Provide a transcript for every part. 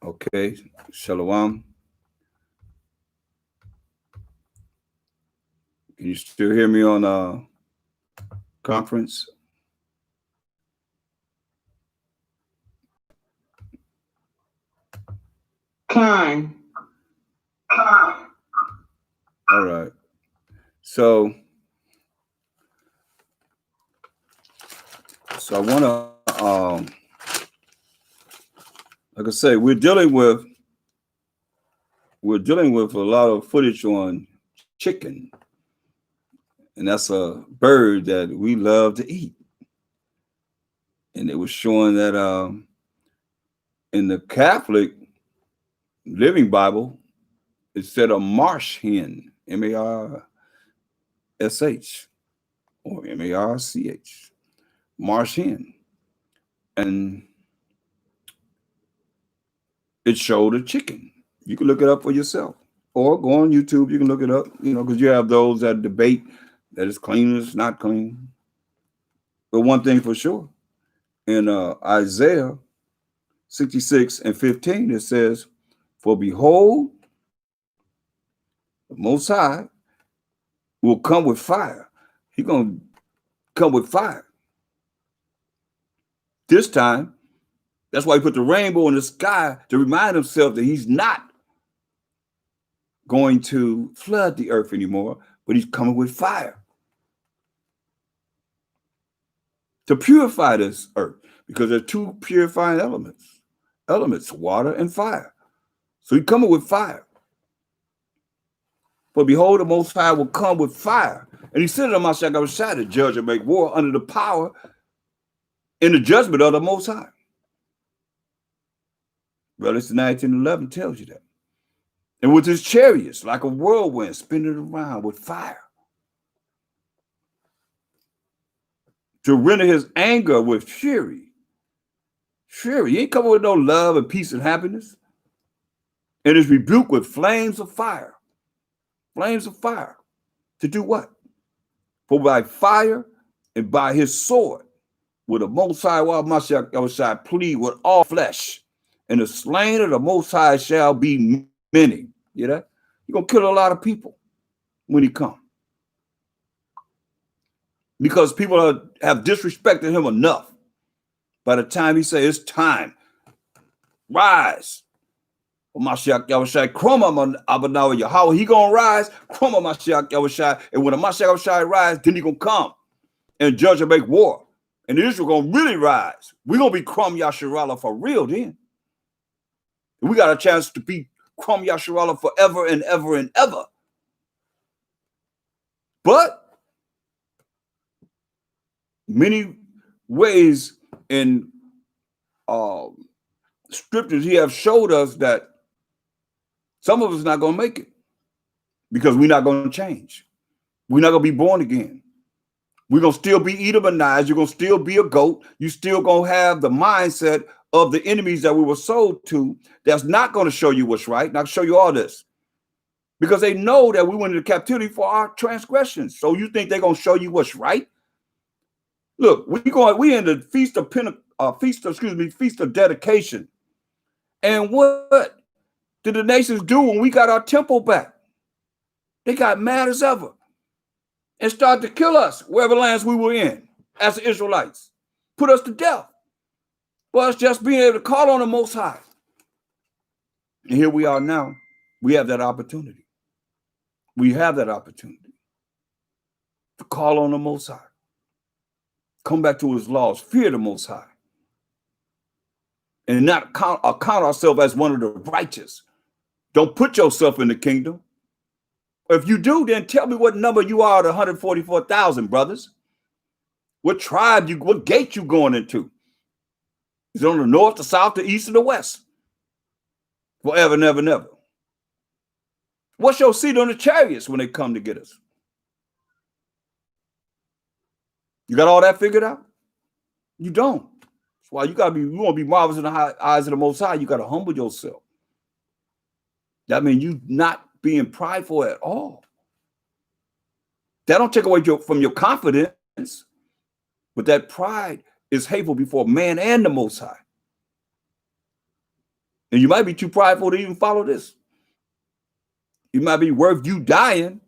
Okay, Shalom. Can you still hear me on conference? Klein. All right. So, I want to, like I say, we're dealing with a lot of footage on chicken, and that's a bird that we love to eat. And it was showing that in the Catholic Living Bible, it said a marsh hen, MARSH or MARCH, marsh hen. And it showed a chicken. You can look it up for yourself or go on YouTube. You can look it up, because you have those that debate that it's clean or it's not clean. But one thing for sure, in Isaiah 66:15, it says, "For behold, the Most High will come with fire." He's going to come with fire. This time, that's why he put the rainbow in the sky to remind himself that he's not going to flood the earth anymore, but he's coming with fire to purify this earth, because there are two purifying elements, water and fire. So he's coming with fire. For behold, the Most High will come with fire. And he said, "Mashiach to judge and make war under the power and the judgment of the Most High." Revelation 19:11 tells you that. And with his chariots, like a whirlwind, spinning around with fire, to render his anger with fury. Fury. He ain't coming with no love and peace and happiness. And his rebuke with flames of fire. Flames of fire. To do what? For by fire and by his sword will the Most High Mashiach plead with all flesh. And the slain of the Most High shall be many. You know? He's going to kill a lot of people when he comes. Because people have disrespected him enough. By the time he says it's time, rise. Mashiach Yahushai, Kroma Abanawa Yahweh, he gonna rise, Kroma Mashiach Yahushai, and when the Mashiach Yahushai rise, then he gonna come and judge and make war. And Israel gonna really rise. We gonna be Krom Yasharallah for real then. And we got a chance to be Krom Yasharallah forever and ever and ever. But many ways in scriptures he have showed us that some of us not going to make it because we're not going to change. We're not going to be born again. We're going to still be Edomites. You're going to still be a goat. You still going to have the mindset of the enemies that we were sold to. That's not going to show you what's right. Not show you all this because they know that we went into captivity for our transgressions. So you think they're going to show you what's right? Look, we in the feast of dedication. And what did the nations do when we got our temple back? They got mad as ever and started to kill us wherever lands we were in as the Israelites. Put us to death for us just being able to call on the Most High. And here we are now. We have that opportunity. We have that opportunity to call on the Most High. Come back to his laws. Fear the Most High. And not count ourselves as one of the righteous. Don't put yourself in the kingdom. If you do, then tell me what number you are at 144,000, brothers. What tribe what gate you going into? Is it on the north, the south, the east, or the west? Forever, never, never. What's your seat on the chariots when they come to get us? You got all that figured out? You don't. That's why you want to be marvelous in the eyes of the Most High. You got to humble yourself. That means you not being prideful at all. That don't take away from your confidence, but that pride is hateful before man and the Most High. And you might be too prideful to even follow this. It might be worth you dying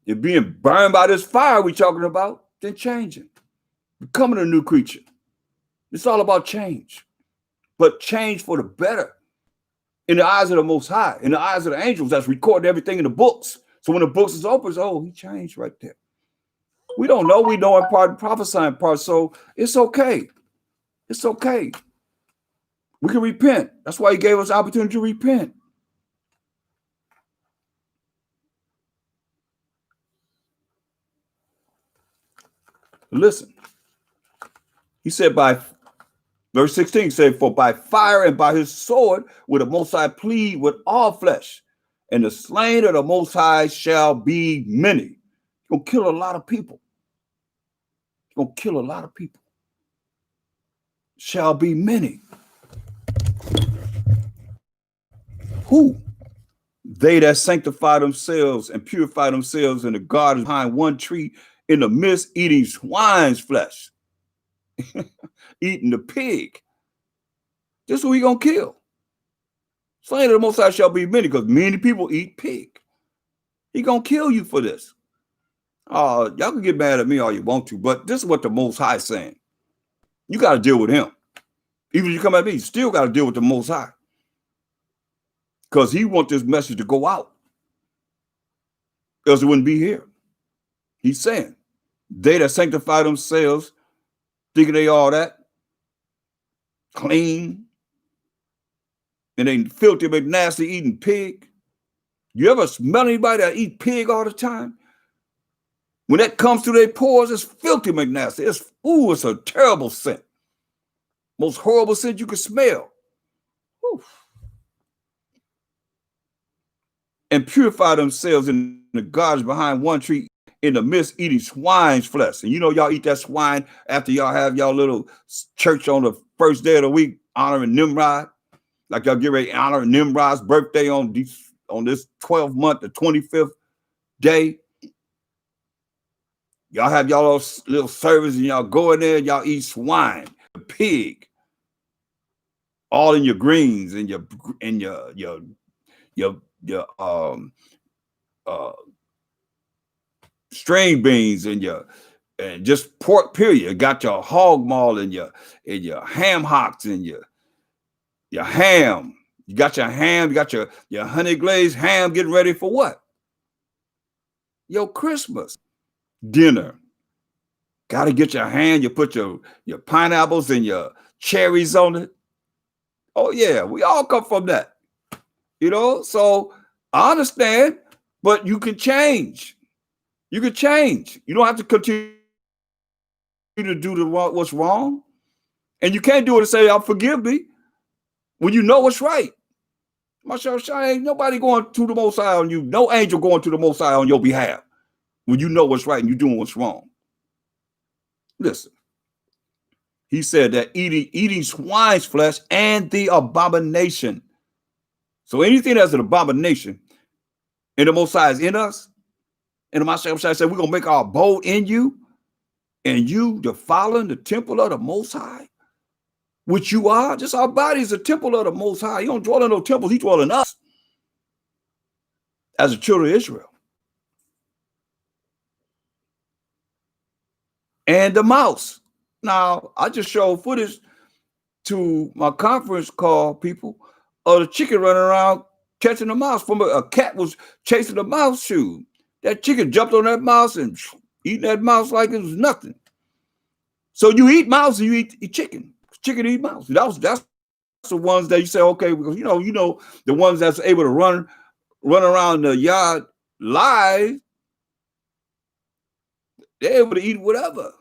and being burned by this fire we're talking about than changing, becoming a new creature. It's all about change, but change for the better in the eyes of the Most High, in the eyes of the angels that's recording everything in the books. So when the books is open, oh, he changed right there. We don't know. We know in part, prophesying part. So it's okay. It's okay. We can repent. That's why he gave us the opportunity to repent. Listen, he said by verse 16 said, for by fire and by his sword will the Most High plead with all flesh, and the slain of the Most High shall be many. He's going to kill a lot of people. He's going to kill a lot of people. Shall be many. Who? They that sanctify themselves and purify themselves in the garden behind one tree in the midst, eating swine's flesh, eating the pig. This is who he going to kill. Slain of the Most High shall be many, because many people eat pig. He going to kill you for this. Y'all can get mad at me all you want to, but this is what the Most High is saying. You got to deal with him. Even if you come at me, you still got to deal with the Most High. Because he wants this message to go out. Else it wouldn't be here. He's saying, they that sanctify themselves, thinking they all that, clean, and they filthy, but nasty, eating pig. You ever smell anybody that eat pig all the time? When that comes through their pores, it's filthy, McNasty. It's a terrible scent. Most horrible scent you can smell. Oof. And purify themselves in the gardens behind one tree in the midst, eating swine's flesh. And you know, y'all eat that swine after y'all have y'all little church on the first day of the week, honoring Nimrod. Like y'all get ready to honor Nimrod's birthday on this 12th month, the 25th day. Y'all have y'all little service and y'all go in there and y'all eat swine, pig, all in your greens and your string beans and just pork period. You got your hog maul and your ham hocks and your ham. You got your ham, you got your honey glazed ham getting ready for what? Your Christmas dinner. Got to get your hand, you put your pineapples and your cherries on it. Oh yeah, we all come from that. You know, so I understand, but you can change. You can change. You don't have to continue to do what's wrong. And you can't do it and say, I'll forgive me, when you know what's right. Myself, ain't nobody going to the Most High on you. No angel going to the Most High on your behalf when you know what's right and you're doing what's wrong. Listen, he said that eating swine's flesh and the abomination. So anything that's an abomination, and the Most High is in us, and the Most High said, we're going to make our abode in you, and you defiling the temple of the Most High, which you are. Just our body is a temple of the Most High. He don't dwell in no temples. He dwell in us as the children of Israel. And the mouse. Now, I just showed footage to my conference call people of the chicken running around catching the mouse. From a cat was chasing the mouse. Shoot, that chicken jumped on that mouse and eating that mouse like it was nothing. So you eat mouse and you eat chicken. Chicken eat mouse. That's the ones that you say, okay, because you know the ones that's able to run around the yard live, they're able to eat whatever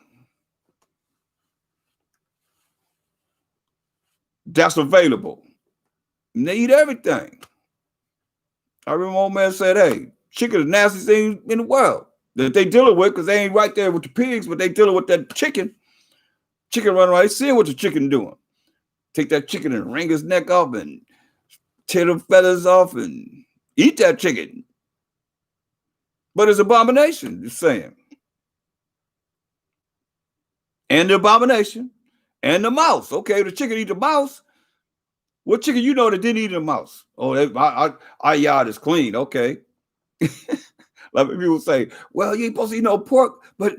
that's available. And they eat everything. I remember old man said, hey, chicken is the nastiest thing in the world that they dealing with, because they ain't right there with the pigs, but they dealing with that chicken. Chicken running around, they seeing what the chicken doing. Take that chicken and wring his neck off and tear the feathers off and eat that chicken. But it's abomination, you're saying. And the abomination and the mouse. Okay, the chicken eat the mouse. What chicken you know that didn't eat a mouse? Oh, our yard is clean. Okay. Like people say, well, you ain't supposed to eat no pork, but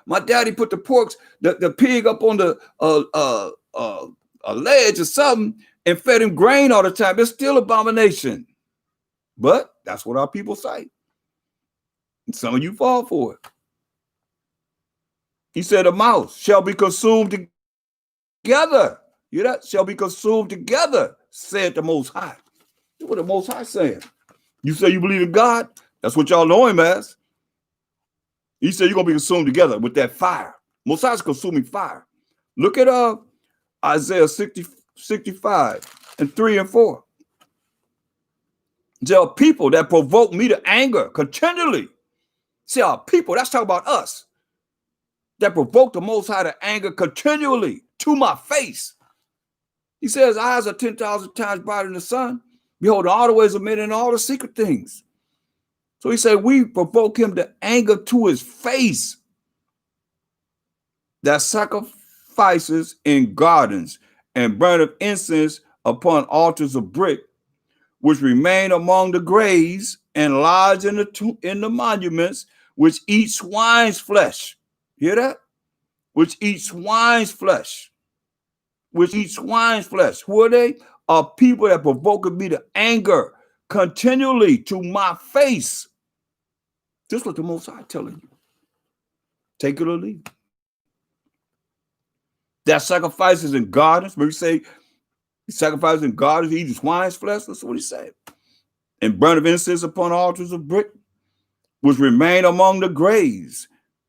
my daddy put the pig up on the a ledge or something and fed him grain all the time. It's still abomination. But that's what our people say. And some of you fall for it. He said, a mouse shall be consumed together. You hear that? Shall be consumed together, said the Most High. That's what the Most High saying. You say you believe in God? That's what y'all know him as. He said you're going to be consumed together with that fire. Most High is consuming fire. Look at Isaiah 65 and 3 and 4. There are people that provoke me to anger continually. See, our people, that's talking about us, that provoke the Most High to anger continually to my face. He says, eyes are 10,000 times brighter than the sun. Behold, all the ways of men and all the secret things. So he said, we provoke him to anger to his face, that sacrifices in gardens and burn of incense upon altars of brick, which remain among the graves and lodge in the monuments, which eat swine's flesh. Hear that? Which eat swine's flesh. Which eat swine's flesh. Who are they? Are people that provoke me to anger continually to my face. This is what the Most High telling you. Take it or leave it. That sacrifices in gardens. Maybe say sacrifices in gardens, eating swine's flesh. That's what he said. And burn of incense upon altars of brick, which remain among the graves,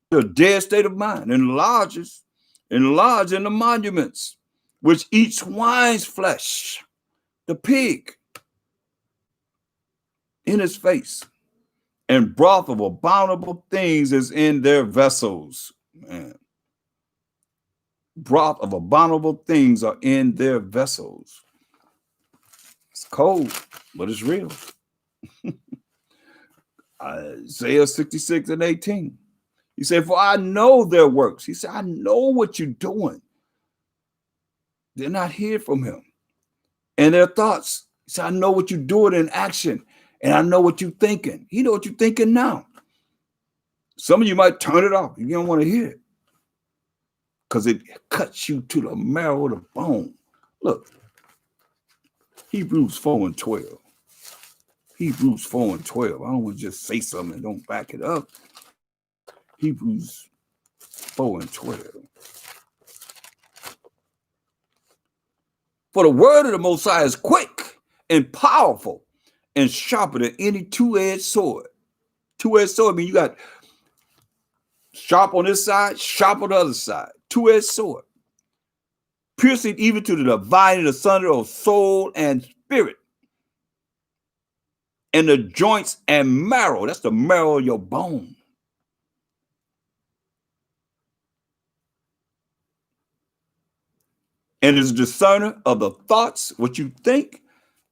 the dead state of mind, and lodges, and lodge in the monuments, which eat swine's flesh, the pig, in his face, and broth of abominable things is in their vessels. Man. Broth of abominable things are in their vessels. It's cold, but it's real. Isaiah 66 and 18. He said, for I know their works. He said, I know what you're doing. They're not hear from him. And their thoughts. He said, I know what you're doing in action. And I know what you're thinking. He know what you're thinking now. Some of you might turn it off. You don't want to hear it. Because it cuts you to the marrow of the bone. Look. Hebrews 4 and 12. Hebrews 4 and 12. I don't want to just say something and don't back it up. Hebrews 4 and 12. For the word of the Most High is quick and powerful and sharper than any two-edged sword. Two-edged sword, I mean, you got sharp on this side, sharp on the other side. Two-edged sword. Piercing even to the dividing asunder of soul and spirit, and the joints and marrow. That's the marrow of your bone. And is a discerner of the thoughts, what you think,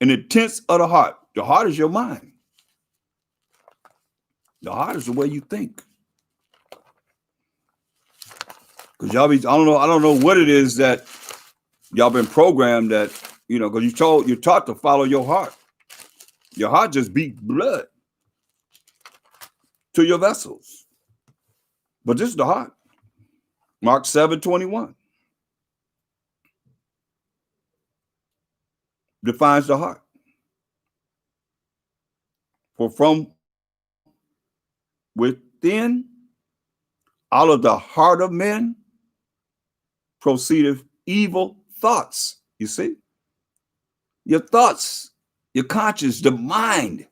and the intents of the heart. The heart is your mind. The heart is the way you think. Because y'all be, I don't know what it is that y'all been programmed that, you know, because you're taught to follow your heart. Your heart just beats blood to your vessels. But this is the heart. Mark 7:21 defines the heart. For from within, out of the heart of men, proceedeth evil thoughts. You see? Your thoughts, your conscience, the mind,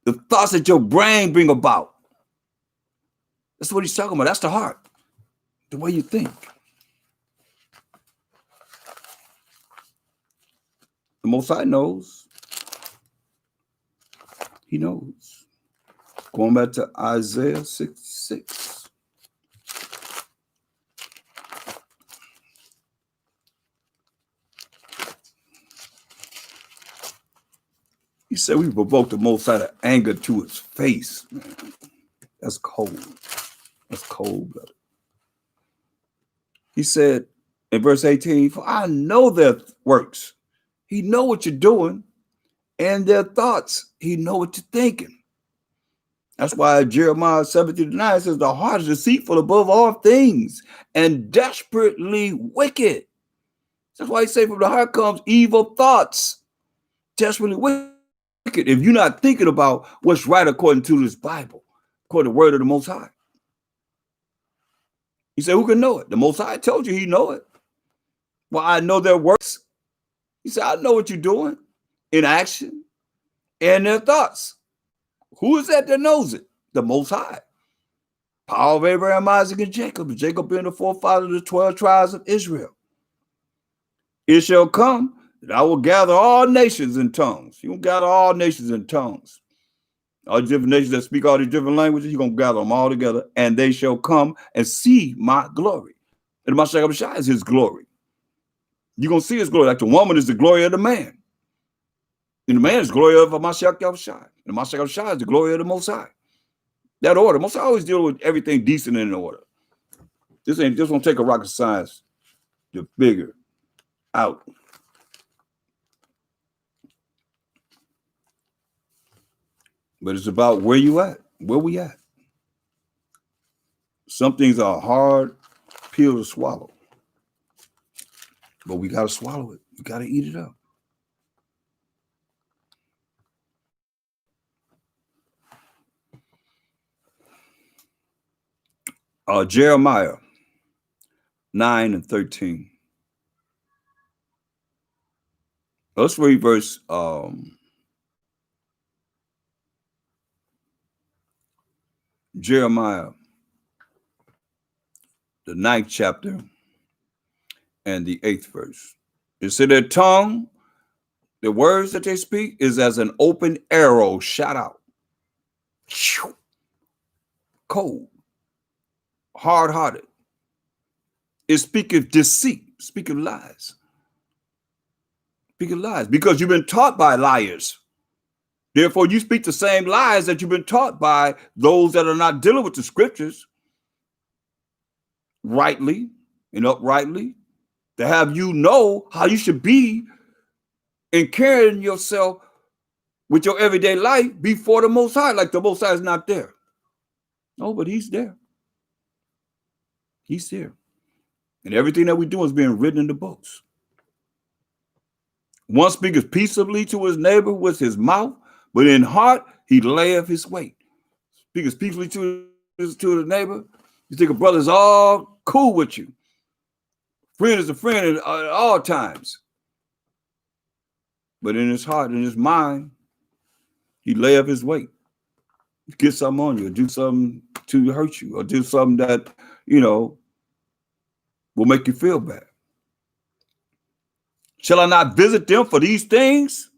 the thoughts that your brain bring about. That's what he's talking about. That's the heart. The way you think. The Most High knows. He knows. Going back to Isaiah 66. He said we provoked the Most High to anger to his face. Man, that's cold. That's cold-blooded. He said, In verse 18, for I know their works. He know what you're doing, and their thoughts. He know what you're thinking. That's why Jeremiah 17:9 says the heart is deceitful above all things and desperately wicked. That's why he say from the heart comes evil thoughts, desperately wicked. If you're not thinking about what's right according to this Bible, according to the word of the Most High. He said, who can know it? The Most High told you he know it. Well, I know their works. He said, I know what you're doing in action and their thoughts. Who is that knows it? The Most High. Power of Abraham, Isaac, and Jacob. Jacob being the forefather of the 12 tribes of Israel. It shall come that I will gather all nations in tongues. You will gather all nations in tongues. All the different nations that speak all these different languages, you're going to gather them all together, and they shall come and see my glory. And Mashiach is his glory. You're going to see his glory. Like the woman is the glory of the man. And the man is the glory of Mashiach Yahushua. And Mashiach is the glory of the Most High. That order. Most High always deal with everything decent and in order. This won't take a rocket science to figure out. But it's about where you at, where we at. Some things are a hard pill to swallow. But we got to swallow it. We got to eat it up. Jeremiah 9 and 13. Let's read verse Jeremiah, the 9th chapter and the 8th verse. It said their tongue, the words that they speak is as an open arrow shot out. Cold, hard-hearted. It speaketh deceit, speaking lies. Speaking lies, because you've been taught by liars. Therefore, you speak the same lies that you've been taught by those that are not dealing with the scriptures rightly and uprightly, to have you know how you should be in carrying yourself with your everyday life before the Most High, like the Most High is not there. No, but he's there. He's there. And everything that we do is being written in the books. One speaketh peaceably to his neighbor with his mouth, but in heart he layeth his weight. Speaketh peaceably to his neighbor. You think a brother's all cool with you. Friend is a friend at all times. But in his heart, in his mind, he lay up his weight. Get something on you, or do something to hurt you, or do something that, will make you feel bad. Shall I not visit them for these things?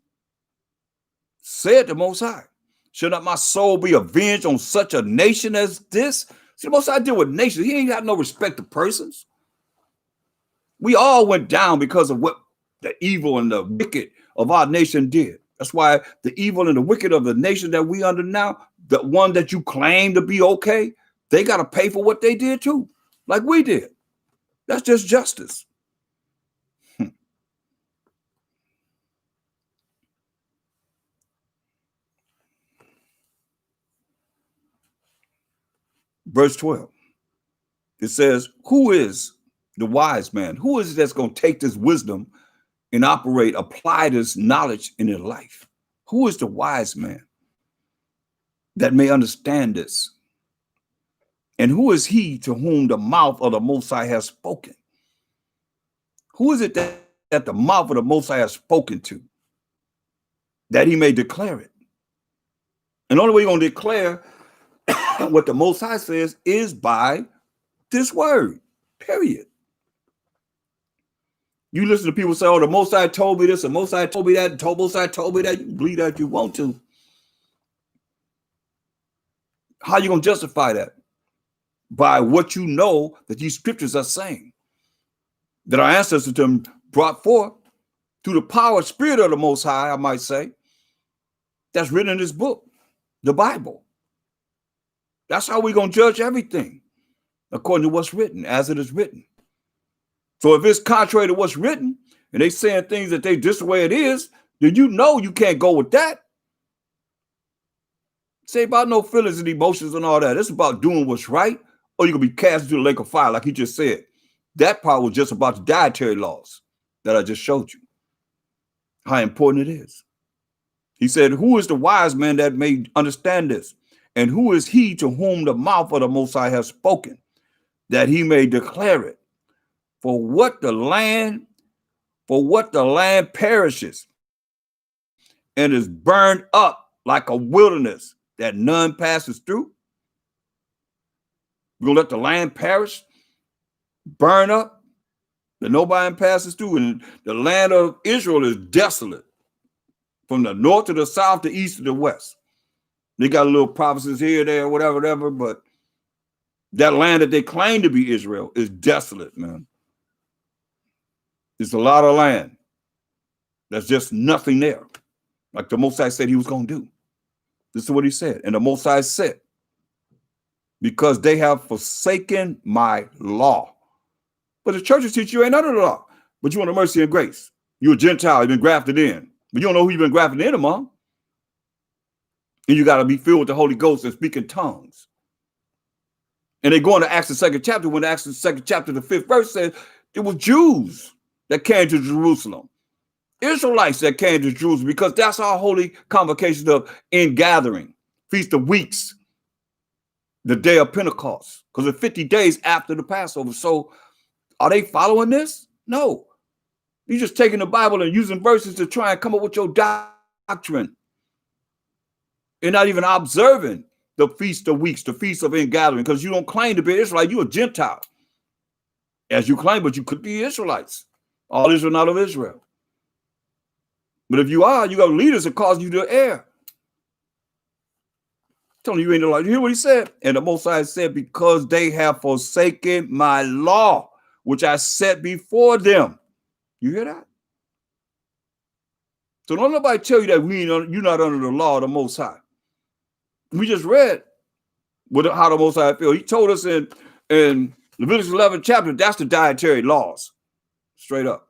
Said the Most High. Shall not my soul be avenged on such a nation as this? See, the Most High deal with nations. He ain't got no respect to persons. We all went down because of what the evil and the wicked of our nation did. That's why the evil and the wicked of the nation that we under now, the one that you claim to be okay, they got to pay for what they did too, like we did. That's just justice. Verse 12, it says, who is the wise man? Who is it that's going to take this wisdom and apply this knowledge in their life? Who is the wise man that may understand this? And who is he to whom the mouth of the Most High has spoken? Who is it that the mouth of the Most High has spoken to, that he may declare it? And the only way you're going to declare what the Most High says is by this word, period. You listen to people say, oh, the Most High told me this, the Most High told me that, the Most High told me that. You believe that if you want to. How are you going to justify that? By what you know that these scriptures are saying, that our ancestors them brought forth through the power spirit of the Most High, I might say, that's written in this book, the Bible. That's how we're going to judge everything, according to what's written, as it is written. So if it's contrary to what's written and they saying things that they just the way it is, then you know you can't go with that. Say about no feelings and emotions and all that. It's about doing what's right, or you're gonna be cast into the lake of fire, like he just said. That part was just about the dietary laws that I just showed you. How important it is. He said, who is the wise man that may understand this? And who is he to whom the mouth of the Most High has spoken, that he may declare it? For what the land perishes and is burned up like a wilderness that none passes through. You're gonna let the land perish, burn up, that nobody passes through. And the land of Israel is desolate from the north to the south, the east to the west. They got little provinces here, there, whatever, but that land that they claim to be Israel is desolate, man. It's a lot of land. There's just nothing there. Like the Most High said he was going to do. This is what he said. And the Most High said, because they have forsaken my law. But the churches teach you ain't under the law, but you want the mercy and grace. You're a Gentile, you've been grafted in, but you don't know who you've been grafted in among. And you got to be filled with the Holy Ghost and speak in tongues. And they go into Acts the 2nd chapter, when Acts the 2nd chapter, the 5th verse says, it was Jews that came to Jerusalem. Israelites that came to Jerusalem, because that's our holy convocation of ingathering, Feast of Weeks, the day of Pentecost, because it's 50 days after the Passover. So are they following this? No. You're just taking the Bible and using verses to try and come up with your doctrine. You're not even observing the Feast of Weeks, the Feast of Ingathering, because you don't claim to be Israelite. You're a Gentile. As you claim, but you could be Israelites. All Israel not of Israel. But if you are, you got leaders that cause you to err. Telling you ain't no light. You hear what he said? And the Most High said, because they have forsaken my law, which I set before them. You hear that? So don't nobody tell you that you're not under the law of the Most High. We just read how the Most High feel. He told us in Leviticus 11 chapter, that's the dietary laws, straight up.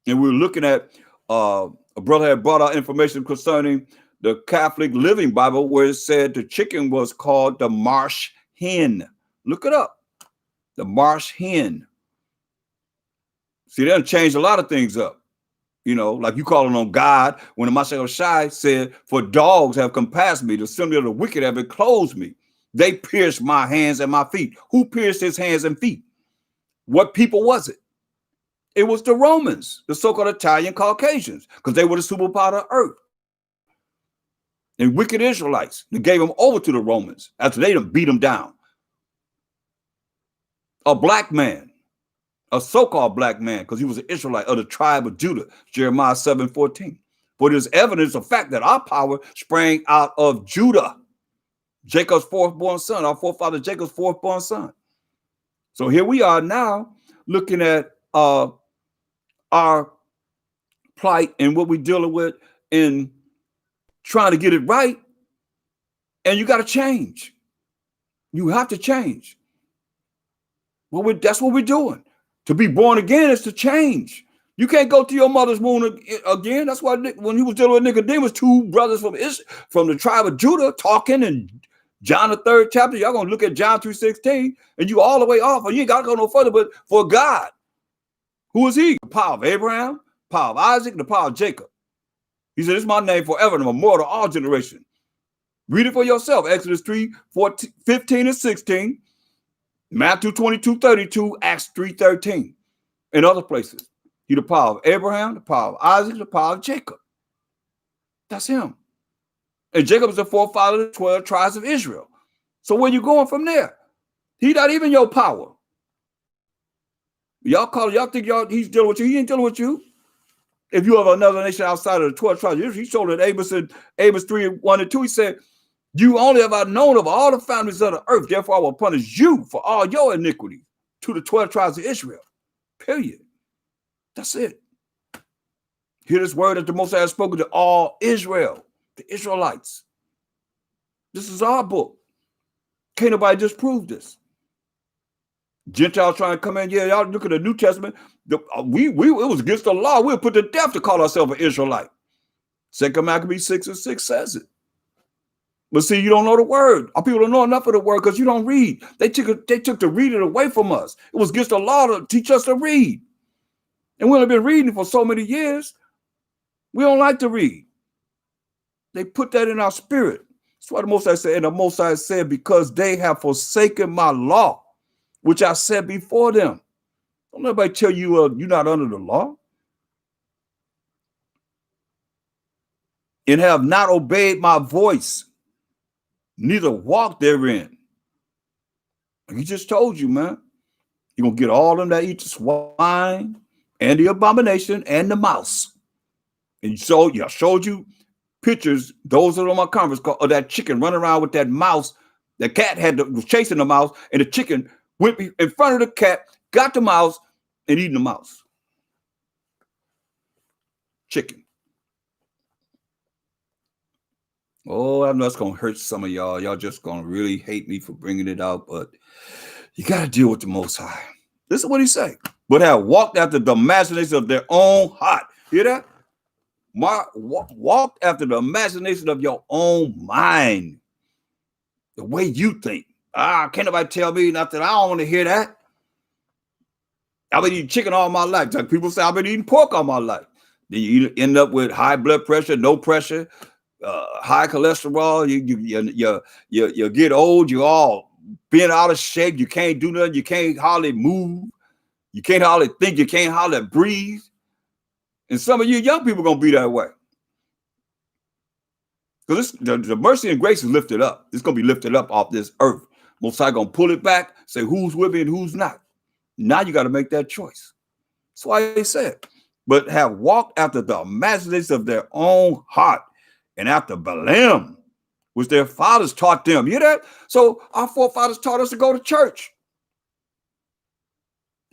And we were looking at, a brother had brought out information concerning the Catholic Living Bible, where it said the chicken was called the marsh hen. Look it up. The marsh hen. See, they done changed a lot of things up. You know, like you calling on God when the Mashiach Shai said, for dogs have compassed me, the assembly of the wicked have enclosed me. They pierced my hands and my feet. Who pierced his hands and feet? What people was it? It was the Romans, the so-called Italian Caucasians, because they were the superpower of earth. And wicked Israelites, they gave them over to the Romans after they done beat them down. A black man, a so-called black man, because he was an Israelite of the tribe of Judah, Jeremiah 7:14. For there's evidence of fact that our power sprang out of Judah, Jacob's fourth-born son, our forefather Jacob's fourth-born son. So here we are now looking at our plight and what we're dealing with in trying to get it right. And you got to change. You have to change. Well, that's what we're doing. To be born again is to change. You can't go to your mother's womb again. That's why when he was dealing with Nicodemus, two brothers from the tribe of Judah talking in John the 3rd chapter, y'all going to look at John 3:16, and you all the way off, and you ain't got to go no further, but for God. Who is he? The power of Abraham, power of Isaac, the power of Jacob. He said, "This is my name forever, and I'm immortal all generation." Read it for yourself. Exodus 3:15 and 16, Matthew 22:32, Acts 3:13, and other places. He the power of Abraham, the power of Isaac, the power of Jacob. That's him. And Jacob is the forefather of the 12 tribes of Israel. So where you going from there? He not even your power. Y'all think he's dealing with you. He ain't dealing with you. If you have another nation outside of the 12 tribes of Israel, he told it Amos 3:1 and 2. He said, you only have I known of all the families of the earth. Therefore, I will punish you for all your iniquity to the 12 tribes of Israel. Period. That's it. Hear this word that the Most High has spoken to all Israel, the Israelites. This is our book. Can't nobody disprove this. Gentiles trying to come in. Yeah, y'all look at the New Testament. It was against the law. We were put to death to call ourselves an Israelite. 2 Maccabees 6:6 says it. But see, you don't know the word. Our people don't know enough of the word because you don't read. They took the reading away from us. It was against the law to teach us to read. And we've been reading for so many years. We don't like to read. They put that in our spirit. That's why the Most High said, and the Most High said, because they have forsaken my law, which I said before them. Don't nobody tell you you're not under the law. And have not obeyed my voice, neither walk therein. He just told you, man. You're going to get all of them that eat the swine and the abomination and the mouse. And so I showed you pictures, those are on my conference call, of that chicken running around with that mouse. The cat was chasing the mouse, and the chicken went in front of the cat, got the mouse, and eating the mouse. Chicken. Oh, I know it's going to hurt some of y'all. Y'all just going to really hate me for bringing it out, but you got to deal with the Most High. This is what he say. But have walked after the imagination of their own heart. Hear that? Walk after the imagination of your own mind. The way you think. Can't nobody tell me nothing. I don't want to hear that. I've been eating chicken all my life. Like people say, I've been eating pork all my life. Then you end up with high blood pressure, no pressure, high cholesterol. You get old. You all bent out of shape. You can't do nothing. You can't hardly move. You can't hardly think. You can't hardly breathe. And some of you young people are going to be that way. Because the mercy and grace is lifted up. It's going to be lifted up off this earth. Most High going to pull it back, say who's with me and who's not. Now you got to make that choice. That's why he said, but have walked after the imaginations of their own heart and after Balaam, which their fathers taught them. You hear that? So our forefathers taught us to go to church.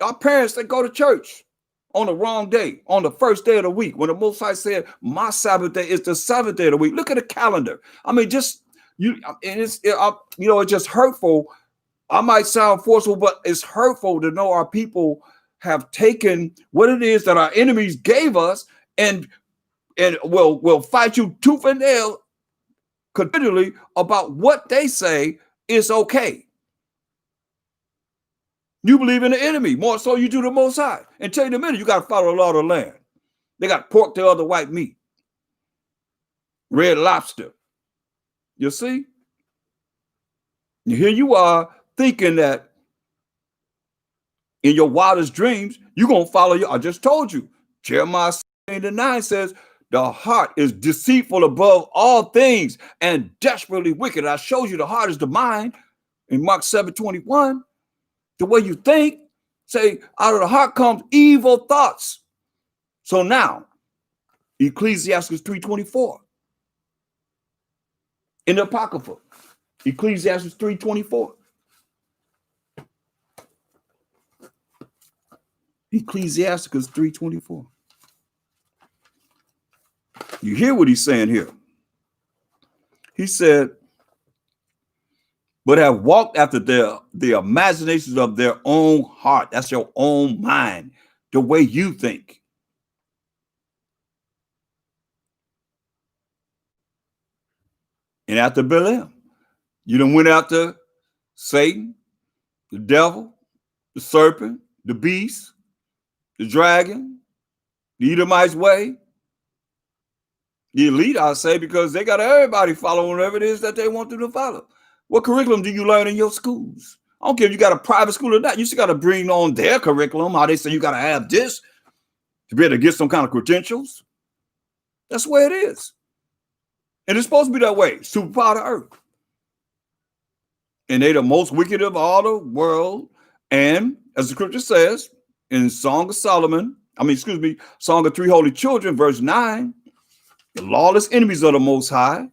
Our parents, they go to church on the wrong day, on the first day of the week, when the Most High said, my Sabbath day is the seventh day of the week. Look at the calendar. I mean, it's just hurtful. I might sound forceful, but it's hurtful to know our people have taken what it is that our enemies gave us and will fight you tooth and nail continually about what they say is okay. You believe in the enemy more so you do the Most High. And tell you in a minute, you got to follow the law of the land. They got pork to other white meat, red lobster. You see? And here you are thinking that in your wildest dreams, you're going to follow I just told you. Jeremiah 9 says, the heart is deceitful above all things and desperately wicked. I showed you the heart is the mind in Mark 7:21. The way you think, say, out of the heart comes evil thoughts. So now, Ecclesiastes 3:24. In the Apocrypha, Ecclesiastes 3:24. Ecclesiastes 3:24. You hear what he's saying here. He said, but have walked after the imaginations of their own heart. That's your own mind, the way you think. And after Balaam, you done went after Satan, the devil, the serpent, the beast, the dragon, the Edomite's way. The elite, I say, because they got everybody following whatever it is that they want them to follow. What curriculum do you learn in your schools? I don't care if you got a private school or not. You still got to bring on their curriculum. How they say you got to have this to be able to get some kind of credentials. That's the way it is. And it's supposed to be that way. Superpower of the earth. And they the most wicked of all the world. And as the scripture says in Song of Solomon, Song of Three Holy Children, verse 9, the lawless enemies of the Most High.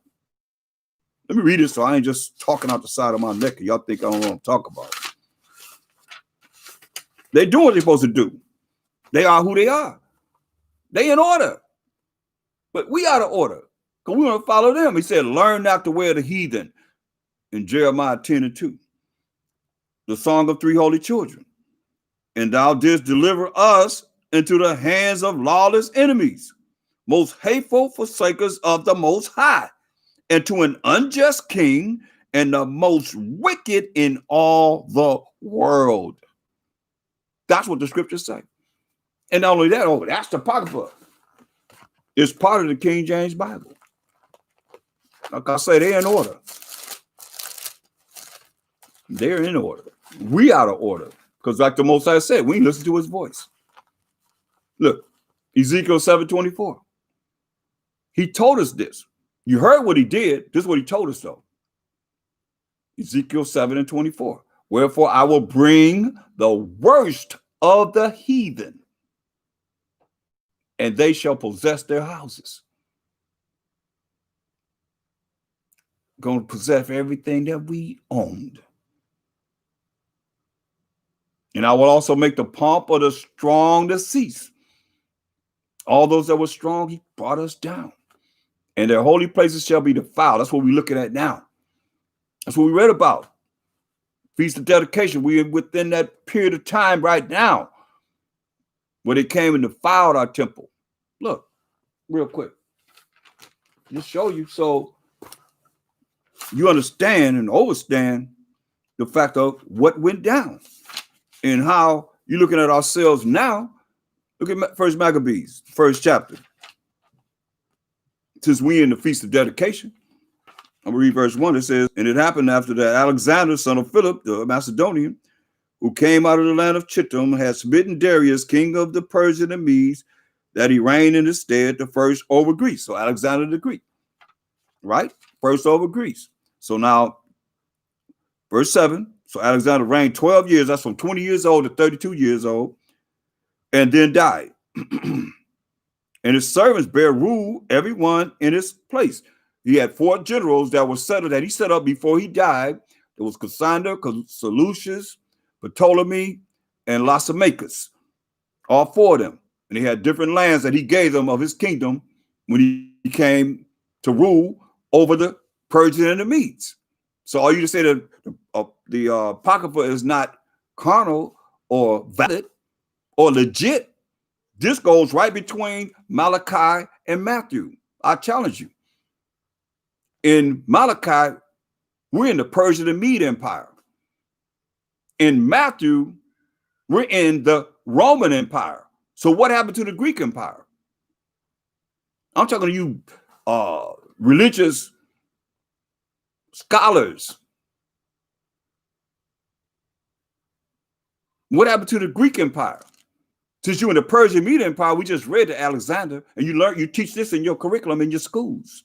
Let me read it so I ain't just talking out the side of my neck. Y'all think I don't want to talk about it. They do what they're supposed to do. They are who they are. They in order. But we out of order because we want to follow them. He said, learn not the way of the heathen in Jeremiah 10:2. The Song of Three Holy Children. And thou didst deliver us into the hands of lawless enemies, most hateful forsakers of the Most High, and to an unjust king, and the most wicked in all the world. That's what the scriptures say. And not only that, oh, that's the Apocrypha. It's part of the King James Bible. Like I say, they're in order. They're in order. We out of order. Because like the Most High said, we listen to his voice. Look, Ezekiel 7:24. He told us this. You heard what he did. This is what he told us, though. Ezekiel 7:24. Wherefore I will bring the worst of the heathen, and they shall possess their houses. Going to possess everything that we owned. And I will also make the pomp of the strong to cease. All those that were strong, he brought us down. And their holy places shall be defiled. That's what we're looking at now. That's what we read about. Feast of Dedication. We're within that period of time right now where they came and defiled our temple. Look, real quick. Just show you so you understand and understand the fact of what went down and how you're looking at ourselves now. Look at First Maccabees, first chapter. Since we in the Feast of Dedication, I'm going to read verse 1. It says, and it happened after that Alexander, son of Philip, the Macedonian, who came out of the land of Chittim, had smitten Darius, king of the Persian and Medes, that he reigned in his stead, the first over Greece. So Alexander the Greek, right? First over Greece. So now, verse 7. So Alexander reigned 12 years. That's from 20 years old to 32 years old. And then died. And his servants bear rule, everyone in his place. He had 4 generals that were settled that he set up before he died. There was Cassander, Seleucus, Ptolemy, and Lysimachus. All 4 of them. And he had different lands that he gave them of his kingdom when he came to rule over the Persian and the Medes. So are you to say that the Apocrypha is not carnal or valid or legit? This goes right between Malachi and Matthew. I challenge you. In Malachi, we're in the Persian and Mede Empire. In Matthew, we're in the Roman Empire. So what happened to the Greek Empire? I'm talking to you religious scholars. What happened to the Greek Empire? Since you're in the Persian Mede Empire, we just read to Alexander, and you teach this in your curriculum in your schools.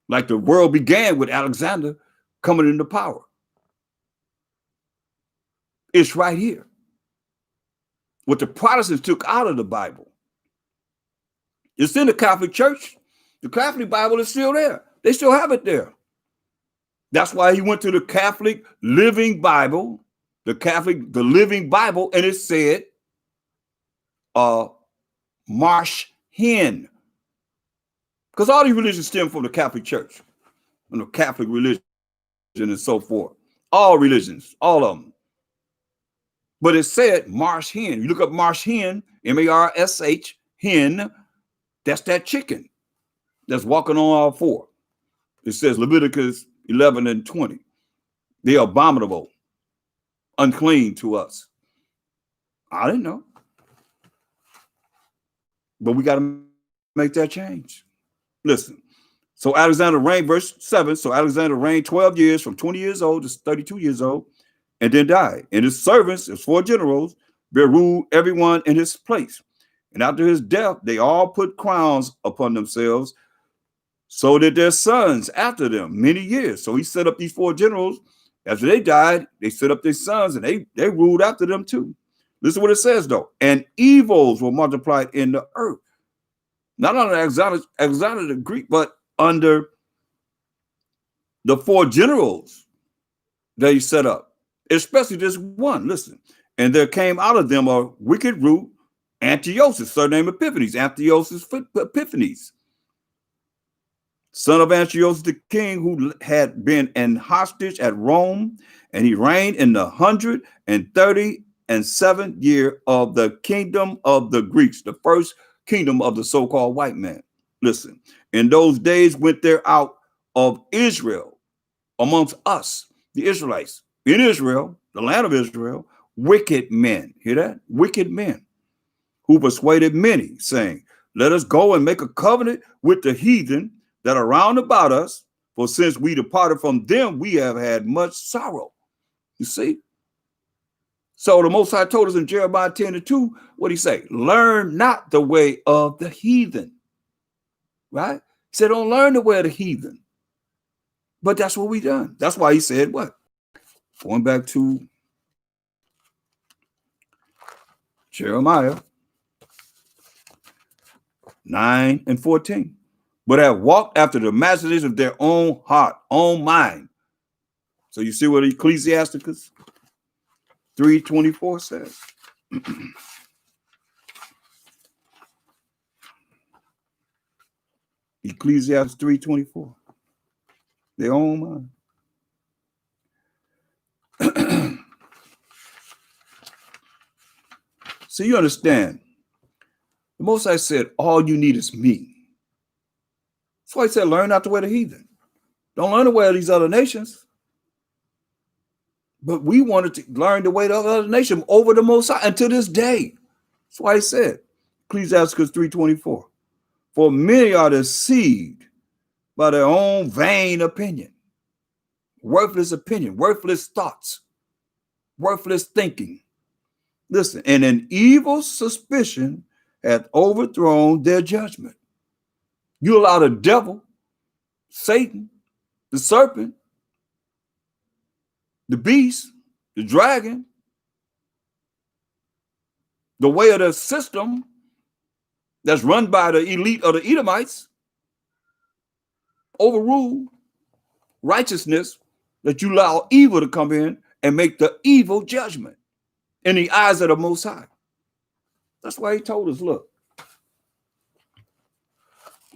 Like the world began with Alexander coming into power. It's right here. What the Protestants took out of the Bible. It's in the Catholic Church. The Catholic Bible is still there. They still have it there. That's why he went to the Catholic Living Bible, the Living Bible, and it said, marsh hen. Because all these religions stem from the Catholic Church and the Catholic religion and so forth. All religions, all of them. But it said marsh hen. You look up marsh hen, M-A-R-S-H, hen, that's that chicken that's walking on all 4. It says Leviticus 11 and 20. They're abominable, unclean to us. I didn't know. But we got to make that change. Listen. So Alexander reigned, verse 7. So Alexander reigned 12 years from 20 years old to 32 years old and then died. And his servants, his 4 generals, bear rule everyone in his place. And after his death, they all put crowns upon themselves, so that their sons after them many years. So he set up these 4 generals. After they died, they set up their sons, and they ruled after them too. Listen to what it says, though. And evils were multiplied in the earth. Not under Alexander the Greek, but under the 4 generals that he set up, especially this one. Listen. And there came out of them a wicked root, Antiochus, surname Epiphanes, Antiochus Epiphanes, son of Antiochus the king, who had been an hostage at Rome, and he reigned in the 139th and 7th year of the kingdom of the Greeks, the first kingdom of the so-called white man. Listen, in those days went there out of Israel amongst us, the Israelites, in Israel, the land of Israel, wicked men. Hear that? Wicked men who persuaded many, saying, let us go and make a covenant with the heathen that are round about us, for since we departed from them, we have had much sorrow. You see? So the Most High told us in Jeremiah 10:2, what did he say? Learn not the way of the heathen, right? He said, don't learn the way of the heathen. But that's what we done. That's why he said what? Going back to Jeremiah 9:14. But have walked after the imaginations of their own heart, own mind. So you see what Ecclesiasticus 3:24 says. Ecclesiastes 3:24. Their own mind. So you understand, the Most High said, all you need is me. That's why he said, learn not the way of the heathen. Don't learn the way of these other nations. But we wanted to learn the way of the other nation over the Most High until this day. That's why he said, Ecclesiastes 3:24. For many are deceived by their own vain opinion, worthless thoughts, worthless thinking. Listen, and an evil suspicion hath overthrown their judgment. You allow the devil, Satan, the serpent, the beast, the dragon, the way of the system that's run by the elite of the Edomites, overrule righteousness, that you allow evil to come in and make the evil judgment in the eyes of the Most High. That's why he told us, look,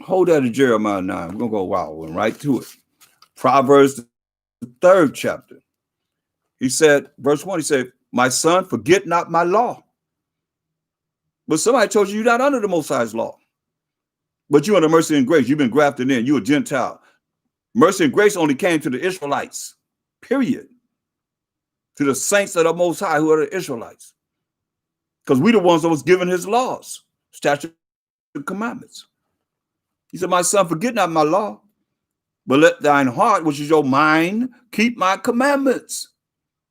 hold that in Jeremiah 9. We're going to go we're right to it. Proverbs, the 3rd chapter. He said, verse 1, he said, my son, forget not my law. But somebody told you you're not under the Most High's law. But you're under mercy and grace. You've been grafted in. You're a Gentile. Mercy and grace only came to the Israelites, period. To the saints of the Most High, who are the Israelites. Because we the ones that was given his laws, statutes, and commandments. He said, my son, forget not my law, but let thine heart, which is your mind, keep my commandments.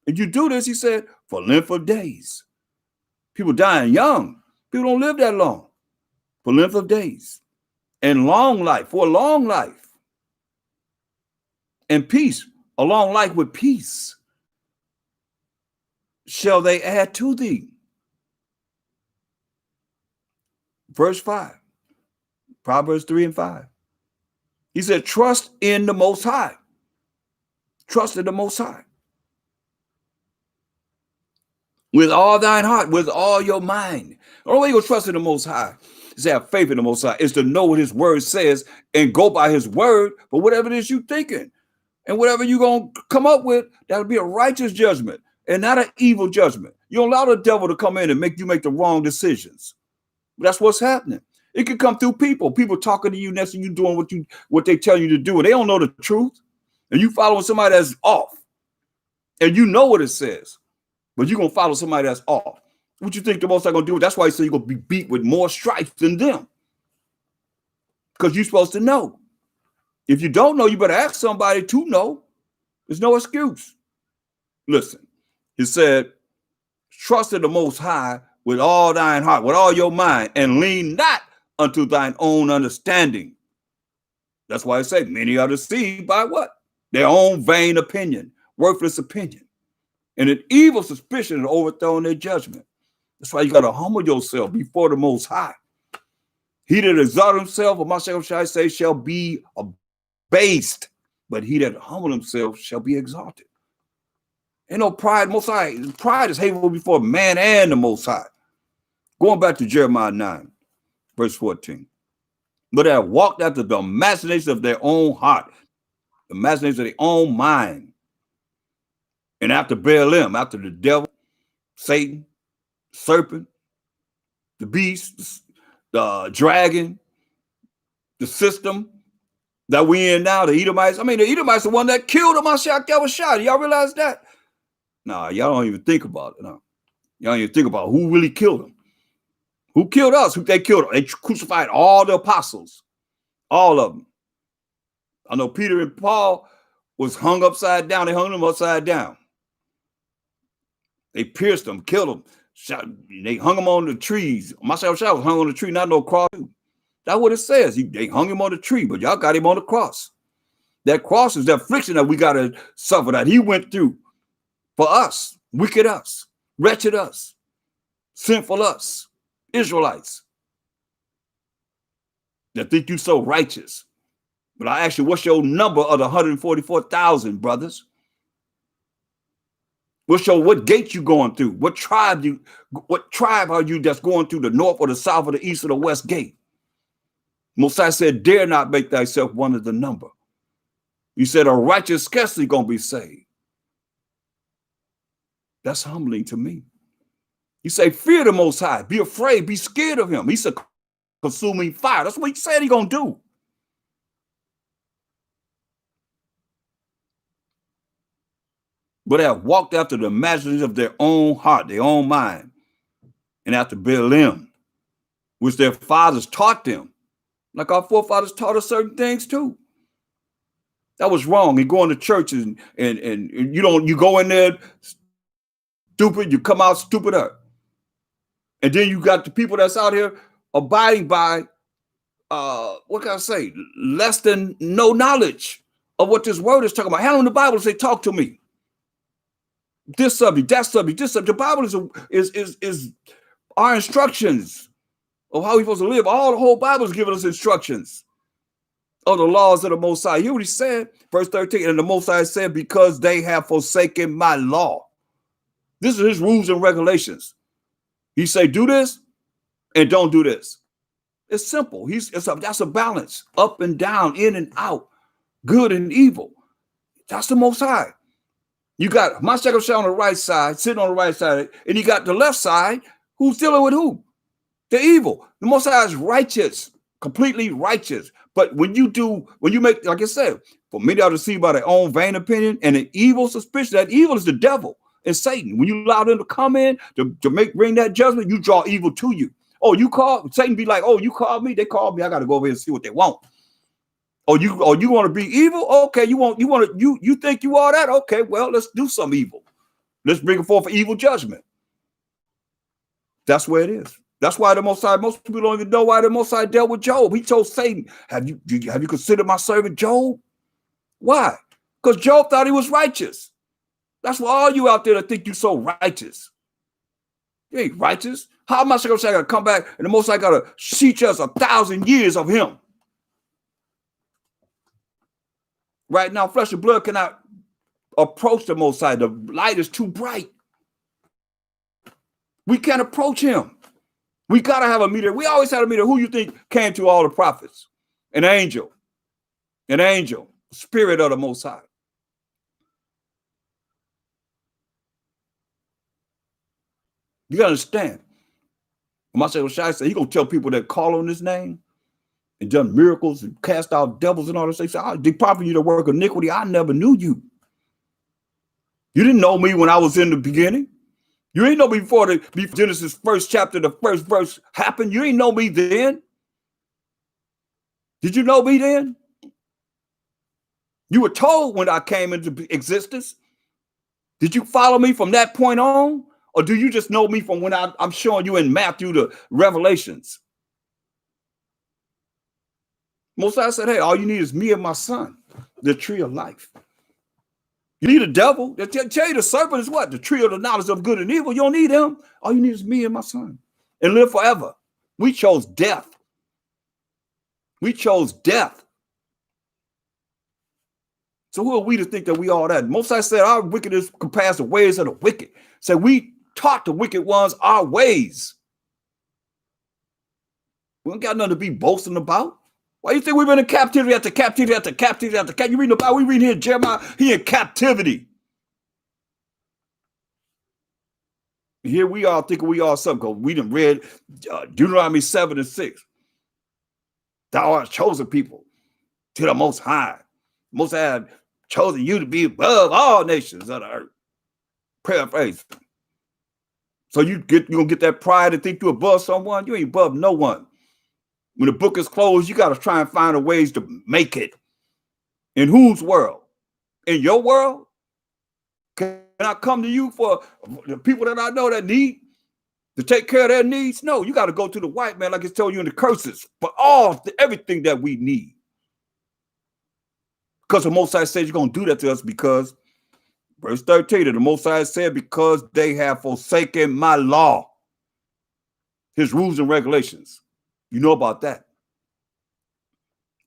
And you do this, he said, for length of days. People dying young. People don't live that long. For length of days. And long life, for a long life. And peace, a long life with peace. Shall they add to thee. Verse 5. Proverbs 3:5. He said, trust in the Most High. Trust in the Most High. With all thine heart, with all your mind. The only way you'll trust in the Most High is to have faith in the Most High, is to know what his word says and go by his word for whatever it is you're thinking. And whatever you're going to come up with, that'll be a righteous judgment and not an evil judgment. You don't allow the devil to come in and make you make the wrong decisions. That's what's happening. It could come through people talking to you next to you doing what they tell you to do, and they don't know the truth. And you following somebody that's off, and you know what it says, but you're gonna follow somebody that's off. What you think the Most High gonna do? That's why he said you're gonna be beat with more stripes than them, because you're supposed to know. If you don't know, you better ask somebody to know. There's no excuse. Listen, he said, trust in the Most High with all thine heart, with all your mind, and lean not unto thine own understanding. That's why I say many are deceived by what? Their own vain opinion, worthless opinion. And an evil suspicion has overthrown their judgment. That's why you got to humble yourself before the Most High. He that exalt himself, or myself shall I say, shall be abased. But he that humble himself shall be exalted. Ain't no pride, Most High. Pride is hateful before man and the Most High. Going back to Jeremiah 9, verse 14. But have walked after the imaginations of their own heart, the imaginations of their own mind. And after Baalim, after the devil, Satan, serpent, the beast, the dragon, the system that we in now, the Edomites. I mean, the Edomites the one that killed him. That was shot. Y'all realize that? Nah, y'all don't even think about it. No. Y'all don't even think about who really killed him. Who killed us? Who they killed? They crucified all the apostles, all of them. I know Peter and Paul was hung upside down. They hung them upside down. They pierced them, killed them. They hung them on the trees. Myself was hung on the tree, not no cross. That's what it says. They hung him on the tree, but y'all got him on the cross. That cross is the affliction that we got to suffer, that he went through for us, wicked us, wretched us, sinful us, Israelites that think you so righteous. But I ask you, what's your number of the 144,000 brothers? What gate you going through? What tribe are you that's going through the north or the south or the east or the west gate? Mosiah said, dare not make thyself one of the number. He said, a righteous scarcely gonna be saved. That's humbling to me. He said, fear the Most High, be afraid, be scared of him. He's a consuming fire. That's what he said he gonna do. But they have walked after the imaginations of their own heart, their own mind, and after Baalim, which their fathers taught them. Like our forefathers taught us certain things too. That was wrong. You go into churches and you go in there stupid, you come out stupider. And then you got the people that's out here abiding by, what can I say, less than no knowledge of what this word is talking about. How in the Bible say, talk to me? This subject, that subject, this subject. The Bible is our instructions of how we're supposed to live. The whole Bible is giving us instructions of the laws of the Most High. Hear what he said, verse 13, and the Most High said, because they have forsaken my law. This is his rules and regulations. He say, do this and don't do this. It's simple. That's a balance, up and down, in and out, good and evil. That's the Most High. You got Mashiach on the right side, sitting on the right side, and you got the left side, who's dealing with who? The evil. The Most High is righteous, completely righteous. But when you make, like I said, for many are deceived by their own vain opinion and an evil suspicion, that evil is the devil and Satan. When you allow them to come in to bring that judgment, you draw evil to you. Oh, you call Satan, be like, oh, you called me, they called me, I got to go over here and see what they want. Oh, you want to be evil? Okay, you think you are that? Okay, well, let's do some evil. Let's bring it forth for evil judgment. That's where it is. That's why most people don't even know why the Most High dealt with Job. He told Satan, have you considered my servant Job? Why? Because Job thought he was righteous. That's why all you out there that think you so righteous. You ain't righteous. How am I going to say I got to come back and the Most High got to teach us 1,000 years of him? Right now, flesh and blood cannot approach the Most High. The light is too bright. We can't approach him. We got to have a meter. We always had a meter. Who you think came to all the prophets? An angel, spirit of the Most High. You got to understand. Mashiach said, he going to tell people that call on his name and done miracles and cast out devils and all this. They say, I depart from you to work iniquity. I never knew you. You didn't know me when I was in the beginning. You didn't know me before Genesis first chapter, the first verse happened. You didn't know me then. Did you know me then? You were told when I came into existence. Did you follow me from that point on? Or do you just know me from when I'm showing you in Matthew the Revelations? Mosiah said, hey, all you need is me and my son, the tree of life. You need a devil. They tell you the serpent is what? The tree of the knowledge of good and evil. You don't need him. All you need is me and my son and live forever. We chose death. We chose death. So who are we to think that we are that? Mosiah said our wickedness compares the ways of the wicked. So we taught the wicked ones our ways. We don't got nothing to be boasting about. Why do you think we've been in captivity after captivity after captivity after captivity? You reading about, we read here Jeremiah, he in captivity. Here we are thinking we are something because we done read Deuteronomy 7:6. Thou art chosen people to the Most High. Most High have chosen you to be above all nations of the earth. Paraphrase. So you gonna get that pride to think you're above someone? You ain't above no one. When the book is closed, you got to try and find a ways to make it. In whose world? In your world? Can I come to you for the people that I know that need to take care of their needs? No, you got to go to the white man, like it's told you in the curses, for everything that we need. Because the Most High says you're going to do that to us because, verse 13, the Most High said, because they have forsaken my law, his rules and regulations. You know about that.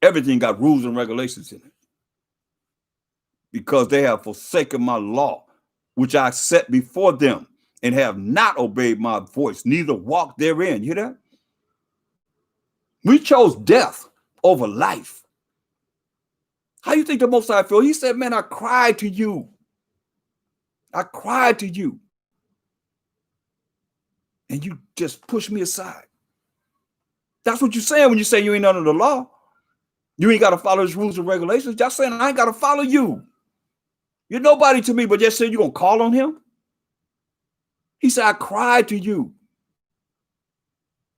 Everything got rules and regulations in it. Because they have forsaken my law, which I set before them, and have not obeyed my voice, neither walked therein. You hear that? We chose death over life. How you think the Most High feel? He said, man, I cried to you. I cried to you. And you just pushed me aside. That's what you're saying when you say you ain't under the law. You ain't got to follow his rules and regulations. Just saying I ain't got to follow you. You're nobody to me, but just saying you're going to call on him? He said, I cried to you.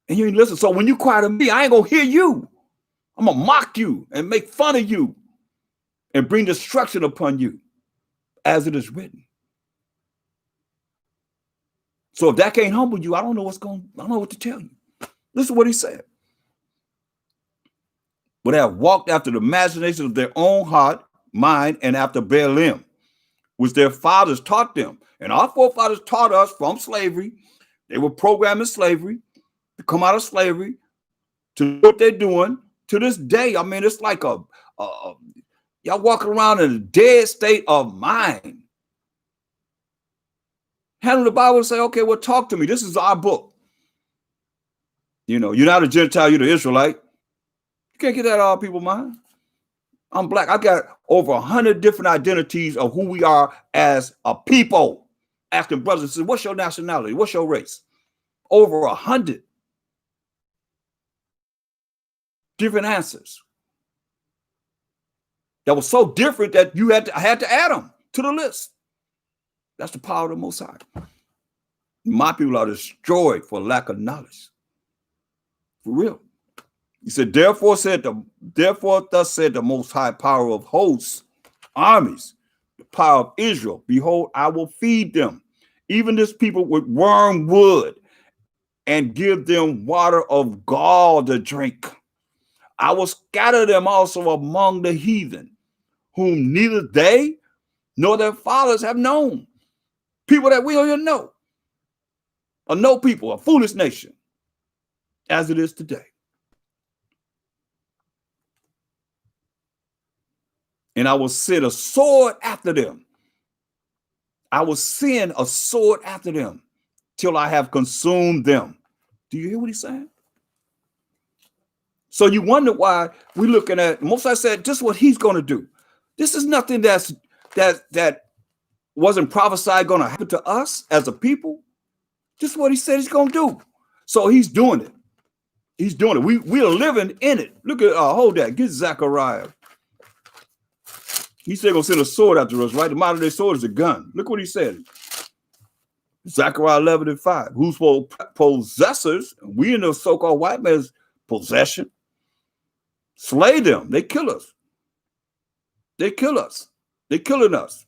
And you ain't listen. So when you cry to me, I ain't going to hear you. I'm going to mock you and make fun of you and bring destruction upon you, as it is written. So if that can't humble you, I don't know what to tell you. Listen to what he said. But they have walked after the imagination of their own heart, mind, and after Baalim, which their fathers taught them. And our forefathers taught us from slavery. They were programmed in slavery to come out of slavery to what they're doing to this day. I mean, it's like y'all walking around in a dead state of mind. Handle the Bible and say, okay, well, talk to me. This is our book. You know, you're not a Gentile, you're the Israelite. You can't get that out of people's mind. I'm black. I got over 100 different identities of who we are as a people. Asking brothers and sisters, what's your nationality? What's your race? Over 100 different answers. That was so different that I had to add them to the list. That's the power of the Most High. My people are destroyed for lack of knowledge. For real. He said, therefore thus said the Most High power of hosts, armies, the power of Israel. Behold, I will feed them, even this people with wormwood, and give them water of gall to drink. I will scatter them also among the heathen, whom neither they nor their fathers have known. People that we don't even know. A no people, a foolish nation, as it is today. And I will send a sword after them. I will send a sword after them till I have consumed them. Do you hear what he's saying? So you wonder why we're looking at, most I said, just what he's going to do. This is nothing that wasn't prophesied going to happen to us as a people. Just what he said he's going to do. So he's doing it. He's doing it. We are living in it. Look at, hold that. Get Zechariah. He said going to send a sword after us, right? The modern day sword is a gun. Look what he said. Zechariah 11:5. Who's for possessors? We in the so-called white man's possession. Slay them. They kill us. They kill us. They're killing us.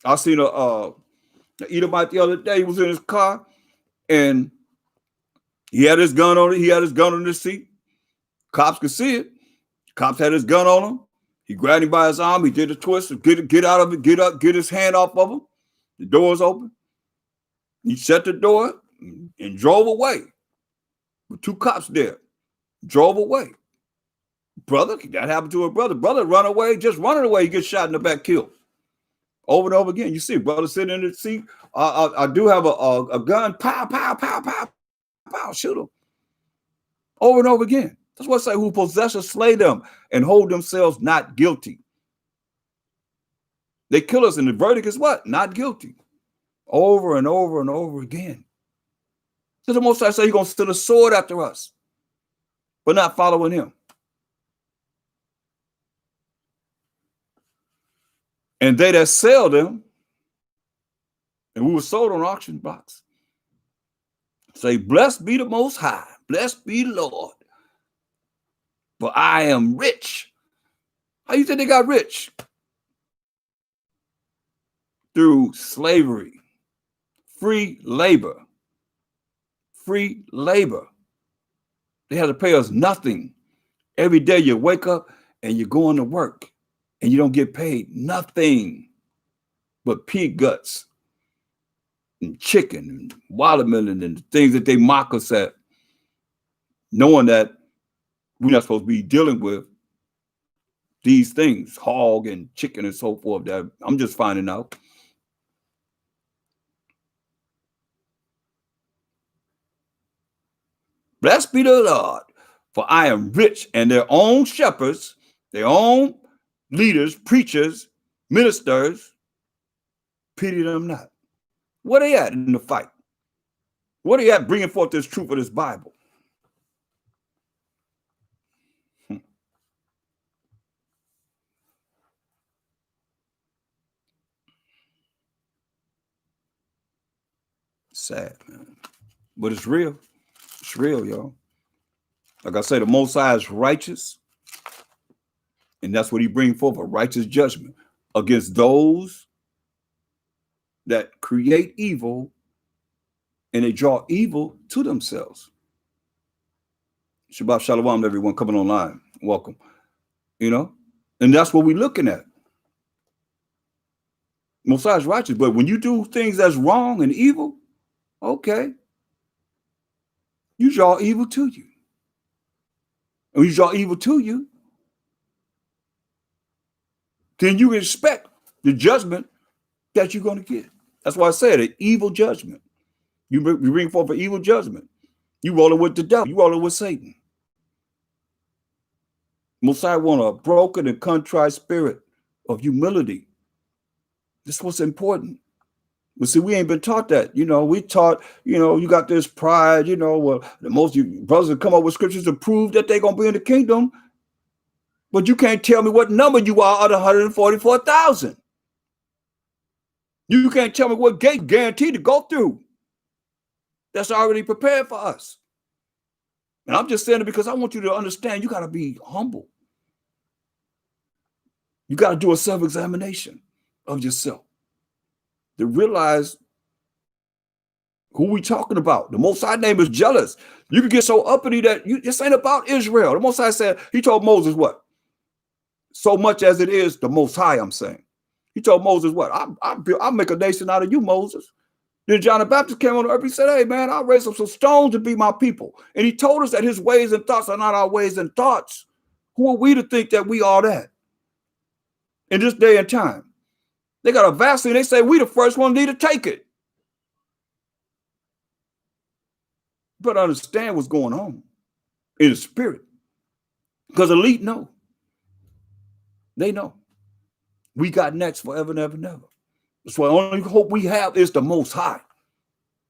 I seen a Edomite the other day. He was in his car and he had his gun on it. He had his gun on the seat. Cops could see it. Cops had his gun on him. He grabbed him by his arm. He did a twist. Get out of it. Get up. Get his hand off of him. The door's open. He shut the door and drove away. With two cops there. Drove away. Brother, that happened to a brother. Brother run away. Just running away. He gets shot in the back, killed. Over and over again. You see brother sitting in the seat. I do have a gun. Pow, pow, pow, pow, pow. Shoot him. Over and over again. That's what I say. Who possesses slay them and hold themselves not guilty. They kill us and the verdict is what? Not guilty. over and over and over again. So the Most High said he's going to send a sword after us, but not following him. And they that sell them, and we were sold on auction blocks, say, blessed be the Most High, blessed be the Lord, for I am rich. How you think they got rich? Through slavery, free labor. Free labor. They had to pay us nothing. Every day you wake up and you're going to work and you don't get paid nothing but pig guts and chicken and watermelon and the things that they mock us at, knowing that we're not supposed to be dealing with these things, hog and chicken and so forth. That I'm just finding out. Blessed be the Lord, for I am rich, and their own shepherds, their own leaders, preachers, ministers, pity them not. Where they at in the fight? Where they at bringing forth this truth of this Bible? Sad, man. But it's real. It's real, y'all. Like I say, the Most High is righteous. And that's what he brings forth, a righteous judgment against those that create evil and they draw evil to themselves. Shabbat Shalom to everyone coming online. Welcome. You know, and that's what we're looking at. Most High is righteous, but when you do things that's wrong and evil, okay, you draw evil to you. And when you draw evil to you, then you expect the judgment that you're going to get. That's why I said an evil judgment. You bring forth an evil judgment. You roll it with the devil. You roll it with Satan. Messiah want a broken and contrite spirit of humility. This is what's important. But see, we ain't been taught that. You know, we taught, you know, you got this pride, you know, well, the most you brothers come up with scriptures to prove that they're going to be in the kingdom. But you can't tell me what number you are out of 144,000. You can't tell me what gate guaranteed to go through. That's already prepared for us. And I'm just saying it because I want you to understand you got to be humble. You got to do a self-examination of yourself to realize who we talking about. The Most High name is jealous. You can get so uppity that this ain't about Israel. The Most High said, he told Moses what? So much as it is the Most High, I'm saying. He told Moses what? I'll make a nation out of you, Moses. Then John the Baptist came on the earth. He said, hey, man, I'll raise up some stones to be my people. And he told us that his ways and thoughts are not our ways and thoughts. Who are we to think that we are that? In this day and time. They got a vaccine. They say we the first one need to take it. You better understand what's going on in the spirit. Because elite know. They know. We got next forever and ever and ever. That's why the only hope we have is the Most High.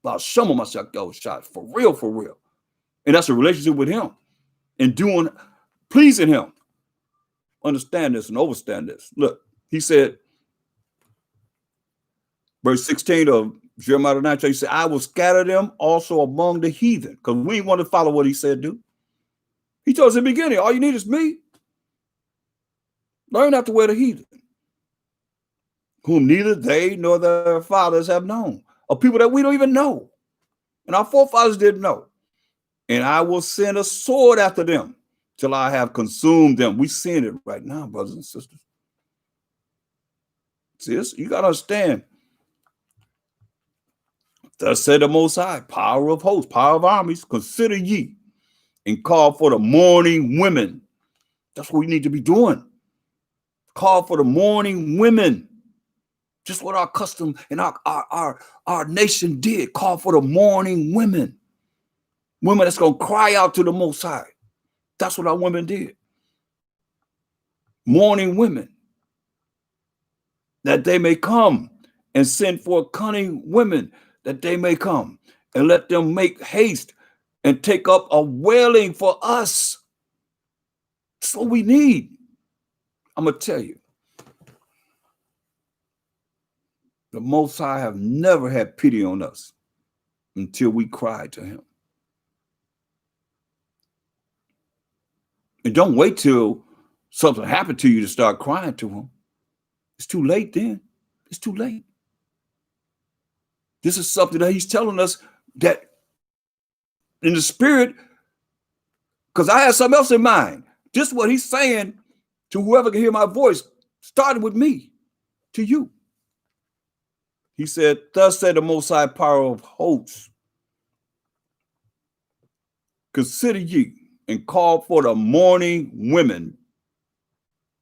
About some of myself those shots. For real, for real. And that's a relationship with him. And doing, pleasing him. Understand this and understand this. Look, he said, verse 16 of Jeremiah 9, he said, I will scatter them also among the heathen. Because we ain't want to follow what he said, do. He told us in the beginning, all you need is me. Learn not to wear the heathen, whom neither they nor their fathers have known. Of people that we don't even know. And our forefathers didn't know. And I will send a sword after them till I have consumed them. We're seeing it right now, brothers and sisters. See this? You got to understand. Thus said the Most High, power of hosts, power of armies, consider ye and call for the mourning women. That's what we need to be doing. Call for the mourning women. Just what our custom and our nation did. Call for the mourning women. Women that's going to cry out to the Most High. That's what our women did. Mourning women. That they may come and send for cunning women that they may come, and let them make haste and take up a wailing for us. That's what we need. I'm going to tell you, the Most High have never had pity on us until we cried to him. And don't wait till something happened to you to start crying to him. It's too late then. It's too late. This is something that he's telling us that in the spirit, because I had something else in mind. This is what he's saying to whoever can hear my voice, starting with me, to you. He said, thus said the Most High Power of hosts, consider ye and call for the mourning women,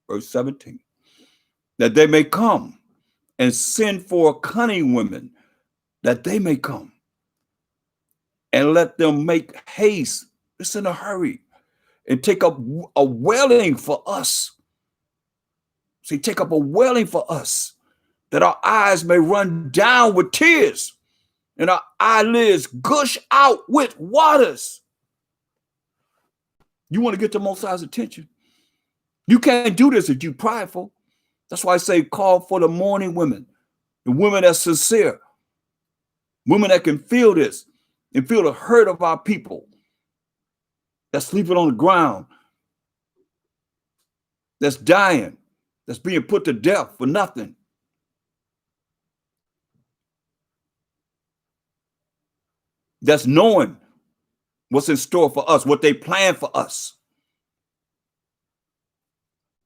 verse 17, that they may come, and send for cunning women, that they may come, and let them make haste, it's in a hurry, and take up a wailing for us. See, take up a wailing for us, that our eyes may run down with tears, and our eyelids gush out with waters. You want to get the Most High's attention? You can't do this if you're prideful. That's why I say call for the mourning women, the women that's sincere, women that can feel this and feel the hurt of our people that's sleeping on the ground, that's dying, that's being put to death for nothing. That's knowing what's in store for us, what they plan for us.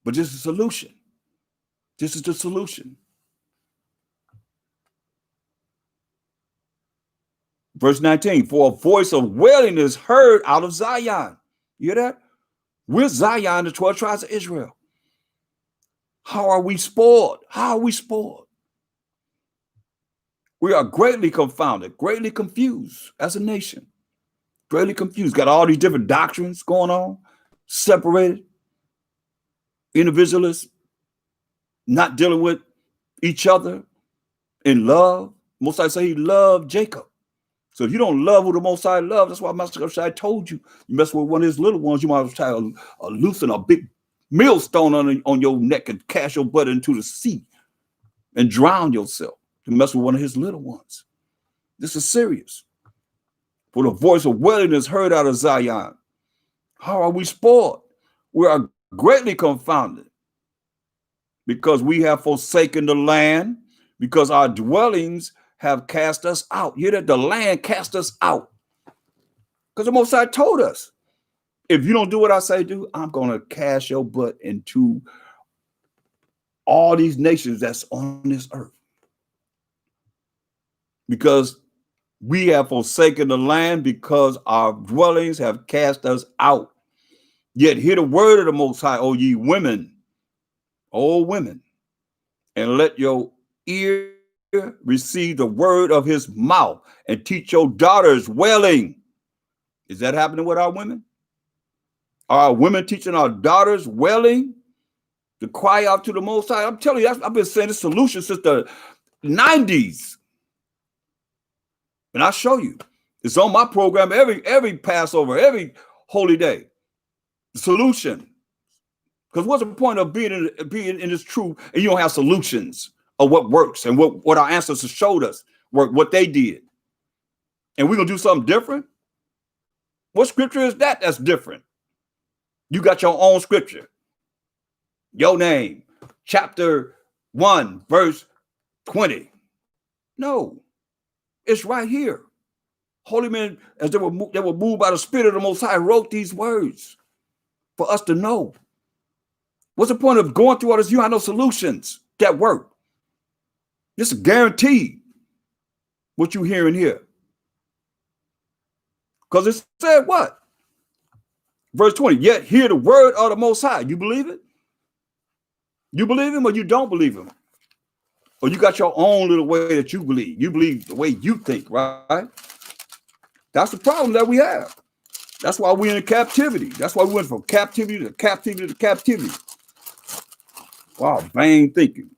But this is the solution. This is the solution. Verse 19, for a voice of wailing is heard out of Zion. You hear that? We're Zion, the 12 tribes of Israel. How are we spoiled? How are we spoiled? We are greatly confounded, greatly confused as a nation. Greatly confused. Got all these different doctrines going on, separated, individualists, not dealing with each other in love. Most High say he loved Jacob. So if you don't love who the Most High loves, that's why Master Shai told you, you mess with one of his little ones, you might try to loosen a big millstone on your neck and cast your butt into the sea and drown yourself to mess with one of his little ones. This is serious. For the voice of wailing is heard out of Zion. How are we spoiled? We are greatly confounded because we have forsaken the land, because our dwellings have cast us out. You hear that? The land cast us out. Because the Most High told us, if you don't do what I say do, I'm going to cast your butt into all these nations that's on this earth. Because we have forsaken the land, because our dwellings have cast us out. Yet hear the word of the Most High, O ye women, and let your ear receive the word of his mouth, and teach your daughters wailing. Is that happening with our women? Are our women teaching our daughters wailing to cry out to the Most High? I'm telling you, I've been saying this solution since the 90s. And I'll show you. It's on my program every Passover, every holy day. The solution. Because what's the point of being in this truth and you don't have solutions of what works and what our ancestors showed us, what they did? And we're going to do something different? What scripture is that that's different? You got your own scripture. Your name, chapter 1, verse 20. No, it's right here. Holy men, as they were moved by the Spirit of the Most High, wrote these words for us to know. What's the point of going through all this? You have no solutions that work. This is guaranteed what you hearing here. Because it said what? Verse 20, yet hear the word of the Most High. You believe it? You believe him or you don't believe him? Or you got your own little way that you believe. You believe the way you think, right? That's the problem that we have. That's why we're in captivity. That's why we went from captivity to captivity to captivity. Wow, vain thinking,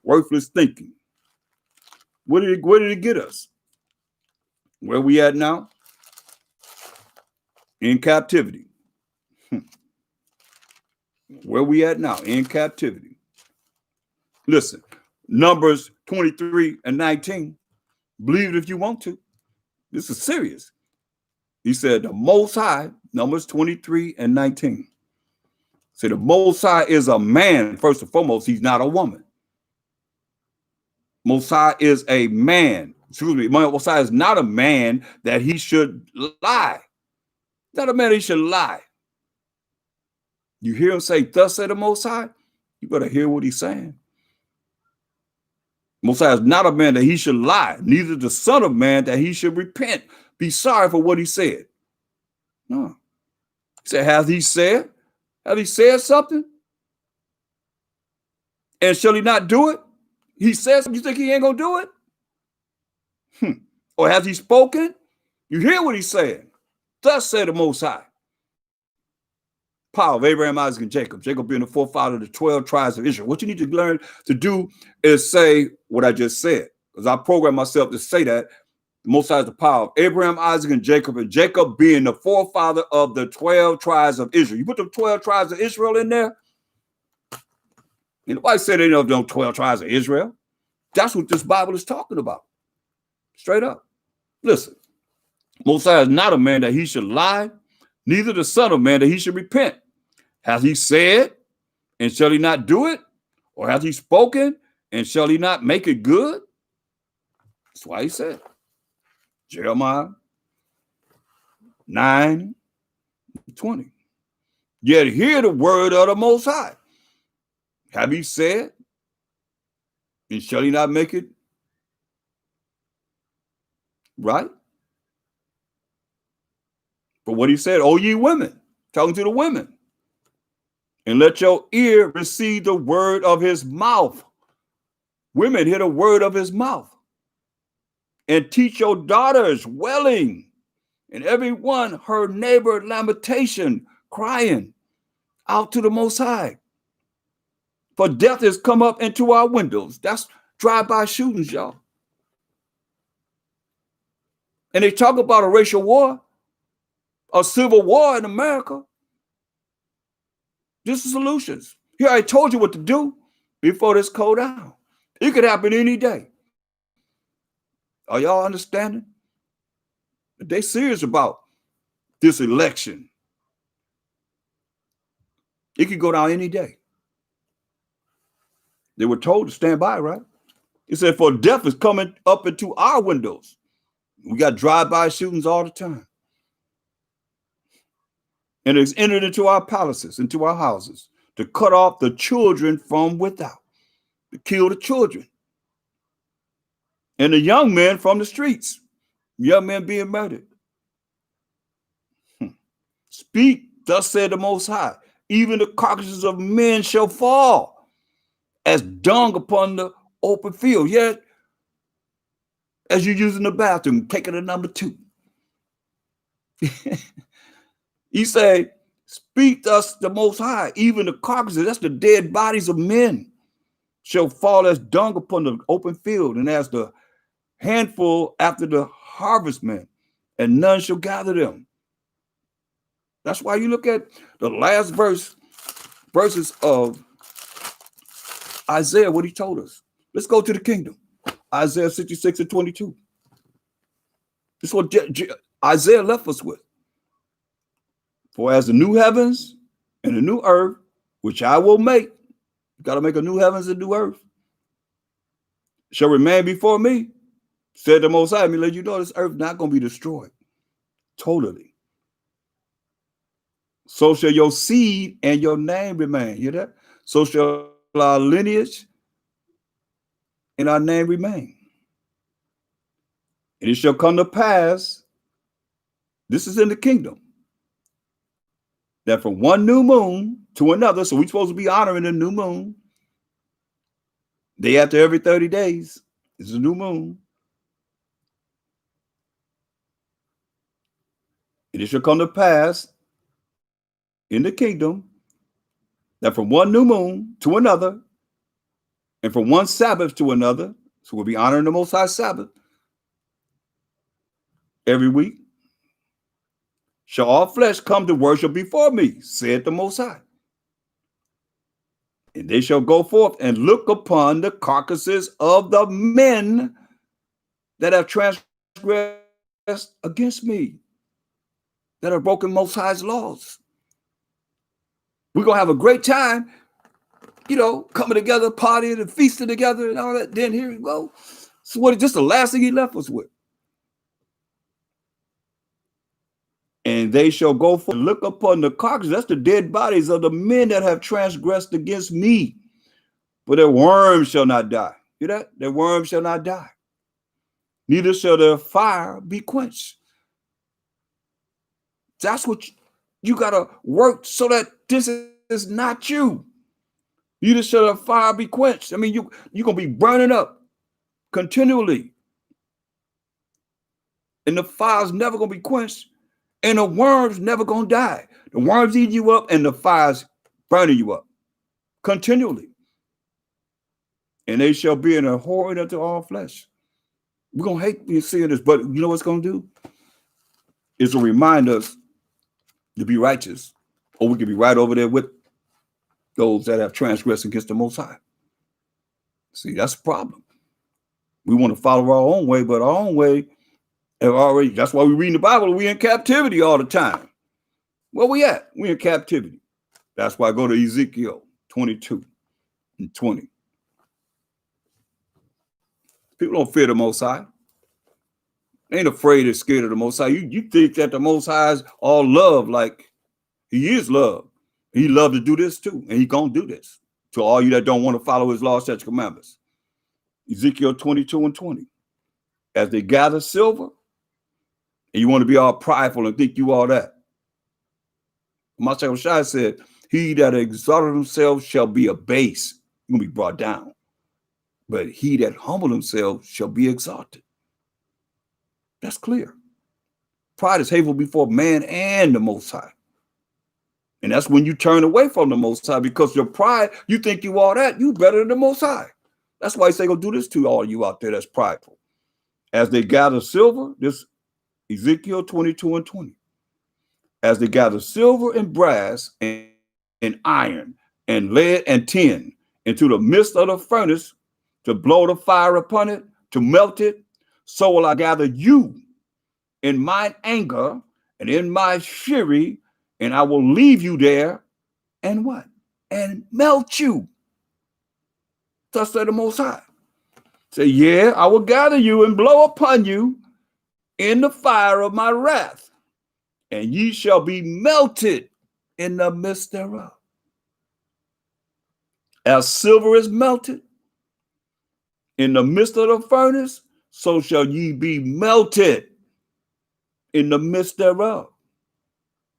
worthless thinking. Where did it get us? Where we at now? In captivity. Where we at now? In captivity. Listen, Numbers 23 and 19. Believe it if you want to. This is serious. He said the Most High, Numbers 23 and 19. So the Most High is a man. First and foremost, he's not a woman. Most High is a man. Excuse me. Most High is not a man that he should lie. Not a man that he should lie. You hear him say, thus said the Most High? You better hear what he's saying. Most High is not a man that he should lie, neither the son of man that he should repent, be sorry for what he said. No. He said, has he said? Has he said something? And shall he not do it? He says something, you think he ain't going to do it? Or has he spoken? You hear what he's saying. Thus said the Most High. Power of Abraham, Isaac, and Jacob. Jacob being the forefather of the 12 tribes of Israel. What you need to learn to do is say what I just said. Because I programmed myself to say that. The Most High is the power of Abraham, Isaac, and Jacob being the forefather of the 12 tribes of Israel. You put the 12 tribes of Israel in there? And nobody said any of them 12 tribes of Israel. That's what this Bible is talking about. Straight up. Listen, Most High is not a man that he should lie, neither the son of man that he should repent. Has he said, and shall he not do it? Or has he spoken, and shall he not make it good? That's why he said. Jeremiah 9:20. Yet hear the word of the Most High. Have he said, and shall he not make it right? For what he said, O ye women, talking to the women, and let your ear receive the word of his mouth. Women, hear the word of his mouth. And teach your daughters wailing, and every one her neighbor lamentation, crying out to the Most High. For death has come up into our windows. That's drive-by shootings, y'all. And they talk about a racial war, a civil war in America. This is solutions. Here, I told you what to do before this go down. It could happen any day. Are y'all understanding? They serious about this election. It could go down any day. They were told to stand by, right? It said, for death is coming up into our windows. We got drive-by shootings all the time. And it's entered into our palaces, into our houses, to cut off the children from without, to kill the children. And the young men from the streets, young men being murdered. Speak, thus said the Most High, even the carcasses of men shall fall as dung upon the open field. Yet, as you're using the bathroom, taking a number 2. He said, speak thus the Most High, even the carcasses, that's the dead bodies of men, shall fall as dung upon the open field, and as the handful after the harvestmen, and none shall gather them. That's why you look at the last verses of Isaiah, what he told us. Let's go to the kingdom. Isaiah 66:22. This is what Isaiah left us with. For as the new heavens and the new earth, which I will make, you got to make a new heavens and new earth, shall remain before me, said the Most High. Let me let you know this earth not going to be destroyed. Totally. So shall your seed and your name remain. You hear that? So shall our lineage and our name remain. And it shall come to pass, this is in the kingdom, that from one new moon to another, so we're supposed to be honoring the new moon, day after every 30 days, it's a new moon. And it shall come to pass in the kingdom that from one new moon to another, and from one Sabbath to another, So we'll be honoring the Most High Sabbath every week. Shall all flesh come to worship before me, said the Most High. And they shall go forth and look upon the carcasses of the men that have transgressed against me, that have broken Most High's laws. We're going to have a great time, coming together, partying and feasting together and all that. Then here we go. So what is just the last thing he left us with? And they shall go forth and look upon the carcasses. That's the dead bodies of the men that have transgressed against me. But their worms shall not die. Hear that? Their worms shall not die. Neither shall their fire be quenched. That's what you got to work so that this is not you. Neither shall their fire be quenched. I mean, you're going to be burning up continually. And the fire's never going to be quenched. And the worms never going to die. The worms eat you up and the fire's burning you up continually. And they shall be an abhorrent unto all flesh. We're going to hate seeing this, but you know what's going to do? It's to remind us to be righteous, or we can be right over there with those that have transgressed against the Most High. See, that's the problem. We want to follow our own way, but our own way have already, that's why we read the Bible, we in captivity all the time. Where we at? We in captivity. That's why I go to Ezekiel 22 and 20. People don't fear the Most High. They ain't afraid or scared of the Most High. You think that the Most High is all love, like he is love. He love to do this too, and he gonna do this to all you that don't want to follow his laws, statutes, commandments. Ezekiel 22 and 20. As they gather silver, and you want to be all prideful and think you all that. Mashiach Shai said, he that exalted himself shall be abased. You're gonna be brought down. But he that humbled himself shall be exalted. That's clear. Pride is hateful before man and the Most High. And that's when you turn away from the Most High, because your pride, you think you all that, you better than the Most High. That's why he say, go do this to all you out there that's prideful. As they gather silver, this Ezekiel 22 and 20. As they gather silver and brass and iron and lead and tin into the midst of the furnace to blow the fire upon it, to melt it, so will I gather you in mine anger and in my fury, and I will leave you there and what? And melt you. Thus said the Most High. Say, yeah, I will gather you and blow upon you in the fire of my wrath, and ye shall be melted in the midst thereof. As silver is melted in the midst of the furnace, so shall ye be melted in the midst thereof.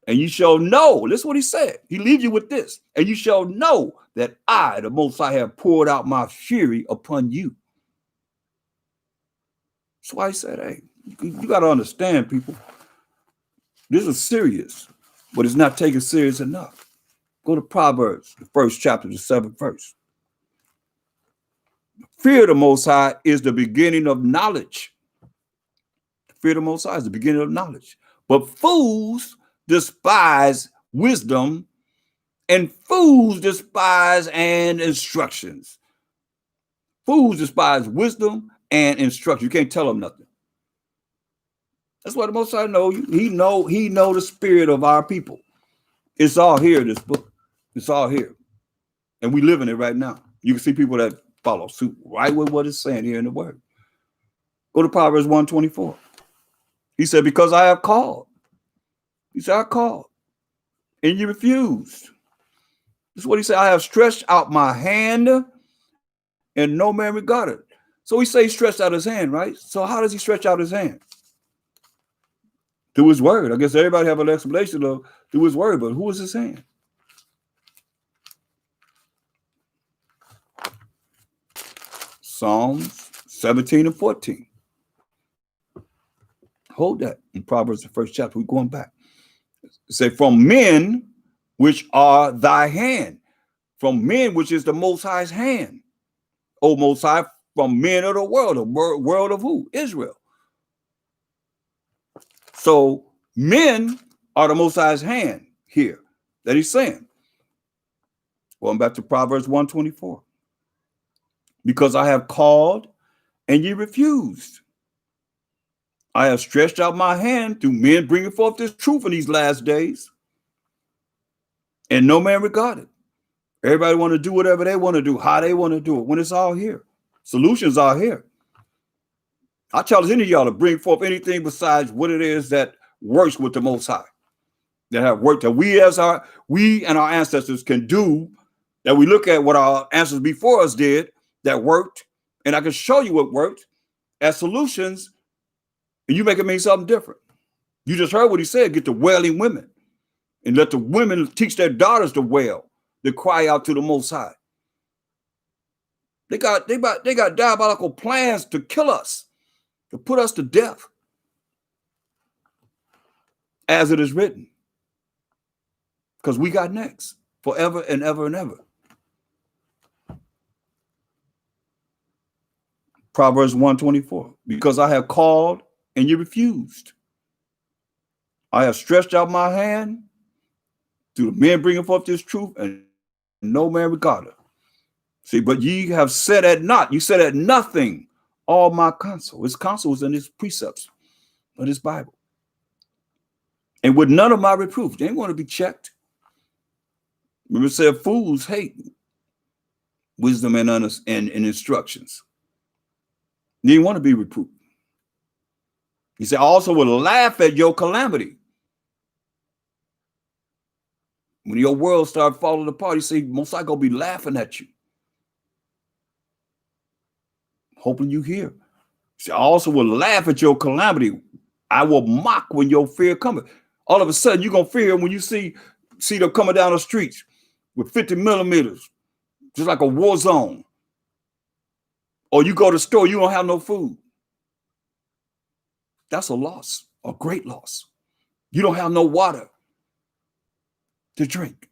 And you shall know, this is what he said. He leaves you with this. And you shall know that I, the Most High, have poured out my fury upon you. That's why he said, hey, you got to understand, people. This is serious, but it's not taken serious enough. Go to Proverbs, the first chapter, the 7th verse. Fear of the Most High is the beginning of knowledge. Fear of the Most High is the beginning of knowledge. But fools despise wisdom, and fools despise and instructions. Fools despise wisdom and instruction. You can't tell them nothing. That's why the Most High know you. He know the spirit of our people. It's all here in this book. It's all here. And we live in it right now. You can see people that follow suit right with what it's saying here in the word. Go to Proverbs 1:24. He said, because I have called. He said, I called, and you refused. This is what he said. I have stretched out my hand, and no man regarded. So he said he stretched out his hand, right? So how does he stretch out his hand? Through his word. I guess everybody have an explanation of through his word, but who is his hand? Psalms 17 and 14. Hold that in Proverbs, the first chapter. We're going back. Say, from men which are thy hand, from men which is the Most High's hand, O Most High, from men of the world of who? Israel. So men are the Most High's hand here that he's saying. Going back to Proverbs 1:24. Because I have called and ye refused. I have stretched out my hand through men bringing forth this truth in these last days. And no man regarded. Everybody want to do whatever they want to do, how they want to do it, when it's all here. Solutions are here. I challenge any of y'all to bring forth anything besides what it is that works with the Most High, that have worked, that we and our ancestors can do, that we look at what our ancestors before us did that worked, and I can show you what worked as solutions, and you make it mean something different. You just heard what he said, get the wailing women, and let the women teach their daughters to wail, to cry out to the Most High. They got diabolical plans to kill us, to put us to death, as it is written, because we got next forever and ever and ever. Proverbs 1:24, because I have called and you refused. I have stretched out my hand to the men bringing forth this truth, and no man regarded. See, but ye have said at naught, you said at nothing all my counsel. His counsel is in his precepts of his Bible. And with none of my reproof, they ain't want to be checked. Remember, it said fools hate wisdom and instructions. They didn't want to be reproved. He said, I also will laugh at your calamity. When your world started falling apart, he said, most likely gonna be laughing at you. Hoping you hear. He said, I also will laugh at your calamity. I will mock when your fear cometh. All of a sudden, you're gonna fear when you see them coming down the streets with 50 millimeters, just like a war zone. Or you go to the store, you don't have no food. That's a loss, a great loss. You don't have no water to drink.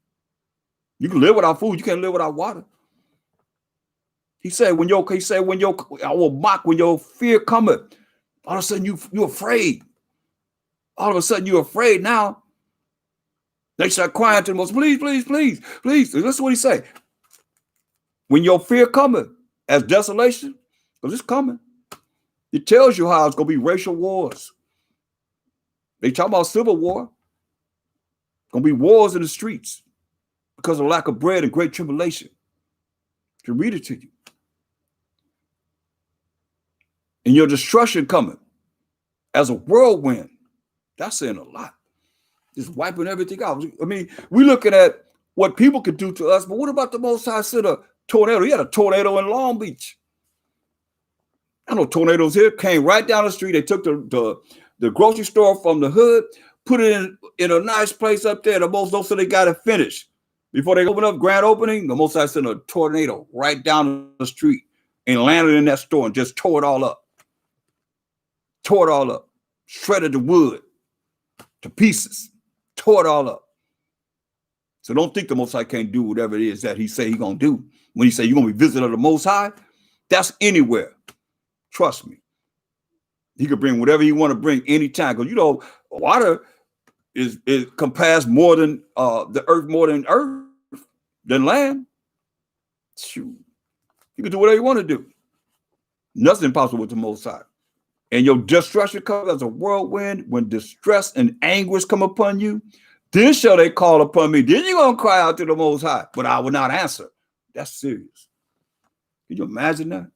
You can live without food, you can't live without water. He said, I will mock when your fear cometh. All of a sudden you're afraid. All of a sudden you're afraid now. They start crying to the most, please, please, please, please. Listen to what he say. When your fear cometh as desolation, because it's coming, it tells you how it's going to be racial wars. They talk about civil war. Going to be wars in the streets because of lack of bread and great tribulation. I can read it to you. And your destruction coming as a whirlwind. That's saying a lot. Just wiping everything out. I mean, we're looking at what people could do to us, but what about the Most High sent a tornado? He had a tornado in Long Beach. I know tornadoes here came right down the street. They took the grocery store from the hood, put it in a nice place up there. The most so they got it finished. Before they open up grand opening, the Most High sent a tornado right down the street and landed in that store and just tore it all up. Tore it all up. Shredded the wood to pieces. Tore it all up. So don't think the Most High can't do whatever it is that he say he's going to do. When he say you're going to be visited of the Most High, that's anywhere. Trust me. He could bring whatever he want to bring anytime. Because, water is compares more than the earth, more than earth, than land. Shoot. You can do whatever you want to do. Nothing impossible with the Most High. And your destruction comes as a whirlwind. When distress and anguish come upon you, then shall they call upon me. Then you're going to cry out to the Most High, but I will not answer. That's serious. Can you imagine that?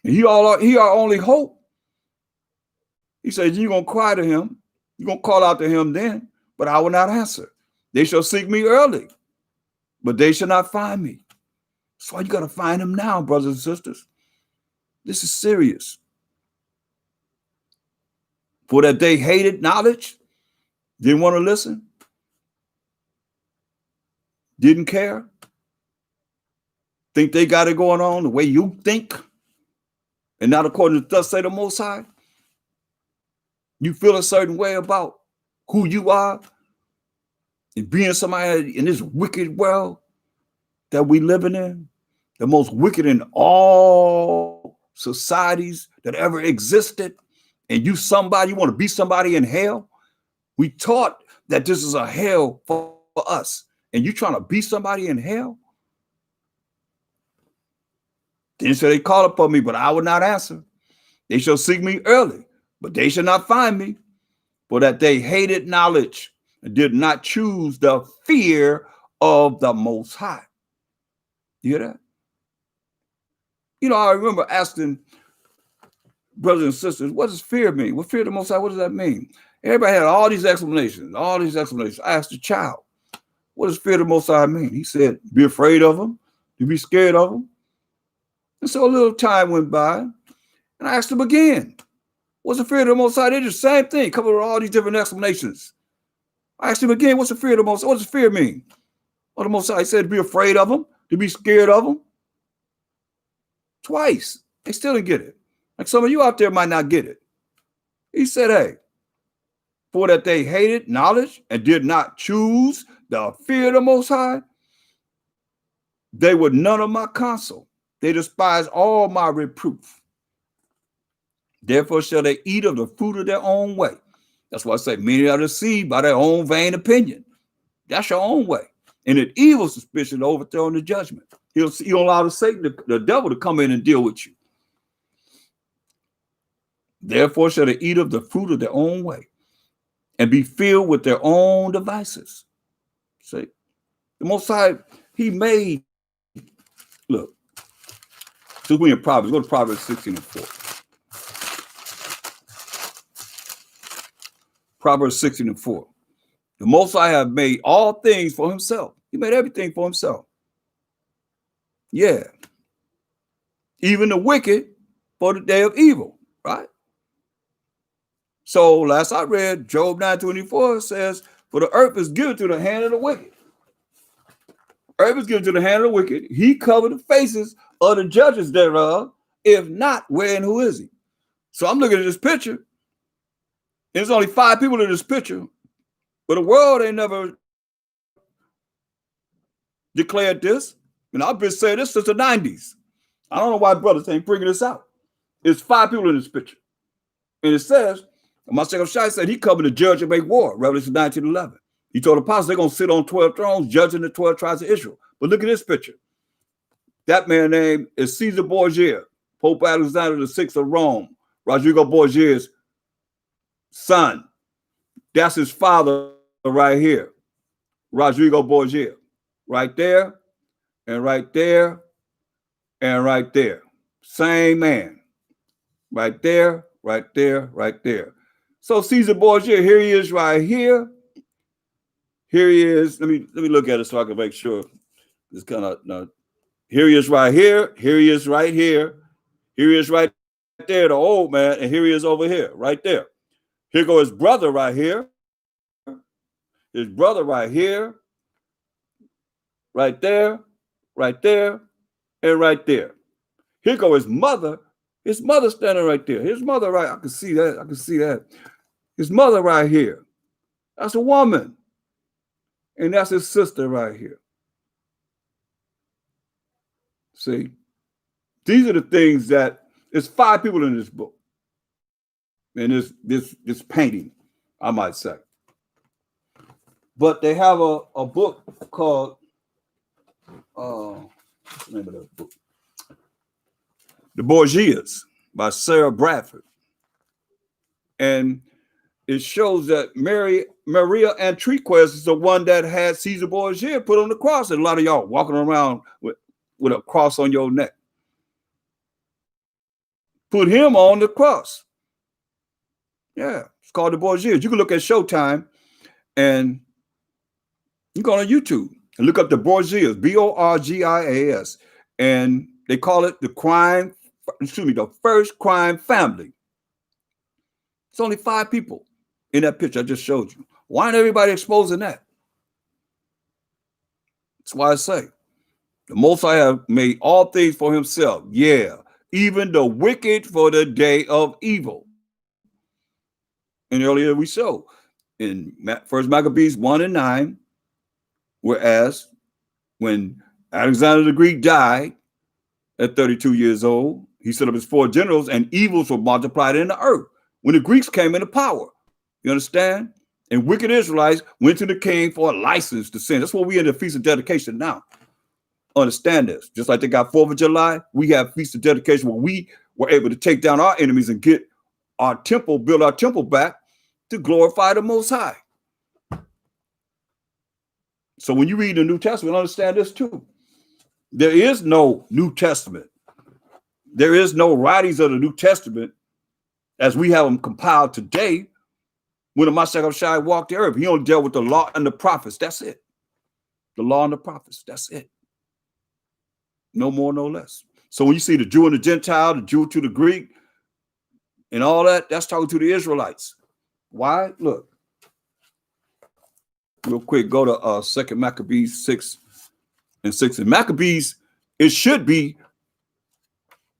And he our only hope. He says, you're going to cry to him. You're going to call out to him then, but I will not answer. They shall seek me early, but they shall not find me. That's why you got to find him now, brothers and sisters. This is serious. For that they hated knowledge, didn't want to listen, didn't care, think they got it going on the way you think, and not according to thus say the Most High. You feel a certain way about who you are and being somebody in this wicked world that we living in, the most wicked in all societies that ever existed, and you want to be somebody in hell. We taught that this is a hell for us, and you trying to be somebody in hell. Then shall they call upon me, but I will not answer. They shall seek me early, but they shall not find me, for that they hated knowledge and did not choose the fear of the Most High. You hear that? You know, I remember asking brothers and sisters, what does fear mean? What fear of the Most High, what does that mean? Everybody had all these explanations, I asked the child, what does fear of the Most High mean? He said, be afraid of him, to be scared of him. And so a little time went by, and I asked him again, what's the fear of the Most High? They did the same thing, coming with all these different explanations. I asked him again, what's the fear of the Most High? What does fear mean? Well, the Most High said to be afraid of him, to be scared of him. Twice. They still didn't get it. Like some of you out there might not get it. He said, hey, for that they hated knowledge and did not choose the fear of the Most High, they were none of my counsel. They despised all my reproof. Therefore shall they eat of the fruit of their own way. That's why I say many are deceived by their own vain opinion. That's your own way. And an evil suspicion overthrowing the judgment. You don't allow Satan, the devil, to come in and deal with you. Therefore shall they eat of the fruit of their own way and be filled with their own devices. See, the Most High, he made, look, since we're in Proverbs, go to Proverbs 16:4. Proverbs 16:4. The Most High have made all things for himself. He made everything for himself. Yeah. Even the wicked for the day of evil, right? So last I read, Job 9:24 says, for the earth is given to the hand of the wicked. Earth is given to the hand of the wicked. He covered the faces of the judges thereof. If not, where and who is he? So I'm looking at this picture. There's only 5 people in this picture, but the world ain't never declared this. And I've been saying this since the 90s. I don't know why brothers ain't bringing this out. It's 5 people in this picture. And it says, Mashiach Shai said he covered the judge and make war, Revelation 19:11. He told the apostles they're going to sit on 12 thrones, judging the 12 tribes of Israel. But look at this picture. That man's name is Caesar Borgia, Pope Alexander VI of Rome, Rodrigo Borgia's son. That's his father right here, Rodrigo Borgia. Right there, and right there, and right there. Same man. Right there, right there, right there. So Caesar Borgia, here he is right here. Here he is. Let me look at it so I can make sure. It's kind of here he is right here. Here he is right here. Here he is right there, the old man, and here he is over here, right there. Here goes his brother right here. His brother right here. Right there, and right there. Here go his mother. His mother standing right there. His mother right, I can see that. His mother right here. That's a woman. And that's his sister right here. See? These are the things that, there's 5 people in this book. And this painting, I might say. But they have a book called, what's the name of that book? The Borgias by Sarah Bradford. And it shows that Maria Enriquez is the one that had Caesar Borgia put on the cross. And a lot of y'all walking around with a cross on your neck. Put him on the cross. Yeah, it's called the Borgias. You can look at Showtime and you go on YouTube and look up the Borgias, Borgias, and they call it the first crime family. It's only 5 people in that picture I just showed you. Why ain't everybody exposing that? That's why I say the Most High have made all things for himself. Yeah, even the wicked for the day of evil. And earlier we showed in First Maccabees 1:9, whereas when Alexander the Greek died at 32 years old, He set up his 4 generals, and evils were multiplied in the earth. When the Greeks came into power, you understand? And wicked Israelites went to the king for a license to sin. That's what we in the Feast of Dedication now. Understand this. Just like they got 4th of July, we have Feast of Dedication where we were able to take down our enemies and get our temple, build our temple back to glorify the Most High. So when you read the New Testament, understand this too. There is no New Testament. There is no writings of the New Testament as we have them compiled today. When the Mashiach Shai walked the earth, he only dealt with the law and the prophets. That's it. The law and the prophets. That's it. No more, no less. So when you see the Jew and the Gentile, the Jew to the Greek, and all that, that's talking to the Israelites. Why? Look. Real quick, go to 2nd Maccabees 6:6. And Maccabees, it should be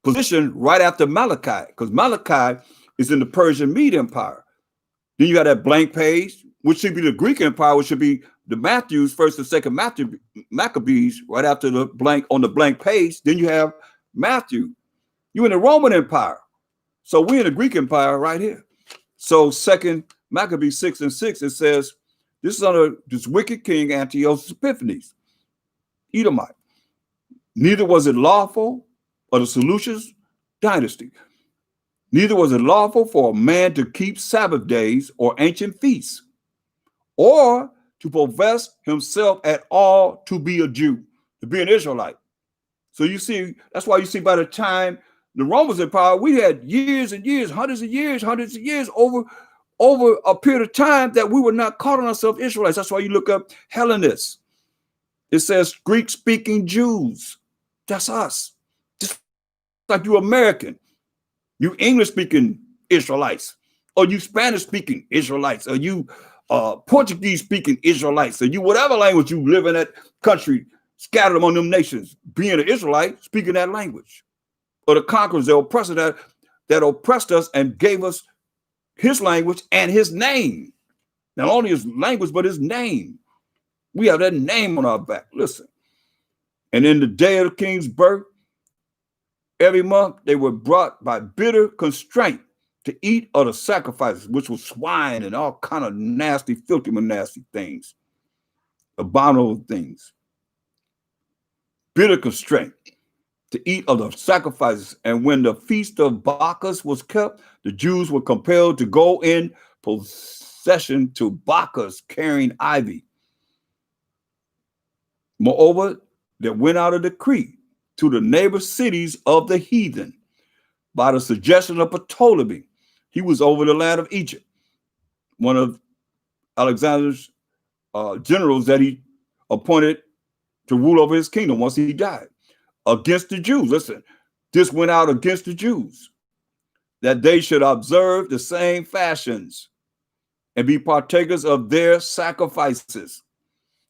positioned right after Malachi, because Malachi is in the Persian Mede Empire. Then you got that blank page, which should be the Greek Empire, which should be the Matthews, 1st and 2nd Maccabees, right after the blank on the blank page. Then you have Matthew. You're in the Roman Empire. So we're in the Greek Empire right here. So 2nd Maccabees 6:6, it says, this is under this wicked king Antiochus Epiphanes, Edomite. Neither was it lawful of the Seleucid dynasty. Neither was it lawful for a man to keep Sabbath days or ancient feasts, or to profess himself at all to be a Jew, to be an Israelite. So you see, that's why you see by the time the Romans in power, we had years and years, hundreds of years over a period of time that we were not calling ourselves Israelites. That's why you look up Hellenists. It says Greek-speaking Jews. That's us. Just like you American, you English-speaking Israelites, or you Spanish-speaking Israelites, or you Portuguese-speaking Israelites, or you whatever language you live in that country, scattered among them nations, being an Israelite, speaking that language. Or the conquerors, the oppressor that oppressed us and gave us his language and his name. Not only his language, but his name. We have that name on our back. Listen. And in the day of the king's birth, every month they were brought by bitter constraint to eat of the sacrifices, which was swine and all kind of nasty, filthy, nasty things, abominable things. Bitter constraint to eat of the sacrifices. And when the feast of Bacchus was kept, the Jews were compelled to go in procession to Bacchus carrying ivy. Moreover, there went out a decree to the neighbor cities of the heathen by the suggestion of Ptolemy. He was over the land of Egypt, one of Alexander's generals that he appointed to rule over his kingdom once he died. Against the Jews. Listen, this went out against the Jews, that they should observe the same fashions and be partakers of their sacrifices.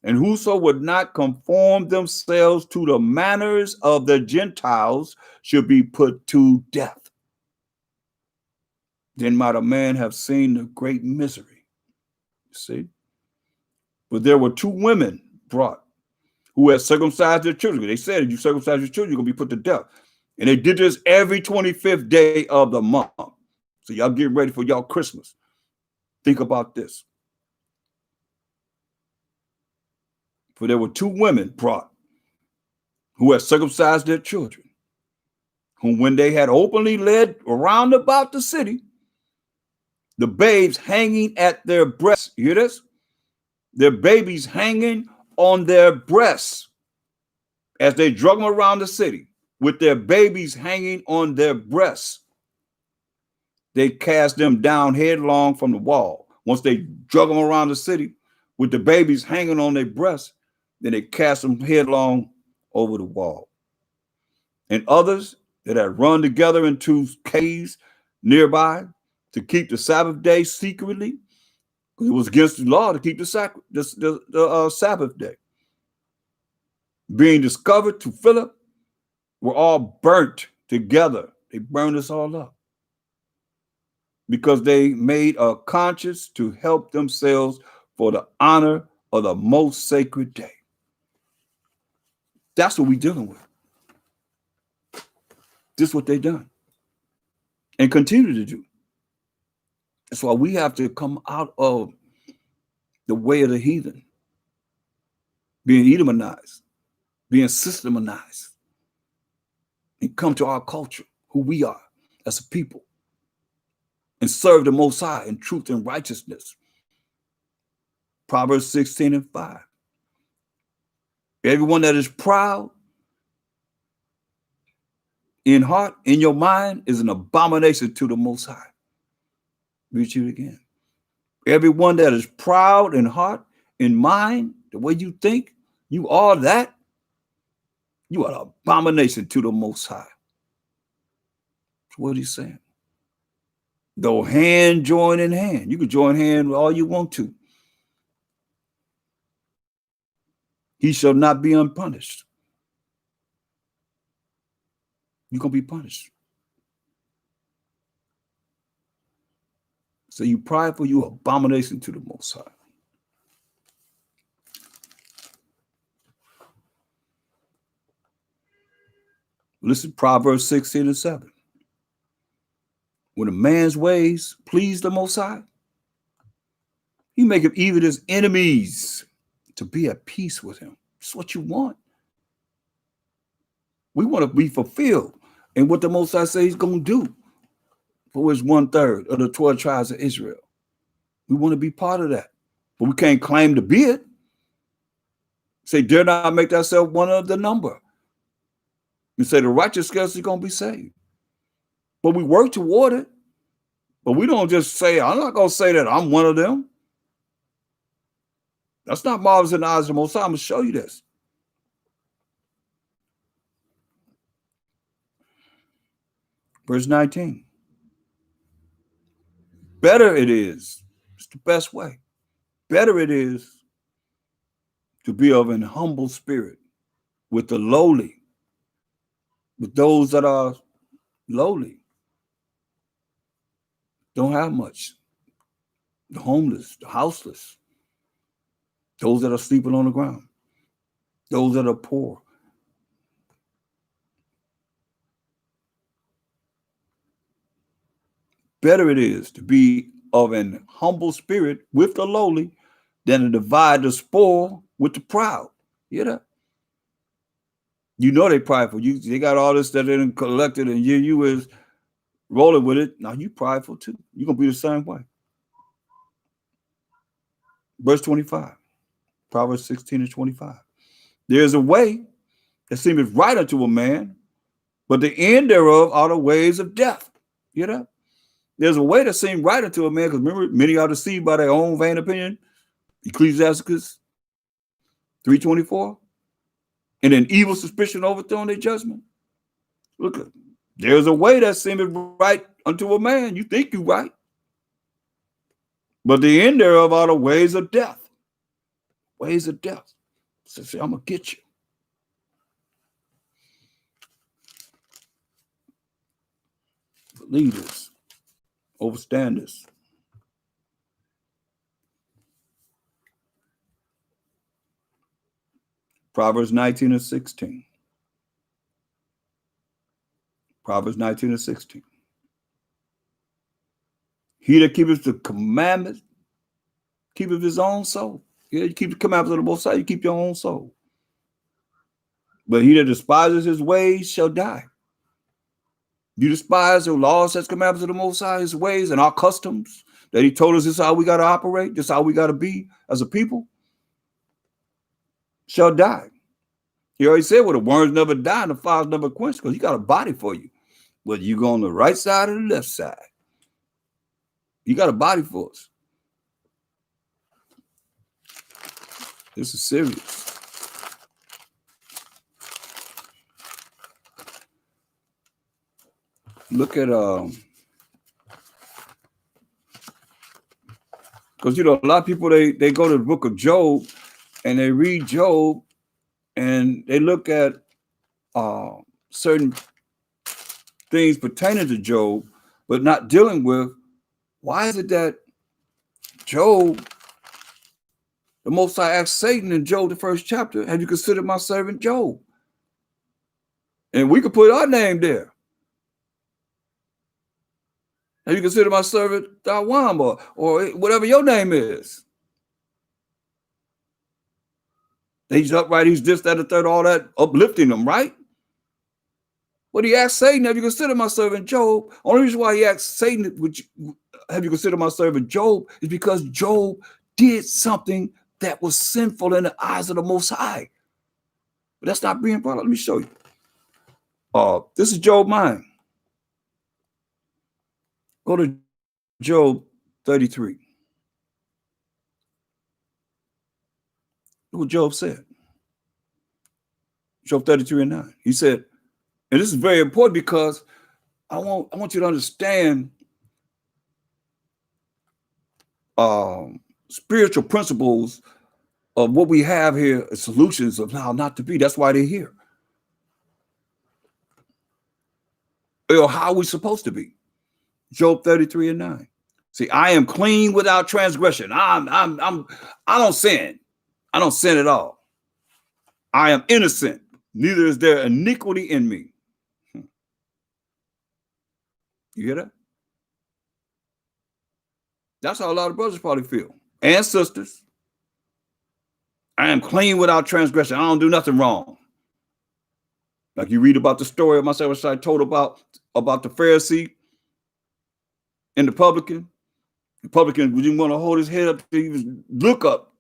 And whoso would not conform themselves to the manners of the Gentiles should be put to death. Then might a man have seen the great misery. You see? But there were 2 women brought who had circumcised their children. They said, if you circumcise your children, you're going to be put to death. And they did this every 25th day of the month. So y'all get ready for y'all Christmas. Think about this. For there were 2 women brought who had circumcised their children, whom when they had openly led around about the city, the babes hanging at their breasts. You hear this? Their babies hanging on their breasts as they drug them around the city with their babies hanging on their breasts. They cast them down headlong from the wall. Once they drug them around the city with the babies hanging on their breasts, then they cast them headlong over the wall. And others that had run together into caves nearby to keep the Sabbath day secretly, it was against the law to keep the Sabbath day. Being discovered to Philip, were all burnt together. They burned us all up because they made a conscience to help themselves for the honor of the most sacred day. That's what we're dealing with. This is what they done and continue to do. That's why we have to come out of the way of the heathen, being Edomanized, being systematized, and come to our culture, who we are as a people, and serve the Most High in truth and righteousness. Proverbs 16:5. Everyone that is proud in heart, in your mind, is an abomination to the Most High. Read it again. Everyone that is proud in heart, in mind, the way you think, you are that, you are an abomination to the Most High. That's what he's saying. Though hand join in hand, you can join hand all you want to. He shall not be unpunished. You're going to be punished. So you prideful, you abomination to the Most High. Listen, Proverbs 16:7. When a man's ways please the Most High, he maketh even his enemies to be at peace with him. That's what you want. We want to be fulfilled in what the Most High says he's going to do for his 1/3 of the 12 tribes of Israel. We want to be part of that, but we can't claim to be it. Say, dare not make thyself one of the number. And say the righteous scarcely going to be saved. But we work toward it. But we don't just say, I'm not going to say that I'm one of them. That's not marvelous in the eyes of the Most High. I'm going to show you this. Verse 19. Better it is. It's the best way. Better it is to be of an humble spirit with the lowly, with those that are lowly, don't have much, the homeless, the houseless, those that are sleeping on the ground, those that are poor. Better it is to be of an humble spirit with the lowly than to divide the spoil with the proud. You know? You know they prideful. They got all this that they done collected, and you is rolling with it. Now you prideful too. You're going to be the same way. Verse 25. Proverbs 16:25. There's a way that seemeth right unto a man, but the end thereof are the ways of death. You know? There's a way that seems right unto a man, because remember, many are deceived by their own vain opinion. Ecclesiasticus 3:24. And an evil suspicion overthrown their judgment. Look, there's a way that seemeth right unto a man. You think you're right. But the end thereof are the ways of death. Ways of death. So say, I'm going to get you. Believe this. Overstand this. Proverbs 19:16. Proverbs 19:16. He that keepeth the commandments keepeth his own soul. Yeah, you keep the commandments of the Most High, you keep your own soul. But he that despises his ways shall die. You despise the laws, such commandments of the Most High, his ways, and our customs that he told us this is how we got to operate, this is how we got to be as a people, shall die. He already said, well, the worms never die and the fires never quench, because he got a body for you. Whether you go on the right side or the left side, he got a body for us. This is serious. Look at because a lot of people they go to the book of Job and they read Job and they look at certain things pertaining to Job, but not dealing with why is it that Job, the Most High asked Satan in Job, the 1st chapter, have you considered my servant Job? And we could put our name there. Have you considered my servant Dawam or whatever your name is? He's upright, he's this, that, and the third, all that, uplifting them, right? But he asked Satan, have you considered my servant Job? Only reason why he asked Satan, have you considered my servant Job, is because Job did something that was sinful in the eyes of the Most High. But that's not being brought up. Let me show you. This is Job 9. Go to Job 33. Look what Job said. Job 33 and 9. He said, and this is very important because I want you to understand spiritual principles of what we have here, solutions of how not to be. That's why they're here. Or how we're supposed to be. Job 33 and 9. See, I am clean without transgression. I don't sin. I don't sin at all. I am innocent. Neither is there iniquity in me. You hear that? That's how a lot of brothers probably feel. And sisters. I am clean without transgression. I don't do nothing wrong. Like you read about the story of myself, which I told about the Pharisee and the publican. The publican didn't want to hold his head up. He was look up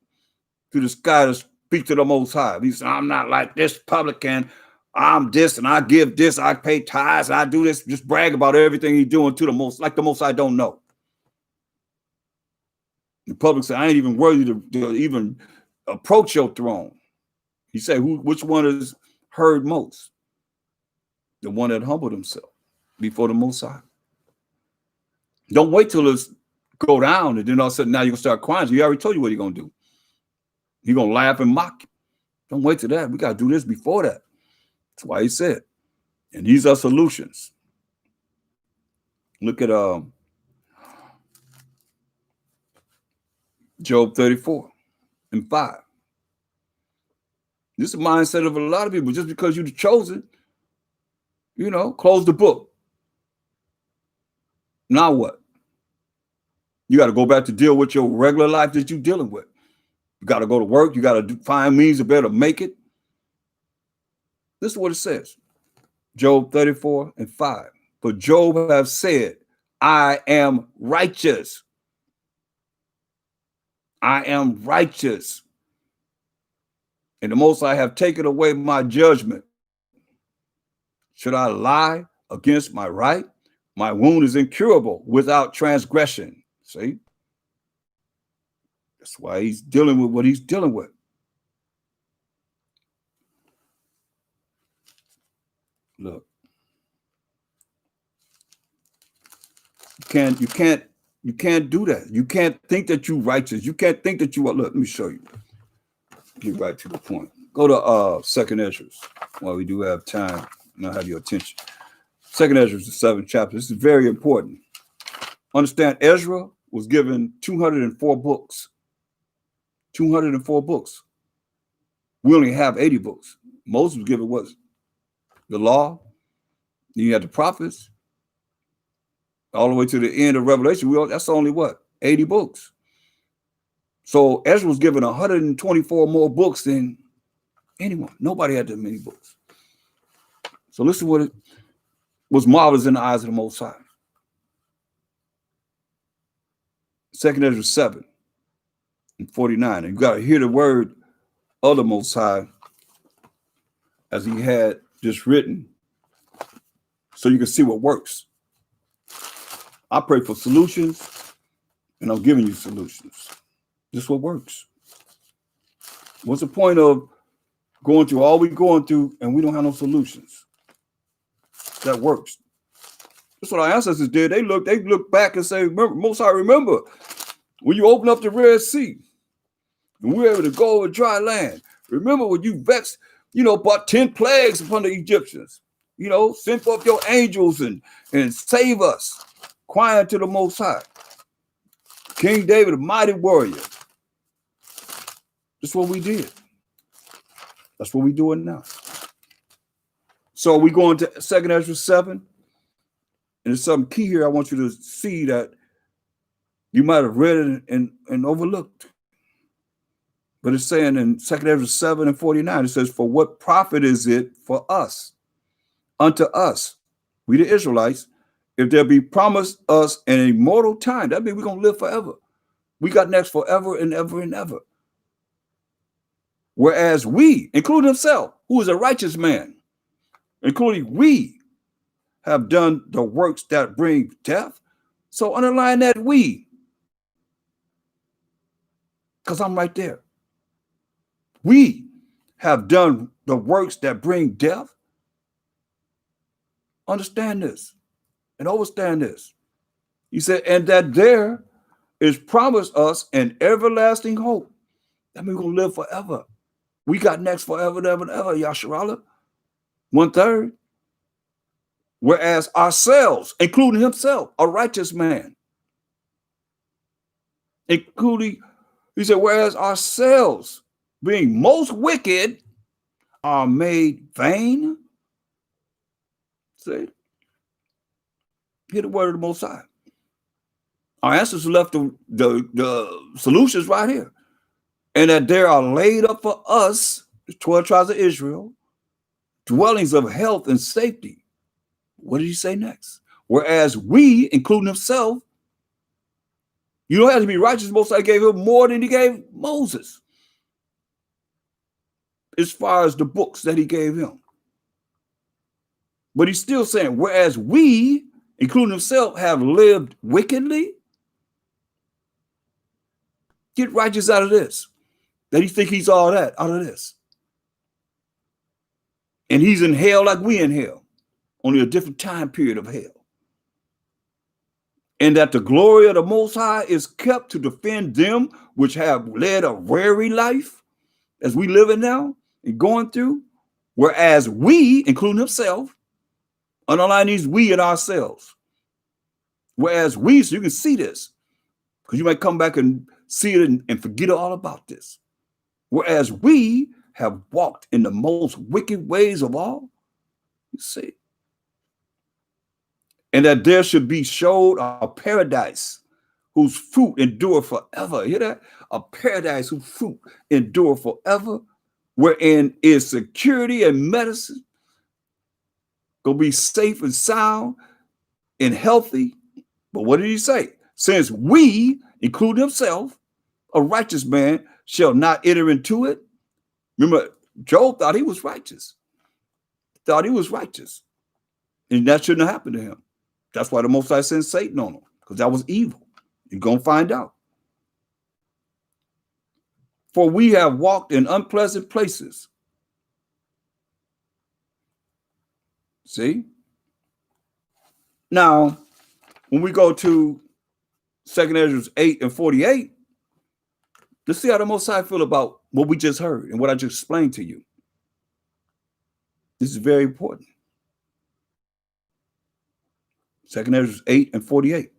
to the sky to speak to the Most High. He said, I'm not like this publican. I'm this and I give this. I pay tithes. I do this. Just brag about everything he's doing to the Most, like the Most High don't know. The publican said, I ain't even worthy to even approach your throne. He said, which one is heard most? The one that humbled himself before the Most High. Don't wait till it's go down and then all of a sudden now you're going to start crying. So he already told you what he's going to do. He's going to laugh and mock you. Don't wait till that. We got to do this before that. That's why he said. And these are solutions. Look at Job 34 and 5. This is the mindset of a lot of people. Just because you're chosen, close the book. Now what? You got to go back to deal with your regular life that you're dealing with. You got to go to work. You got to find means to be able to make it. This is what it says. Job 34 and 5. But Job has said, I am righteous. I am righteous. And the Most High have taken away my judgment. Should I lie against my right? My wound is incurable without transgression. See? That's why he's dealing with what he's dealing with. Look. You can't do that. You can't think that you're righteous. You can't think that you are. Look, let me show you. Get right to the point. Go to Second Ezra while we do have time and I have your attention. Second Ezra, the 7th chapter. This is very important. Understand, Ezra was given 204 books. 204 books. We only have 80 books. Moses was given what? The law. Then you had the prophets. All the way to the end of Revelation. That's only what? 80 books. So Ezra was given 124 more books than anyone. Nobody had that many books. So listen to what it was marvelous in the eyes of the Most High. Second Ezra 7 and 49. And you got to hear the word of the Most High as he had just written so you can see what works. I pray for solutions and I'm giving you solutions. This is what works. What's the point of going through all we're going through and we don't have no solutions? That works. That's what our ancestors did. They look back and say, Most High, remember when you open up the Red Sea and we were able to go over dry land. Remember when you vexed, brought 10 plagues upon the Egyptians. Send forth your angels and save us, crying to the Most High. King David, a mighty warrior. That's what we did. That's what we're doing now. So we go into 2 Ezra 7 And there's something key here I want you to see that you might have read it and overlooked. But it's saying in 2 Ezra 7 and 49, it says, for what profit is it for us, unto us, we the Israelites, if there be promised us an immortal time? That means we're going to live forever. We got next forever and ever and ever. Whereas we, including himself, who is a righteous man, including we, have done the works that bring death. So underline that we, because I'm right there. We have done the works that bring death. Understand this and understand this. He said, and that there is promised us an everlasting hope. That means we're going to live forever. We got next forever and ever and ever, Yasharala. 1/3. Whereas ourselves, including himself, a righteous man, including, he said, whereas ourselves, being most wicked, are made vain. See? Hear the word of the Most High. Our ancestors left the solutions right here. And that there are laid up for us, the 12 tribes of Israel, dwellings of health and safety. What did he say next? Whereas we, including himself, you don't have to be righteous. Most High gave him more than he gave Moses, as far as the books that he gave him. But he's still saying, whereas we, including himself, have lived wickedly. Get righteous out of this. That he think he's all that out of this. And he's in hell like we in hell, only a different time period of hell. And that the glory of the Most High is kept to defend them which have led a weary life, as we live in now and going through. Whereas we, including himself, underline these we and ourselves. Whereas we, so you can see this, because you might come back and see it and forget all about this. Whereas we have walked in the most wicked ways of all, you see. And that there should be showed a paradise whose fruit endure forever. Hear that? A paradise whose fruit endure forever, wherein is security and medicine. Gonna be safe and sound and healthy. But what did he say? Since we, including himself, a righteous man, shall not enter into it. Remember, Job thought he was righteous. Thought he was righteous. And that shouldn't have happened to him. That's why the Most High sent Satan on him, because that was evil. You're going to find out. For we have walked in unpleasant places. See? Now, when we go to 2 Ezra 8 and 48, let's see how the Most High feel about what we just heard and what I just explained to you. This is very important. 2 Ezra 8 and 48.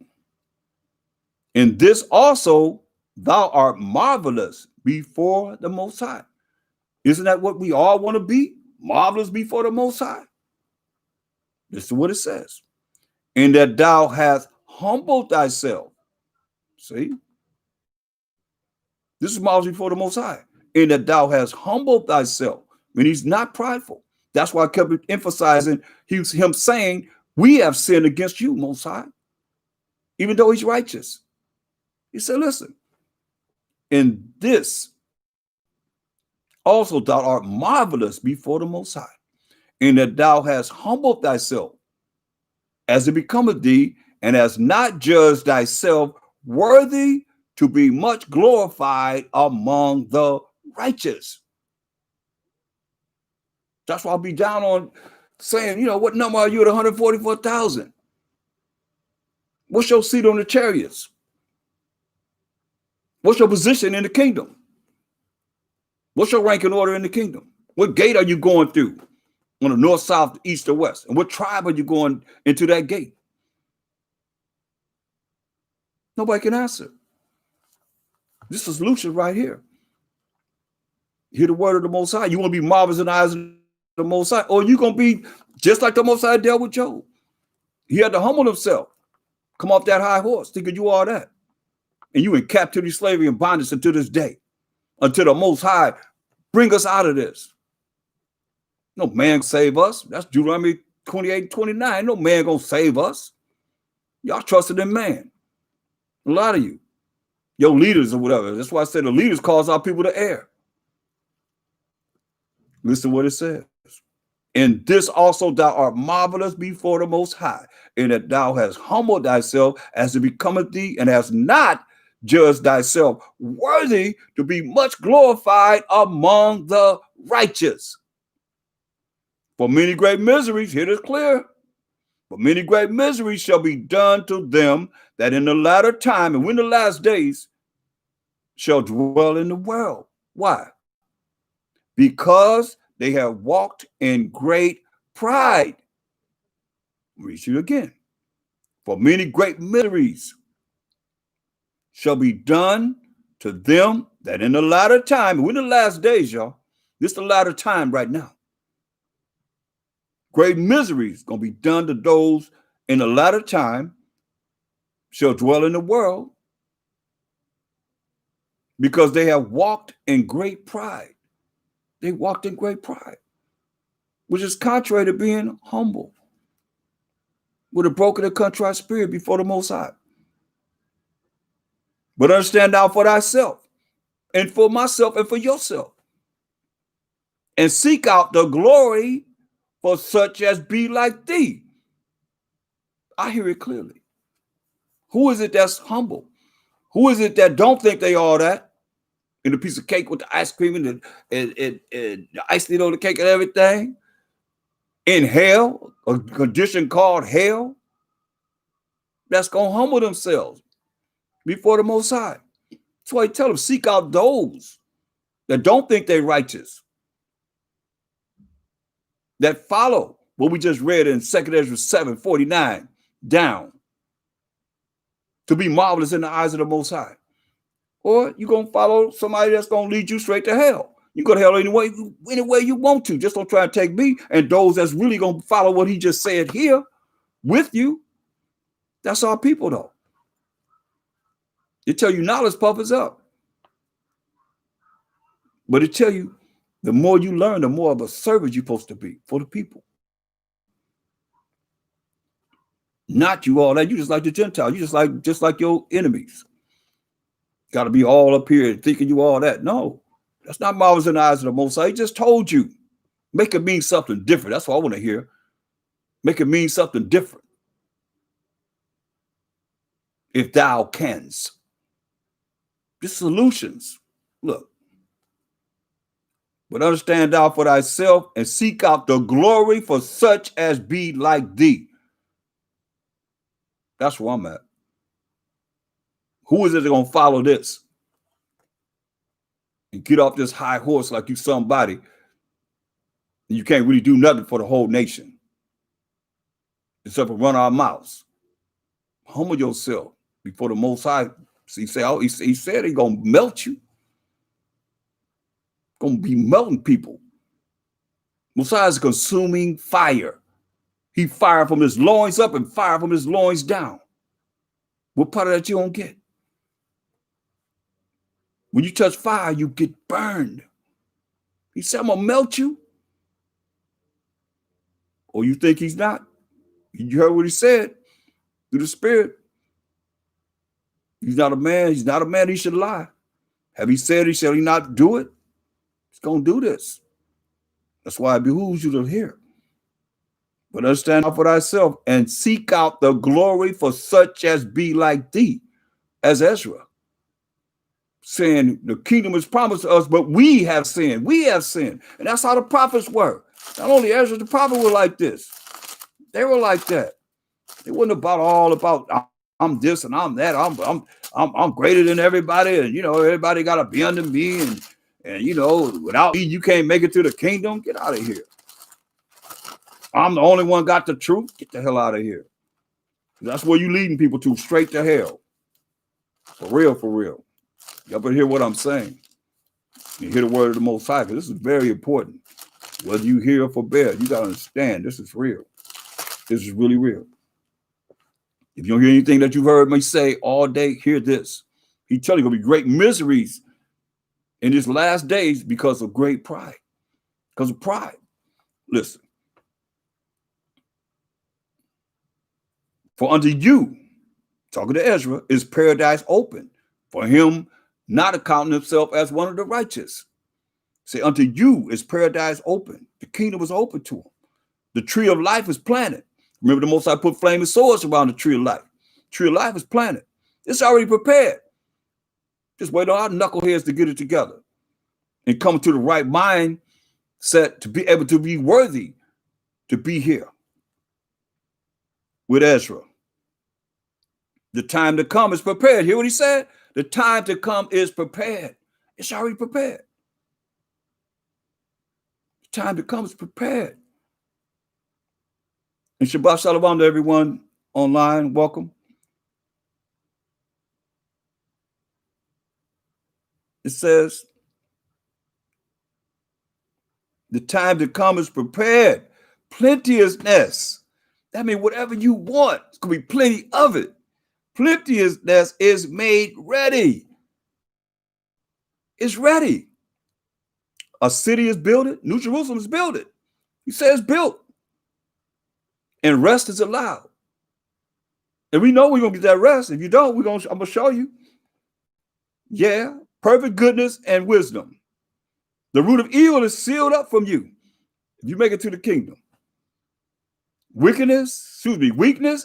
In this also thou art marvelous before the Most High. Isn't that what we all want to be? Marvelous before the Most High. This is what it says. In that thou hast humbled thyself. See? This is marvelous before the Most High. In that thou hast humbled thyself. I mean, he's not prideful. That's why I kept emphasizing him saying, we have sinned against you, Most High. Even though he's righteous. He said, listen, in this also thou art marvelous before the Most High, in that thou hast humbled thyself, as it becometh thee, and hast not judged thyself worthy to be much glorified among the righteous. That's why I'll be down on saying, you know, what number are you at 144,000? What's your seat on the chariots? What's your position in the kingdom? What's your rank and order in the kingdom? What gate are you going through? On the north, south, east, or west? And what tribe are you going into that gate? Nobody can answer. This is solution right here. Hear the word of the Most High. You want to be marvelous in the eyes of the Most High, or you're going to be just like the Most High dealt with Job. He had to humble himself. Come off that high horse, thinking you all that. And you in captivity, slavery, and bondage until this day. Until the Most High bring us out of this. No man save us. That's Deuteronomy 28:29. No man gonna save us. Y'all trusted in man. A lot of you. Your leaders or whatever. That's why I said the leaders cause our people to err. Listen to what it says. In this also thou art marvelous before the Most High, in that thou hast humbled thyself as it becometh thee, and hast not judged thyself worthy to be much glorified among the righteous. For many great miseries, here it is clear, for many great miseries shall be done to them that in the latter time, and when the last days, shall dwell in the world. Why? Because they have walked in great pride. Read you again. For many great miseries shall be done to them that in the latter time, we're in the last days, y'all. This is the latter time right now. Great miseries going to be done to those in the latter time shall dwell in the world because they have walked in great pride. They walked in great pride, which is contrary to being humble with a broken and contrite spirit before the Most High. But understand thou for thyself and for myself and for yourself, and seek out the glory for such as be like thee. I hear it clearly. Who is it that's humble? Who is it that don't think they are that? And a piece of cake with the ice cream and the icing on the cake and everything? In hell, a condition called hell? That's going to humble themselves before the Most High. That's why he tell them, seek out those that don't think they're righteous, that follow what we just read in 2 Ezra 7:49 down, to be marvelous in the eyes of the Most High. Or you're going to follow somebody that's going to lead you straight to hell. You go to hell any way you want to. Just don't try to take me and those that's really going to follow what he just said here with you. That's our people, though. They tell you knowledge puffers up. But it tell you the more you learn, the more of a servant you're supposed to be for the people. Not you all that. You just like the Gentiles. You just like your enemies. Got to be all up here thinking you all that. No, that's not marvelous in the eyes of the Most High. He just told you. Make it mean something different. That's what I want to hear. Make it mean something different. If thou canst. The solutions. Look. But understand thou for thyself and seek out the glory for such as be like thee. That's where I'm at. Who is it going to follow this? And get off this high horse like you somebody. And you can't really do nothing for the whole nation. Except for run our mouths. Humble yourself before the Most High. He said he's going to melt you. Going to be melting people. Most High is a consuming fire. He fired from his loins up and fired from his loins down. What part of that you don't get? When you touch fire, you get burned. He said, I'm going to melt you. Or you think he's not? You heard what he said through the Spirit. He's not a man. He's not a man. He should lie. Have he said he shall he not do it? He's going to do this. That's why it behooves you to hear. But understand for thyself and seek out the glory for such as be like thee, as Ezra. Saying the kingdom is promised to us, but we have sinned. We have sinned. And that's how the prophets were. Not only Ezra, the prophet were like this. They were like that. It wasn't about I'm this and I'm that. I'm greater than everybody, and everybody gotta be under me, and without me you can't make it to the kingdom. Get out of here. I'm the only one got the truth. Get the hell out of here. That's where you leading people to, straight to hell. For real, for real. Y'all better hear what I'm saying. You hear the word of the Most High, because this is very important. Whether you hear or forbear, you got to understand this is real. This is really real. If you don't hear anything that you've heard me say all day, hear this. He telling you, going to be great miseries in his last days because of great pride. Because of pride. Listen. For unto you, talking to Ezra, is paradise open, for him not accounting himself as one of the righteous. Say, unto you is paradise open. The kingdom is open to him. The tree of life is planted. Remember, the Most High put flaming swords around the tree of life. Tree of life is planted. It's already prepared. Just wait on our knuckleheads to get it together and come to the right mindset to be able to be worthy to be here with Ezra. The time to come is prepared. Hear what he said? The time to come is prepared. It's already prepared. The time to come is prepared. And Shabbat Shalom to everyone online. Welcome. It says, the time to come is prepared. Plenteousness. That means whatever you want, it's going to be plenty of it. Plenteousness is made ready. It's ready. A city is built. New Jerusalem is built. He says built. And rest is allowed. And we know we're going to get that rest. If you don't, I'm going to show you. Yeah, perfect goodness and wisdom. The root of evil is sealed up from you if you make it to the kingdom. Weakness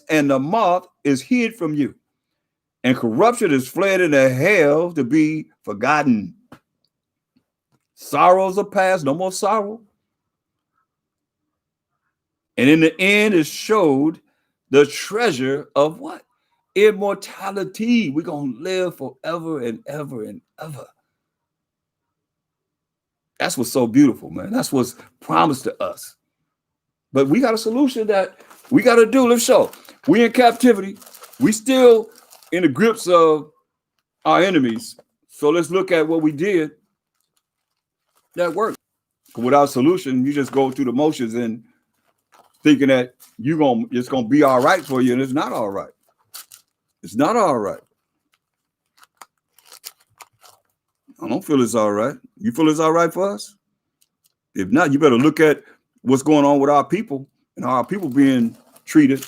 and the moth is hid from you. And corruption is fled into hell to be forgotten. Sorrows are past, no more sorrow. And in the end is showed the treasure of what? Immortality. We're going to live forever and ever and ever. That's what's so beautiful, man. That's what's promised to us. But we got a solution that we got to do. Let's show. We in captivity. We still in the grips of our enemies. So let's look at what we did that worked. Without a solution, you just go through the motions and thinking that it's gonna be all right for you, and it's not all right. It's not all right. I don't feel it's all right. You feel it's all right for us? If not, you better look at what's going on with our people and how our people being treated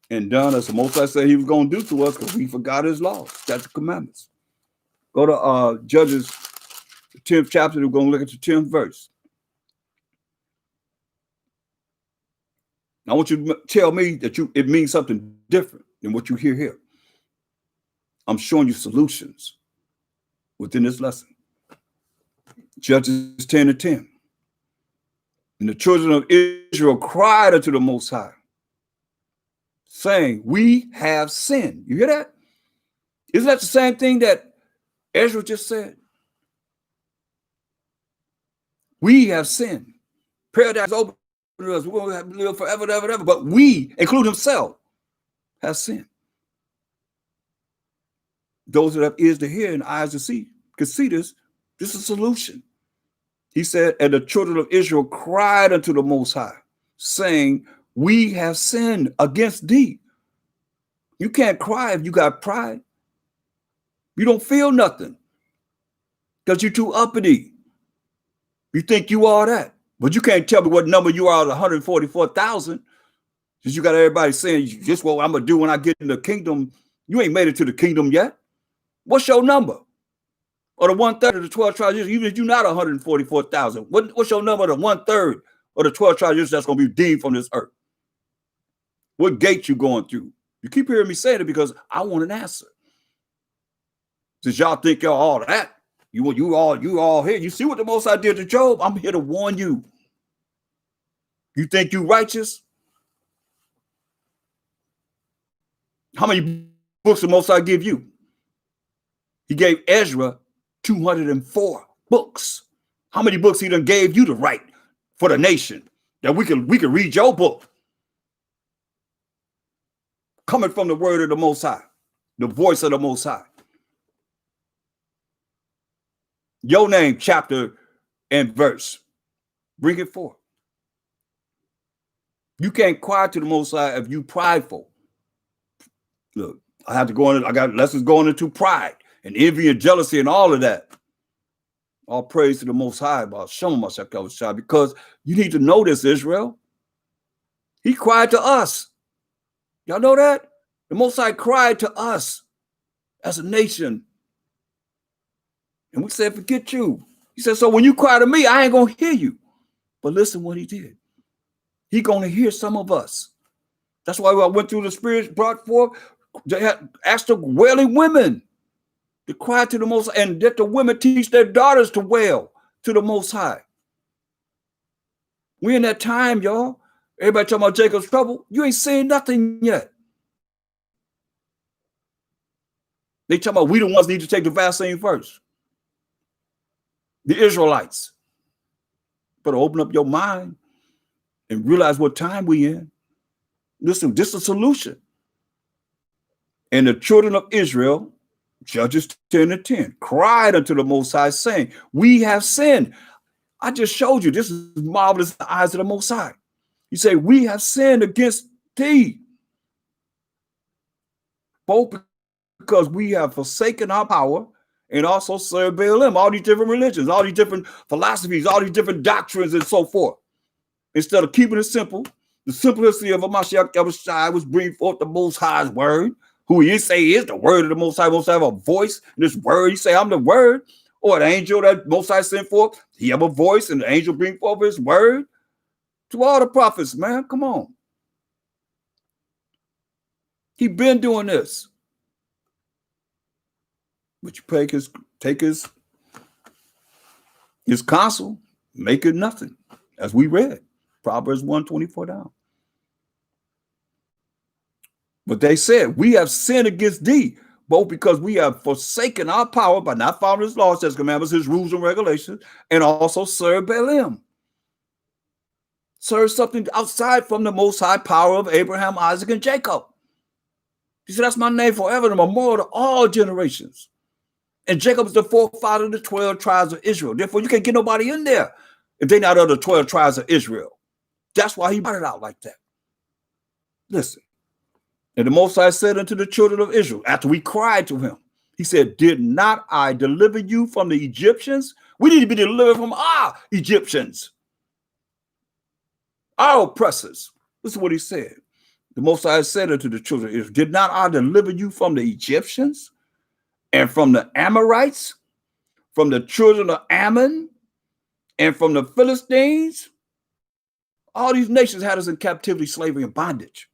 and done as the Most High said he was going to do to us because we forgot his laws, statutes, commandments. Go to Judges, the 10th chapter. We're going to look at the 10th verse. I want you to tell me that it means something different than what you hear here. I'm showing you solutions within this lesson. Judges 10:10. And the children of Israel cried unto the Most High, saying, we have sinned. You hear that? Isn't that the same thing that Ezra just said? We have sinned. Paradise open to us. We're going to have to live forever and ever and ever. But we, include himself, have sinned. Those that have ears to hear and eyes to see can see this. This is a solution. He said, and the children of Israel cried unto the Most High, saying, we have sinned against thee. You can't cry if you got pride. You don't feel nothing because you're too uppity. You think you are that, but you can't tell me what number you are at 144,000. Because you got everybody saying, just what I'm going to do when I get in the kingdom. You ain't made it to the kingdom yet. What's your number? Or the 1/3 of the 12 tribes, even if you're not 144,000, what's your number, the 1/3 of the 12 tribes that's going to be deemed from this earth? What gate you going through? You keep hearing me saying it because I want an answer. Since y'all think y'all all that, you all here. You see what the Most High did to Job? I'm here to warn you. You think you righteous? How many books the Most High give you? He gave Ezra 204 books. How many books he done gave you to write for the nation that we can read your book? Coming from the word of the Most High, the voice of the Most High. Your name, chapter and verse. Bring it forth. You can't cry to the Most High if you prideful. Look, I have to go in. I got lessons going into pride and envy and jealousy and all of that. All praise to the Most High about showing myself because you need to know this, Israel. He cried to us. Y'all know that? The Most High cried to us as a nation. And we said, forget you. He said, so when you cry to me, I ain't going to hear you. But listen what he did. He going to hear some of us. That's why I went through the spirits brought forth. They had asked the wailing women to cry to the Most High, and that the women teach their daughters to wail to the Most High. We in that time, y'all. Everybody talking about Jacob's trouble. You ain't saying nothing yet. They talking about we the ones need to take the vaccine first. The Israelites. Better open up your mind and realize what time we in. Listen, this is a solution. And the children of Israel, Judges 10:10, cried unto the Most High, saying, we have sinned. I just showed you this is marvelous in the eyes of the Most High. He said, we have sinned against thee, both because we have forsaken our power and also served Baalim, all these different religions, all these different philosophies, all these different doctrines and so forth. Instead of keeping it simple, the simplicity of Mashiach Yahushua was bring forth the Most High's word, who he say is the word of the Most High. Most High have a voice in this word. He say, I'm the word. Or the angel that Most High sent forth, he have a voice and the angel bring forth his word. To all the prophets, man, come on. He been doing this. But you take his counsel, make it nothing. As we read, Proverbs 1:24 down. But they said, we have sinned against thee, both because we have forsaken our power by not following his laws, his commandments, his rules and regulations, and also serve Baalim. Serve something outside from the Most High power of Abraham, Isaac, and Jacob. He said, that's my name forever, the memorial to all generations. And Jacob is the forefather of the 12 tribes of Israel. Therefore, you can't get nobody in there if they're not of the 12 tribes of Israel. That's why he brought it out like that. Listen. And the Most High said unto the children of Israel, after we cried to him, he said, did not I deliver you from the Egyptians? We need to be delivered from our Egyptians, our oppressors. This is what he said. The Most High said unto the children of Israel, did not I deliver you from the Egyptians and from the Amorites, from the children of Ammon, and from the Philistines? All these nations had us in captivity, slavery, and bondage.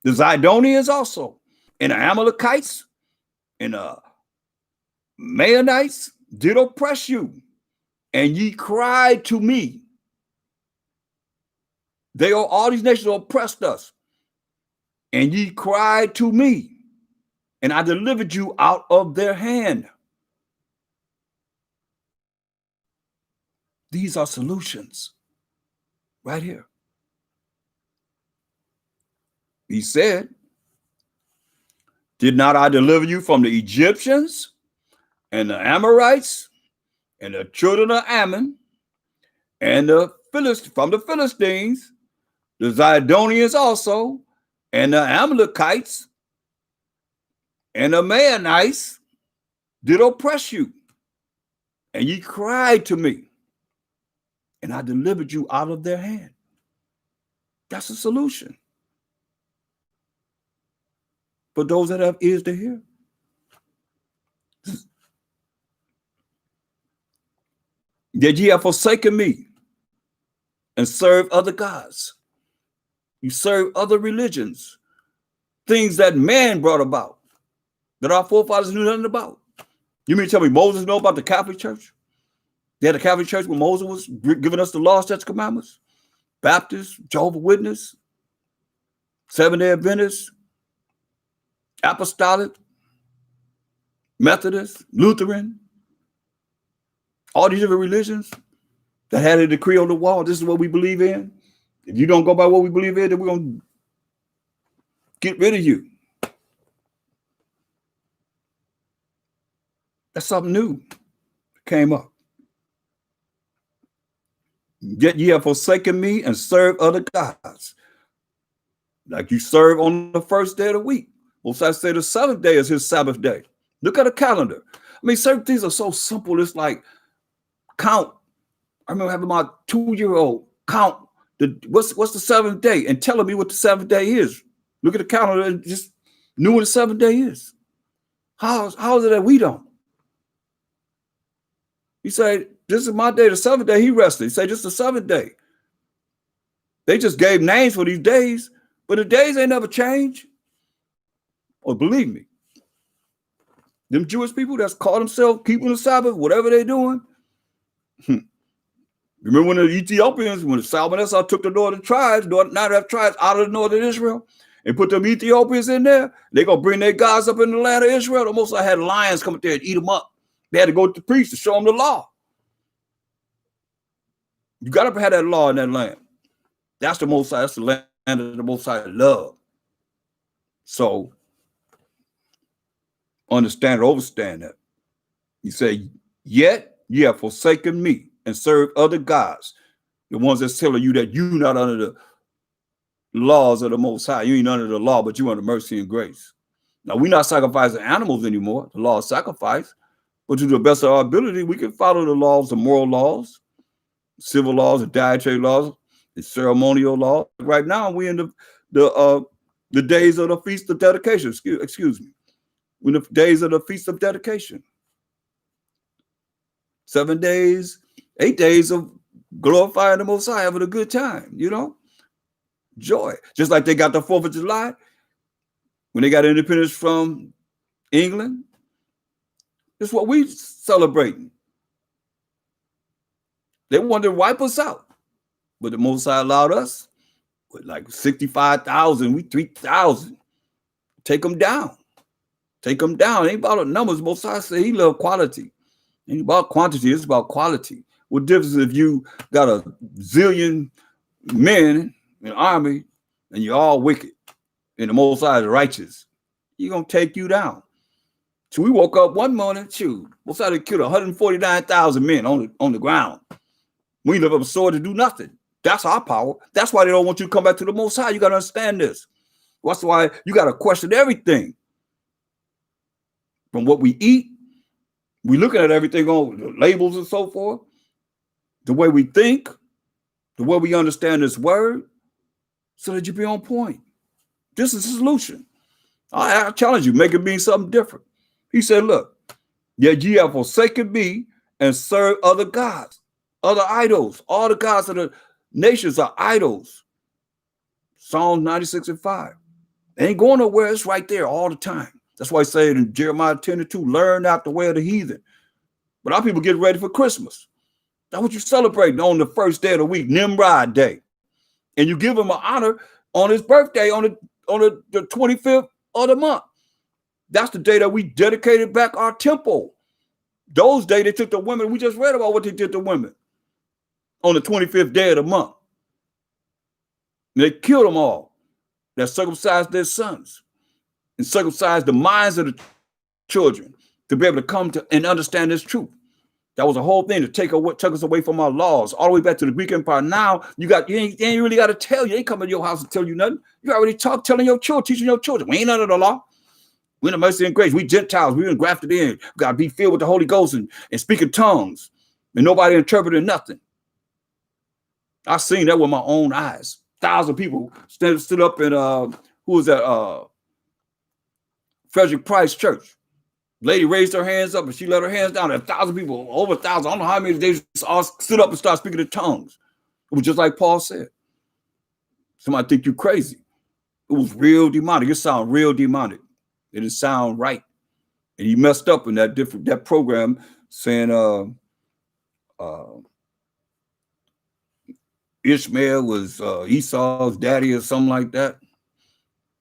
The Zidonians also, and the Amalekites, and the Maonites did oppress you, and ye cried to me. All these nations oppressed us, and ye cried to me, and I delivered you out of their hand. These are solutions right here. He said, did not I deliver you from the Egyptians and the Amorites and the children of Ammon and from the Philistines, the Zidonians also, and the Amalekites and the Maonites did oppress you, and ye cried to me, and I delivered you out of their hand. That's a solution for those that have ears to hear. That ye have forsaken me and served other gods. You serve other religions, things that man brought about, that our forefathers knew nothing about. You mean to tell me Moses know about the Catholic Church? They had a Catholic Church when Moses was giving us the law, statutes, commandments. Baptist, Jehovah's Witness, Seventh-day Adventist, Apostolic, Methodist, Lutheran, all these different religions that had a decree on the wall. This is what we believe in. If you don't go by what we believe in, then we're going to get rid of you. That's something new came up. Yet ye have forsaken me and served other gods. Like you serve on the first day of the week. Most I say the seventh day is his Sabbath day. Look at the calendar. I mean, certain things are so simple. It's like count. I remember having my 2-year-old count what's the seventh day and telling me what the seventh day is. Look at the calendar and just knew what the seventh day is. How is it that we don't? He said, this is my day, the seventh day he rested. He said, this is the seventh day. They just gave names for these days, but the days ain't never changed. Or believe me, them Jewish people that's call themselves keeping the Sabbath, whatever they're doing. Remember when the Ethiopians, when the Salmanessar took the northern tribes, not tribes out of the northern Israel, and put them Ethiopians in there, they're going to bring their gods up in the land of Israel. The Most High had lions come up there and eat them up. They had to go to the priest to show them the law. You got to have that law in that land. That's the Most High. That's the land of the Most High love. So understand or overstand that. You say, yet ye have forsaken me and served other gods, the ones that's telling you that you're not under the laws of the Most High. You ain't under the law, but you under mercy and grace. Now, we're not sacrificing animals anymore, the law of sacrifice, but to the best of our ability, we can follow the laws, the moral laws, civil laws, the dietary laws, the ceremonial laws. Right now, we're in the days of the Feast of Dedication. Excuse me. We're in the days of the Feast of Dedication. 7 days, 8 days of glorifying the Most High, having a good time, joy. Just like they got the 4th of July when they got independence from England. That's what we celebrating. They wanted to wipe us out, but the Most High allowed us with like 65,000, we 3,000. Take them down. Take them down. It ain't about the numbers. Most High said he loved quality. It ain't about quantity, it's about quality. What difference if you got a zillion men in the army and you're all wicked and the Most High is righteous? He's going to take you down. So we woke up one morning, Most High killed 149,000 men on the ground. We lift up a sword to do nothing. That's our power. That's why they don't want you to come back to the Most High. You got to understand this. That's why you got to question everything. From what we eat, we looking at everything on the labels and so forth, the way we think, the way we understand this word, so that you be on point. This is the solution. I challenge you, make it mean something different. He said, look, yet ye have forsaken me and served other gods, other idols. All the gods of the nations are idols. Psalms 96:5. They ain't going nowhere. It's right there all the time. That's why I say in Jeremiah 10:2, learn not the way of the heathen. But our people get ready for Christmas. That's what you celebrate on the first day of the week, Nimrod Day. And you give him an honor on his birthday on the 25th of the month. That's the day that we dedicated back our temple. Those days they took the women. We just read about what they did to women on the 25th day of the month. And they killed them all. They circumcised their sons and circumcised the minds of the children to be able to come to and understand this truth. That was a whole thing to take us away from our laws, all the way back to the Greek Empire. Now you ain't really got to tell you. They ain't coming to your house to tell you nothing. You already telling your children, teaching your children. We ain't under the law. We're in the mercy and grace. We Gentiles. We're grafted in. We got to be filled with the Holy Ghost and speaking tongues. And nobody interpreting nothing. I seen that with my own eyes. 1,000 people stood up in, who was that? Frederick Price Church. Lady raised her hands up and she let her hands down. 1,000 people, over 1,000. I don't know how many, they all stood up and started speaking in tongues. It was just like Paul said. Somebody think you crazy. It was real demonic. It sounded real demonic. It didn't sound right. And he messed up in that program saying Ishmael was Esau's daddy or something like that.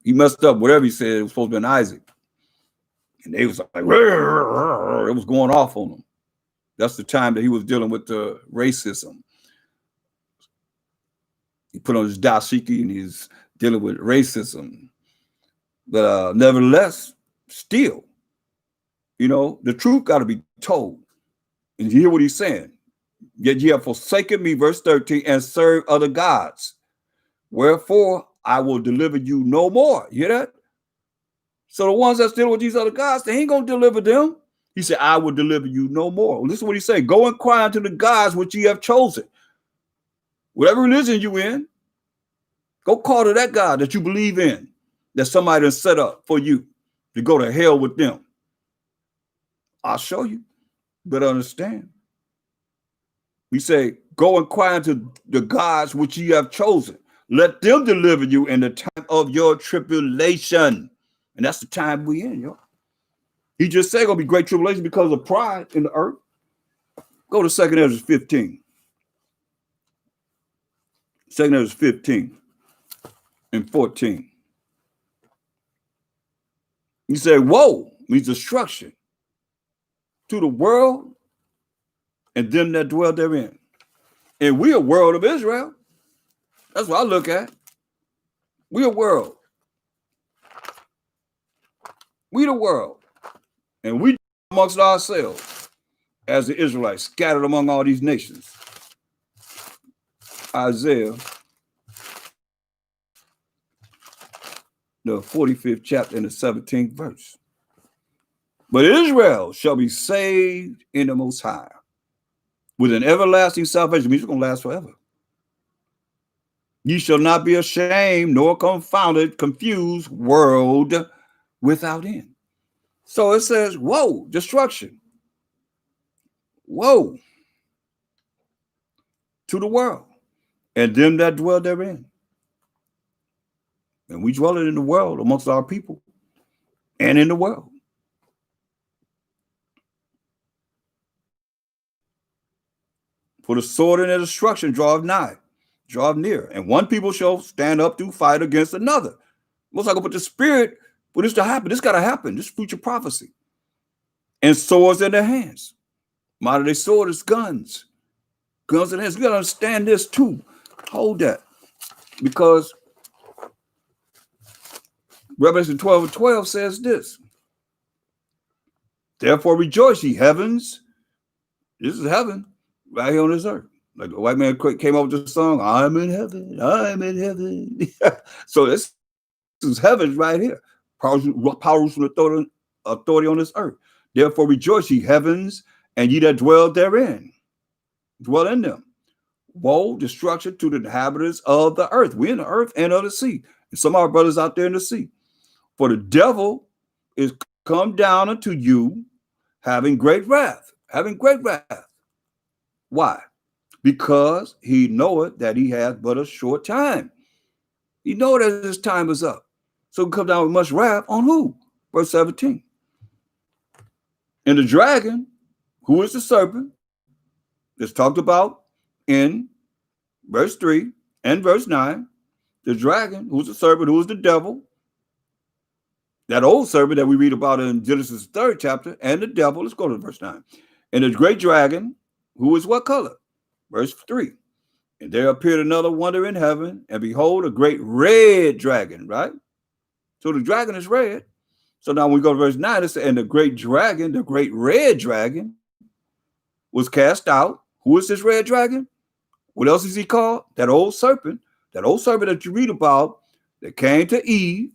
He messed up. Whatever he said, it was supposed to be Isaac. And they was like, it was going off on him. That's the time that he was dealing with the racism. He put on his dashiki and he's dealing with racism. But nevertheless, still, the truth got to be told. And you hear what he's saying. Yet ye have forsaken me, verse 13, and served other gods. Wherefore I will deliver you no more. You hear that? So the ones that still with these other gods, they ain't going to deliver them. He said, I will deliver you no more. Listen to what he said. Go inquire unto the gods which ye have chosen. Whatever religion you in, go call to that God that you believe in, that somebody has set up for you to go to hell with them. I'll show you. Better understand. We say, go inquire into the gods which ye have chosen. Let them deliver you in the time of your tribulation. And that's the time we in, yo. He just said gonna be great tribulation because of pride in the earth. Go to 2 Ezra 15. 2 Ezra 15 and 14. He said, woe means destruction to the world and them that dwell therein. And we a world of Israel. That's what I look at. We a world. We the world. And we amongst ourselves as the Israelites scattered among all these nations. Isaiah, the 45th chapter and the 17th verse. But Israel shall be saved in the Most High with an everlasting salvation. It means it's going to last forever. Ye shall not be ashamed nor confounded, confused world without end. So it says, woe, destruction. Woe to the world and them that dwell therein. And we dwell in the world amongst our people and in the world. For the sword and the destruction draweth nigh, draweth near. And one people shall stand up to fight against another. Most likely put the spirit for this to happen. This got to happen. This future prophecy. And swords in their hands. Modern day sword is guns. Guns in hands. You got to understand this too. Hold that. Because Revelation 12 and 12 says this. Therefore rejoice, ye heavens. This is heaven right here on this earth. Like the white man came up with the song, I'm in heaven, I'm in heaven. So this is heaven right here. Power from authority on this earth. Therefore rejoice, ye heavens, and ye that dwell therein. Dwell in them. Woe, destruction to the inhabitants of the earth. We're in the earth and of the sea. And some of our brothers out there in the sea. For the devil is come down unto you, having great wrath. Having great wrath. Why? Because he knoweth that he hath but a short time. He knoweth that his time is up. So he come down with much wrath on who? Verse 17. And the dragon, who is the serpent, is talked about in verse 3 and verse 9. The dragon, who's the serpent, who is the devil, that old serpent that we read about in Genesis 3rd chapter, and the devil, let's go to verse 9. And the great dragon, who is what color? Verse 3. And there appeared another wonder in heaven, and behold, a great red dragon, right? So the dragon is red. So now when we go to verse 9, it says, and the great dragon, the great red dragon, was cast out. Who is this red dragon? What else is he called? That old serpent that you read about that came to Eve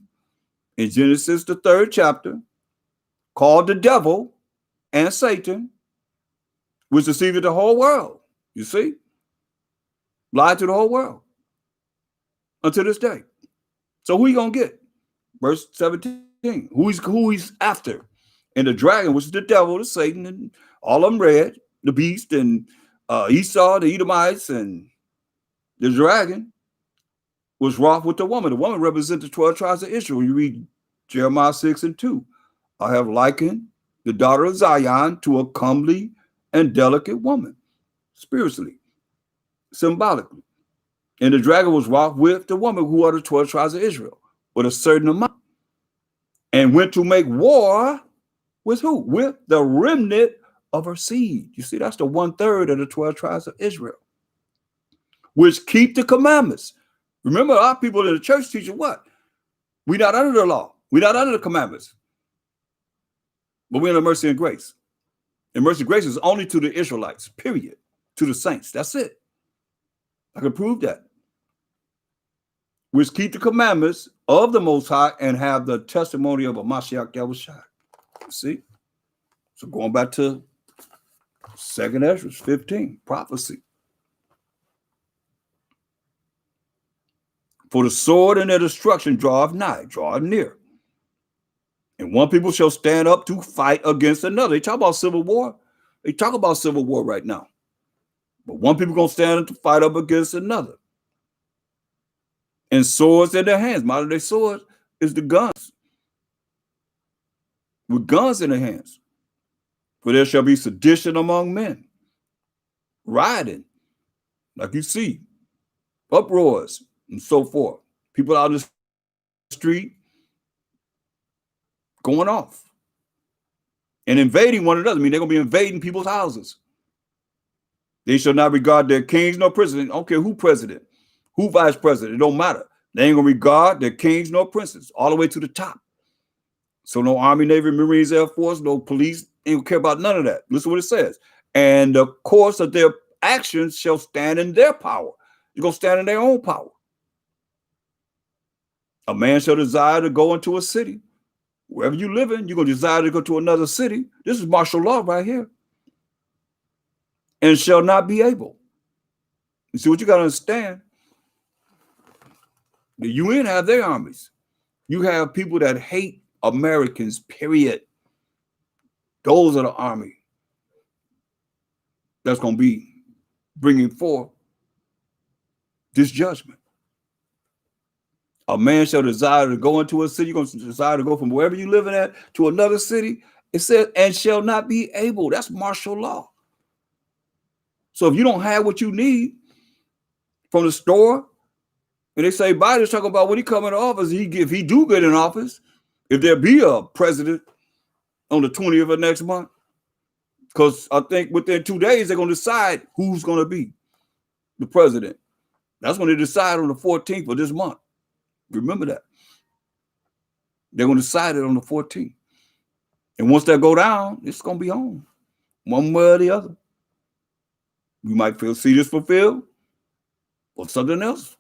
in Genesis, the 3rd chapter, called the devil and Satan, which deceived the whole world. You see? Lied to the whole world until this day. So who you gonna get? Verse 17. Who he's after? And the dragon, which is the devil, the Satan, and all of them red, the beast, and Esau, the Edomites, and the dragon was wroth with the woman. The woman represents the 12 tribes of Israel. You read Jeremiah 6 and 2. I have likened the daughter of Zion to a comely and delicate woman, spiritually, symbolically. And the dragon was wroth with the woman who are the 12 tribes of Israel with a certain amount, and went to make war with who? With the remnant of her seed. You see, that's the 1/3 of the 12 tribes of Israel, which keep the commandments. Remember, our people in the church teaching what? We're not under the law. We're not under the commandments. But we're in the mercy and grace. And mercy and grace is only to the Israelites, period. To the saints. That's it. I can prove that. which keep the commandments of the Most High and have the testimony of a Mashiach Yahushua. See? So going back to 2nd Ezra 15, prophecy. For the sword and their destruction draweth nigh, draweth near. And one people shall stand up to fight against another. They talk about civil war. They talk about civil war right now. But one people going to stand up to fight up against another. And swords in their hands. Modern day swords is the guns. With guns in their hands. For there shall be sedition among men. Rioting. Like you see. Uproars and so forth. People out in the street going off. And invading one another. I mean, they're going to be invading people's houses. They shall not regard their kings nor president. I don't care who president, who vice president. It don't matter. They ain't going to regard their kings nor princes all the way to the top. So no Army, Navy, Marines, Air Force, no police. They don't care about none of that. Listen to what it says. And the course of their actions shall stand in their power. You're going to stand in their own power. A man shall desire to go into a city. Wherever you live in, you're going to desire to go to another city. This is martial law right here. And shall not be able. You see what you got to understand? The UN have their armies. You have people that hate Americans, period. Those are the army that's going to be bringing forth this judgment. A man shall desire to go into a city. You're going to desire to go from wherever you're living at to another city. It says, and shall not be able. That's martial law. So if you don't have what you need from the store, and they say Biden's talking about when he come into office, if he do get in office, if there be a president on the 20th of next month, because I think within 2 days they're going to decide who's going to be the president. That's when they decide on the 14th of this month. Remember that. They're going to decide it on the 14th. And once that go down, it's going to be on one way or the other. You might see this fulfilled or something else.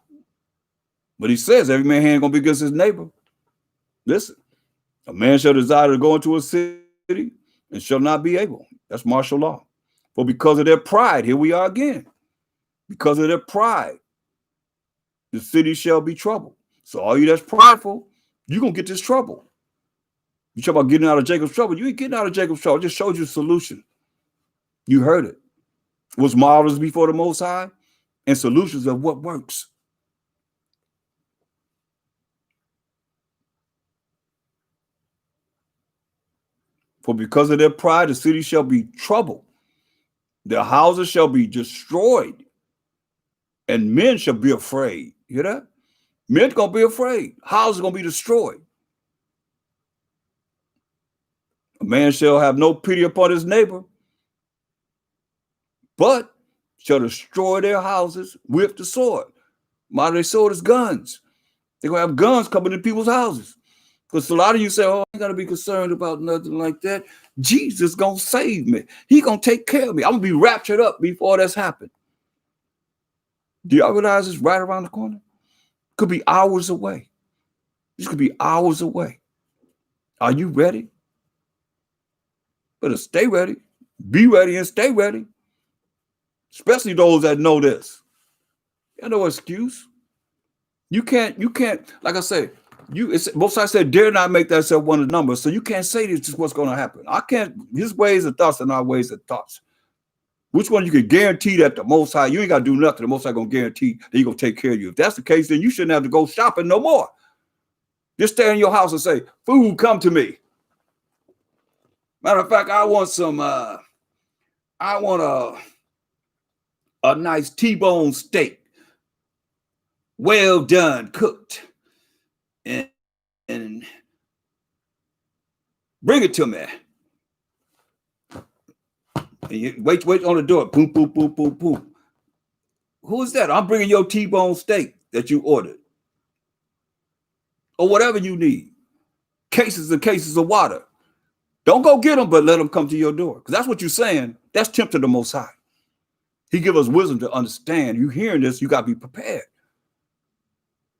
But he says every man's hand going to be against his neighbor. Listen, a man shall desire to go into a city and shall not be able. That's martial law. For because of their pride, here we are again. Because of their pride, the city shall be troubled. So all you that's prideful, you're going to get this trouble. You talk about getting out of Jacob's trouble. You ain't getting out of Jacob's trouble. I just showed you the solution. You heard it. Was marvelous before the Most High and solutions of what works. For because of their pride, the city shall be troubled. Their houses shall be destroyed. And men shall be afraid. You hear that? Men going to be afraid. Houses going to be destroyed. A man shall have no pity upon his neighbor, but shall destroy their houses with the sword. Modern day sword is guns. They're going to have guns coming in people's houses. Because a lot of you say, oh, I ain't got to be concerned about nothing like that. Jesus going to save me. He going to take care of me. I'm going to be raptured up before that's happened. Do y'all realize it's right around the corner? Could be hours away. This could be hours away. Are you ready? Better stay ready. Be ready and stay ready. Especially those that know this. There's no excuse. You can't, like I said, both sides said, dare not make that self one of the numbers. So you can't say this is what's going to happen. I can't, his ways and thoughts are not ways and thoughts. Which one you can guarantee that the Most High, you ain't got to do nothing. The Most High going to guarantee that he's going to take care of you. If that's the case, then you shouldn't have to go shopping no more. Just stay in your house and say, food, come to me. Matter of fact, I want a nice T-bone steak. Well done, cooked. And bring it to me. And you wait on the door. Boom, boom, boom, boom, boom. Who is that? I'm bringing your T-bone steak that you ordered. Or whatever you need. Cases and cases of water. Don't go get them, but let them come to your door. Because that's what you're saying. That's tempting the Most High. He give us wisdom to understand. You hearing this, you got to be prepared.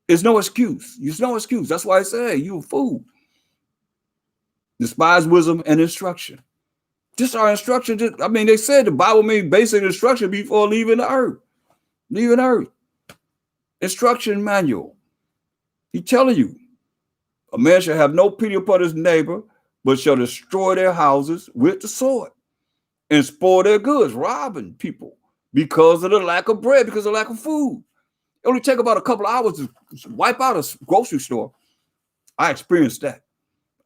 There's no excuse. There's no excuse. That's why I say, hey, you a fool. Despise wisdom and instruction. Just our instruction. I mean, they said the Bible means basic instruction before leaving the earth. Leaving earth. Instruction manual. He's telling you, a man shall have no pity upon his neighbor, but shall destroy their houses with the sword and spoil their goods, robbing people because of the lack of bread, because of the lack of food. It only take about a couple of hours to wipe out a grocery store. I experienced that.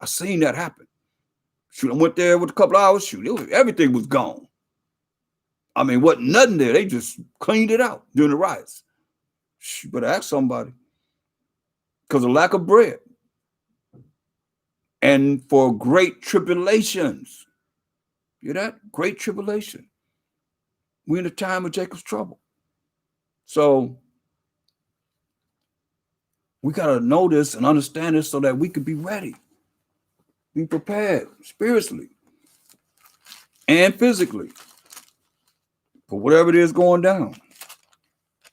I seen that happen. Shoot, I went there with a couple of hours. Shoot, everything was gone. I mean, wasn't nothing there. They just cleaned it out during the riots. Shoot, better ask somebody. Because of lack of bread. And for great tribulations. Hear that? Great tribulation. We're in the time of Jacob's trouble. So we got to know this and understand this so that we could be ready. Be prepared spiritually and physically for whatever it is going down.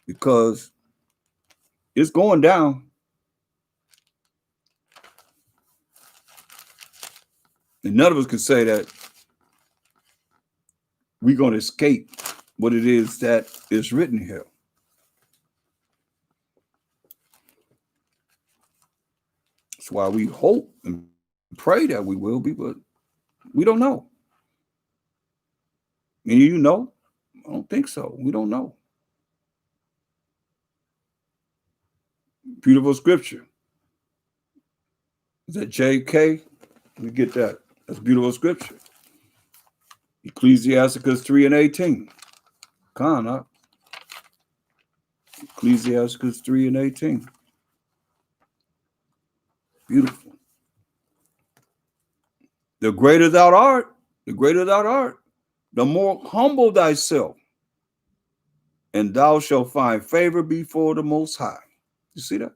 Because it's going down. And none of us can say that we're going to escape what it is that is written here. That's why we hope and pray that we will be, but we don't know. Any of you know? I don't think so. We don't know. Beautiful scripture. Is that JK? We get that. That's beautiful scripture. Ecclesiasticus 3:18. Come on. Ecclesiasticus 3:18. Beautiful. The greater thou art, the more humble thyself, and thou shalt find favor before the Most High. You see that?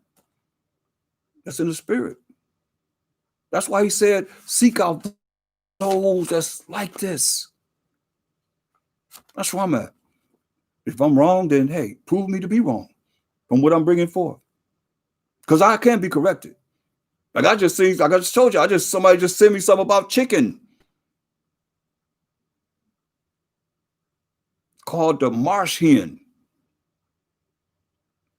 That's in the spirit. That's why he said, seek out those that's like this. That's where I'm at. If I'm wrong, then hey, prove me to be wrong from what I'm bringing forth. Because I can be corrected. Like I just told you, somebody just sent me something about chicken called the marsh hen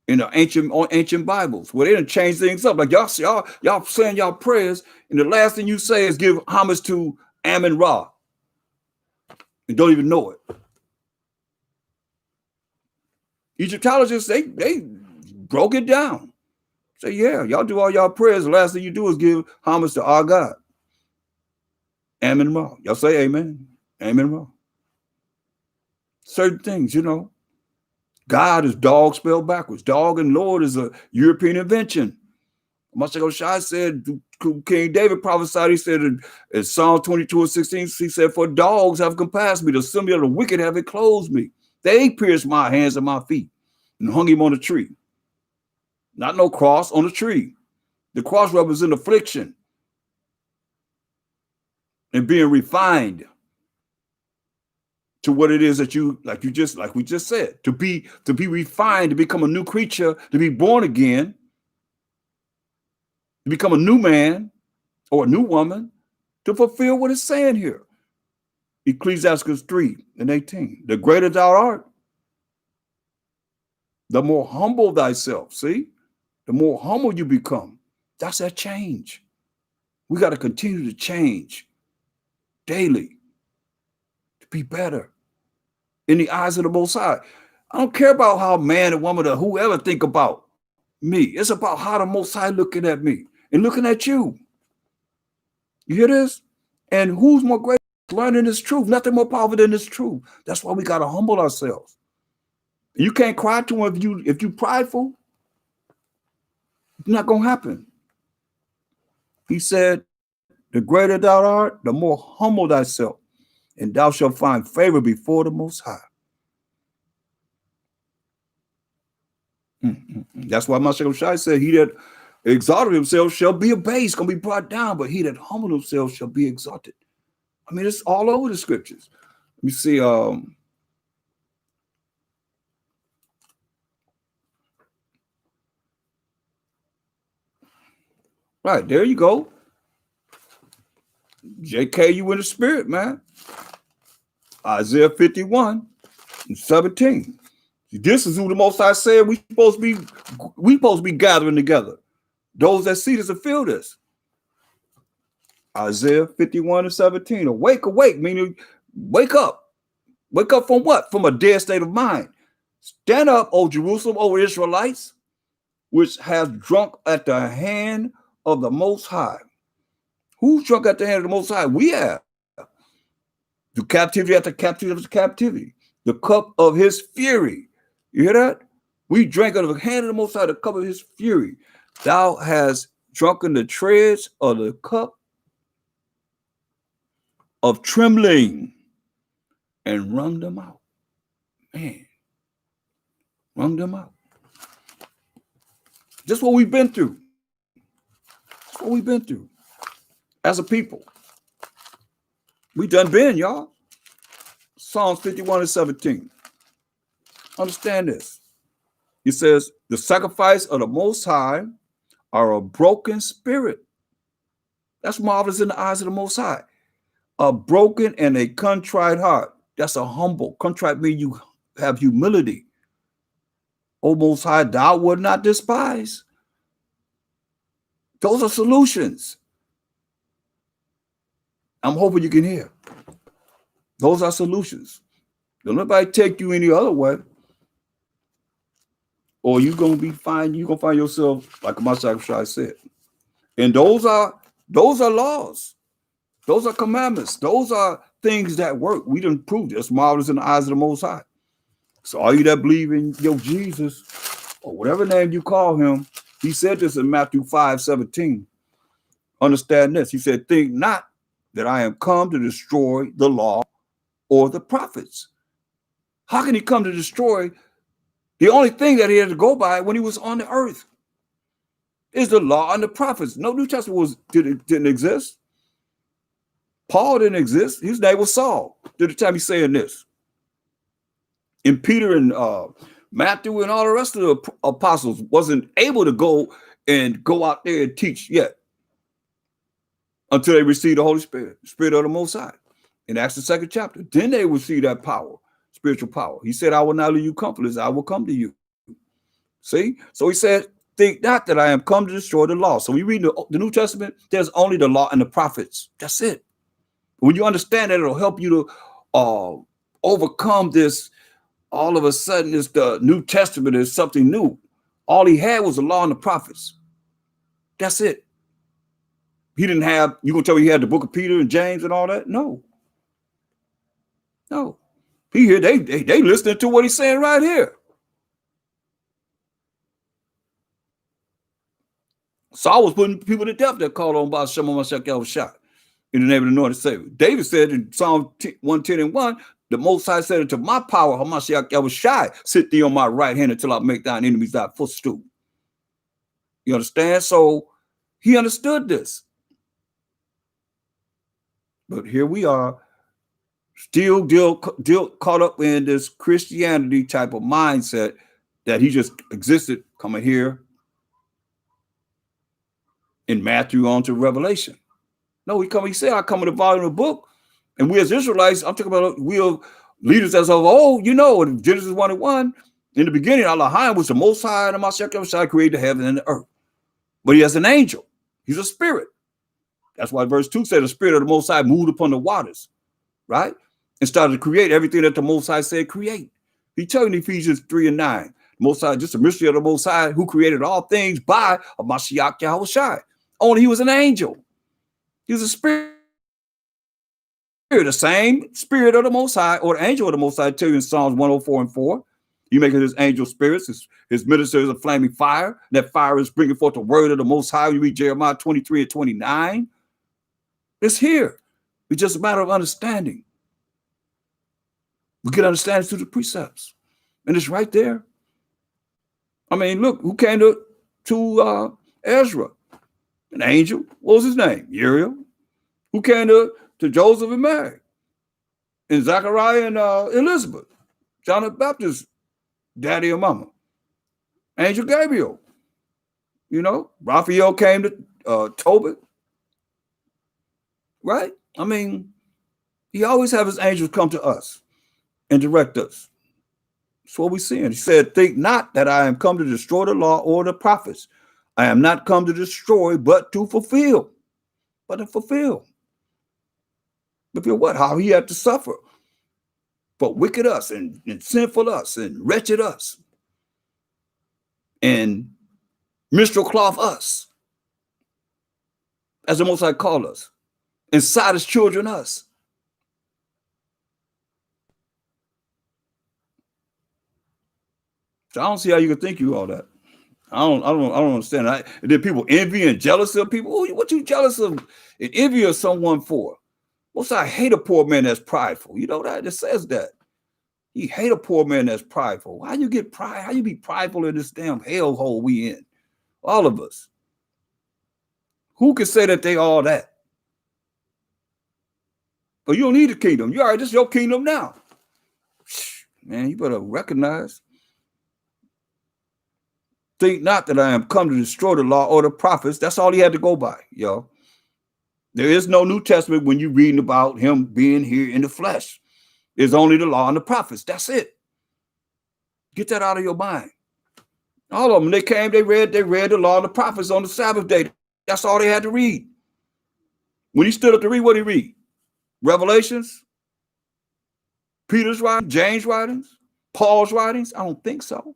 in the ancient Bibles, where they done change things up. Like y'all saying y'all prayers, and the last thing you say is give homage to Amun-Ra, and don't even know it. Egyptologists, they broke it down. Say, yeah, y'all do all y'all prayers. The last thing you do is give homage to our God. Amun-Ra. Y'all say amen. Amun-Ra. Certain things, God is dog spelled backwards. Dog and Lord is a European invention. Mashako Shai said, King David prophesied, he said in Psalm 22:16, he said, for dogs have compassed me, the assembly of the wicked have enclosed me. They pierced my hands and my feet and hung him on a tree. Not no cross, on a tree. The cross represents affliction and being refined to what it is that like we just said, to be refined, to become a new creature, to be born again, to become a new man or a new woman, to fulfill what it's saying here. Ecclesiasticus 3:18. The greater thou art, the more humble thyself. See? The more humble you become. That's that change. We got to continue to change daily to be better in the eyes of the Most High. I don't care about how man or woman or whoever think about me. It's about how the Most High looking at me and looking at you. You hear this? And who's more great? Learning this truth. Nothing more powerful than this truth. That's why we got to humble ourselves. You can't cry to him if you prideful. It's not going to happen. He said, the greater thou art, the more humble thyself, and thou shalt find favor before the Most High. That's why Mashako Shai said, he that exalted himself shall be abased, going to be brought down, but he that humbled himself shall be exalted. I mean, it's all over the scriptures. Let me see. Right, there you go. JK, you in the spirit, man. Isaiah 51:17. This is who the Most High said we supposed to be gathering together. Those that see this and feel this. Isaiah 51:17. Awake, awake, meaning wake up. Wake up from what? From a dead state of mind. Stand up, O Jerusalem, O Israelites, which has drunk at the hand of the Most High. Who's drunk at the hand of the Most High? We have. The captivity after captivity after captivity. The cup of his fury. You hear that? We drank out of the hand of the Most High, the cup of his fury. Thou hast drunken the treads of the cup of trembling and wrung them out. Man, wrung them out. Just what we've been through. That's what we've been through as a people. We done been, y'all. Psalms 51:17. Understand this. It says, the sacrifice of the Most High are a broken spirit. That's marvelous in the eyes of the Most High. A broken and a contrite heart. That's a humble. Contrite means you have humility. O Most High, thou wilt not despise. Those are solutions. I'm hoping you can hear. Those are solutions. Don't nobody take you any other way. Or you're gonna find yourself, like my sacrifice said. And those are laws. Those are commandments. Those are things that work. We didn't prove this. Marvelous in the eyes of the Most High. So all you that believe in your Jesus, or whatever name you call him, he said this in Matthew 5:17. Understand this. He said, think not that I am come to destroy the law or the prophets. How can he come to destroy the only thing that he had to go by when he was on the earth? Is the law and the prophets. No New Testament didn't exist. Paul didn't exist. His name was Saul. Did the time he's saying this. And Peter and Matthew and all the rest of the apostles wasn't able to go out there and teach yet until they received the Holy Spirit, the Spirit of the Most High. In Acts the 2nd chapter. Then they will see that power, spiritual power. He said, I will not leave you comfortless. I will come to you. See? So he said, think not that I am come to destroy the law. So we read the New Testament, there's only the law and the prophets. That's it. When you understand that, it'll help you to overcome this. All of a sudden, it's the New Testament is something new. All he had was the law and the prophets. That's it. He didn't have, you gonna tell me he had the book of Peter and James and all that? No. No. He here, they listening to what he's saying right here. Saul was putting people to death that called on by Shema Mashiach Yahushua in the name of the Lord and Savior. David said in Psalm 110:1, the Most High said unto my power, Hamashiach Yahushua, sit thee on my right hand until I make thine enemies thy footstool. You understand? So he understood this. But here we are, still caught up in this Christianity type of mindset that he just existed coming here in Matthew on to Revelation. No, he said, I come in the volume of the book. And we as Israelites, I'm talking about we are leaders as of old, in Genesis 1:1, in the beginning, Elohim was the Most High, and the Mashiach created the heaven and the earth. But he has an angel. He's a spirit. That's why verse 2 said the Spirit of the Most High moved upon the waters, right? And started to create everything that the Most High said create. He told in Ephesians 3:9, the Most High, just a mystery of the Most High, who created all things by a Mashiach Yahushua. Only he was an angel. He was a spirit. The same Spirit of the Most High, or the angel of the Most High, tell you in Psalms 104:4. You make his angel spirits, his ministers of flaming fire. That fire is bringing forth the word of the Most High. You read Jeremiah 23:29. It's here. It's just a matter of understanding. We can understand it through the precepts. And it's right there. I mean, look, who came to Ezra? An angel. What was his name? Uriel. Who came to Joseph and Mary? And Zachariah and Elizabeth. John the Baptist, daddy and mama. Angel Gabriel. Raphael came to Tobit, right? I mean, he always have his angels come to us and direct us. That's what we're seeing. He said, think not that I am come to destroy the law or the prophets. I am not come to destroy, but to fulfill. But to fulfill. Fulfill what? How he had to suffer for wicked us and sinful us and wretched us and minstrel cloth us, as the Most High call us, inside his children us. So I don't see how you can think you all that. I don't understand. And then people envy and jealous of people. What you jealous of and envy of someone for? Most I hate a poor man that's prideful. You know that? It says that. You hate a poor man that's prideful. How you get pride? How you be prideful in this damn hellhole we in? All of us. Who can say that they all that? But you don't need a kingdom. You all right, this is your kingdom now. Man, you better recognize. Think not that I am come to destroy the law or the prophets. That's all he had to go by, yo. There is no New Testament when you're reading about him being here in the flesh. There's only the law and the prophets. That's it. Get that out of your mind. All of them, they came, they read the law and the prophets on the Sabbath day. That's all they had to read. When he stood up to read, what did he read? Revelations? Peter's writings? James' writings? Paul's writings? I don't think so.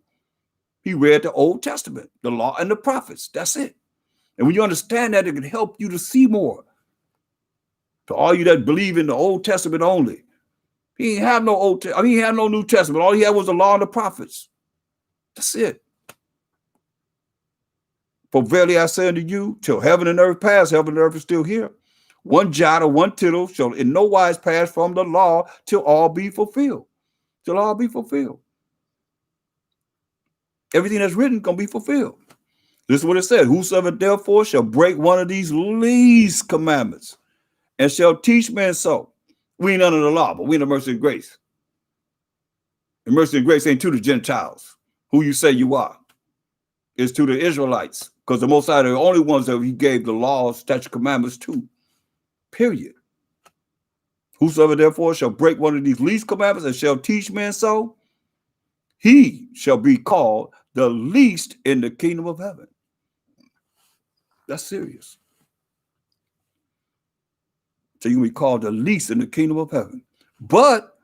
He read the Old Testament, the law and the prophets. That's it. And when you understand that, it can help you to see more. To all you that believe in the Old Testament only. He didn't have no he had no New Testament. All he had was the law and the prophets. That's it. For verily I say unto you, till heaven and earth pass, heaven and earth is still here. One jot or one tittle shall in no wise pass from the law till all be fulfilled. Till all be fulfilled. Everything that's written gonna be fulfilled. This is what it said. Whosoever therefore shall break one of these least commandments and shall teach men so. We ain't under the law, but we in the mercy and grace. And mercy and grace ain't to the Gentiles, who you say you are. It's to the Israelites, because the Most High are the only ones that he gave the laws, statute, commandments to. Period. Whosoever therefore shall break one of these least commandments and shall teach men so, he shall be called the least in the kingdom of heaven. That's serious. So you can be called the least in the kingdom of heaven. But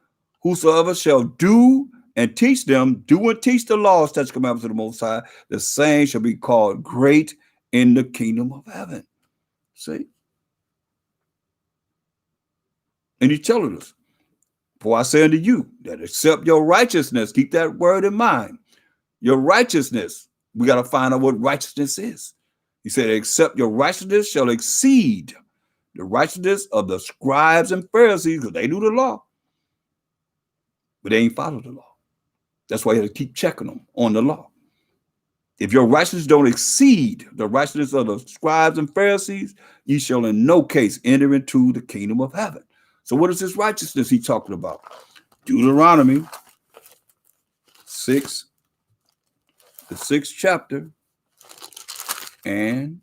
whosoever shall do and teach them, do and teach the laws, statutes, commandments of the Most High, the same shall be called great in the kingdom of heaven. See? And he's telling us, for I say unto you, that except your righteousness, keep that word in mind, your righteousness, we got to find out what righteousness is. He said, except your righteousness shall exceed the righteousness of the scribes and Pharisees, because they knew the law, but they ain't followed the law. That's why you have to keep checking them on the law. If your righteousness don't exceed the righteousness of the scribes and Pharisees, ye shall in no case enter into the kingdom of heaven. So what is this righteousness he talking about? Deuteronomy 6, the 6th chapter, and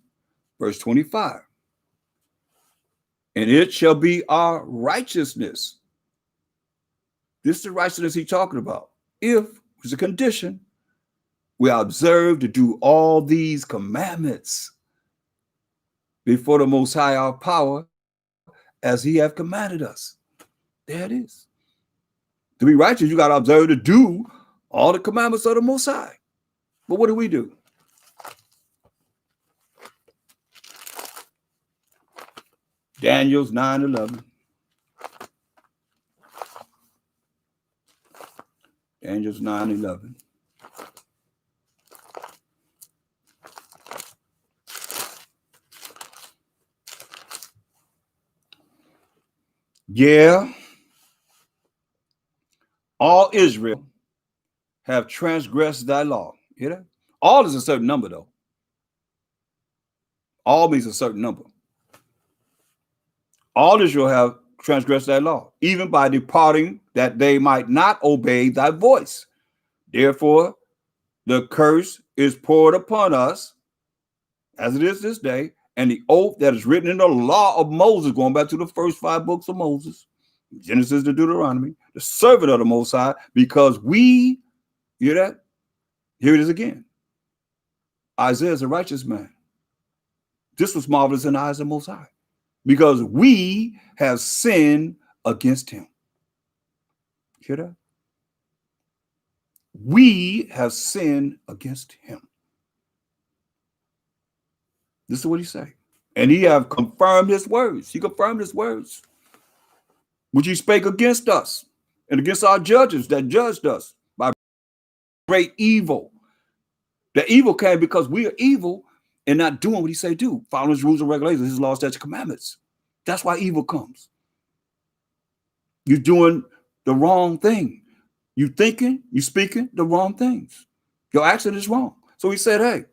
verse 25. And it shall be our righteousness. This is the righteousness he's talking about. If, it's a condition, we observe to do all these commandments before the Most High our power, as he have commanded us. There it is. To be righteous, you got to observe to do all the commandments of the Most High. But what do? Daniel's 9:11. Daniel's 9:11. Yeah, all Israel have transgressed thy law. Hear that? All is a certain number, though. All means a certain number. All Israel have transgressed thy law, even by departing that they might not obey thy voice. Therefore, the curse is poured upon us, as it is this day, and the oath that is written in the law of Moses, going back to the first 5 books of Moses, Genesis to Deuteronomy, the servant of the Most High, because we, hear that? Here it is again. Isaiah is a righteous man. This was marvelous in the eyes of the Most High, because we have sinned against him. Hear that? We have sinned against him. This is what he said. And he have confirmed his words. He confirmed his words, which he spake against us and against our judges that judged us by great evil. The evil came because we are evil and not doing what he say do, following his rules and regulations, his laws, statutes, commandments. That's why evil comes. You're doing the wrong thing. You thinking, you speaking the wrong things. Your action is wrong. So he said, hey,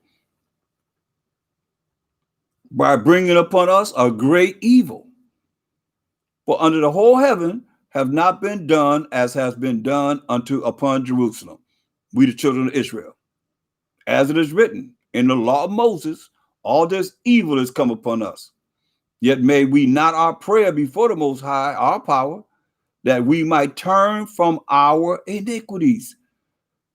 by bringing upon us a great evil, for under the whole heaven have not been done as has been done upon Jerusalem, we the children of Israel. As it is written in the law of Moses, all this evil has come upon us. Yet may we not our prayer before the Most High, our power, that we might turn from our iniquities.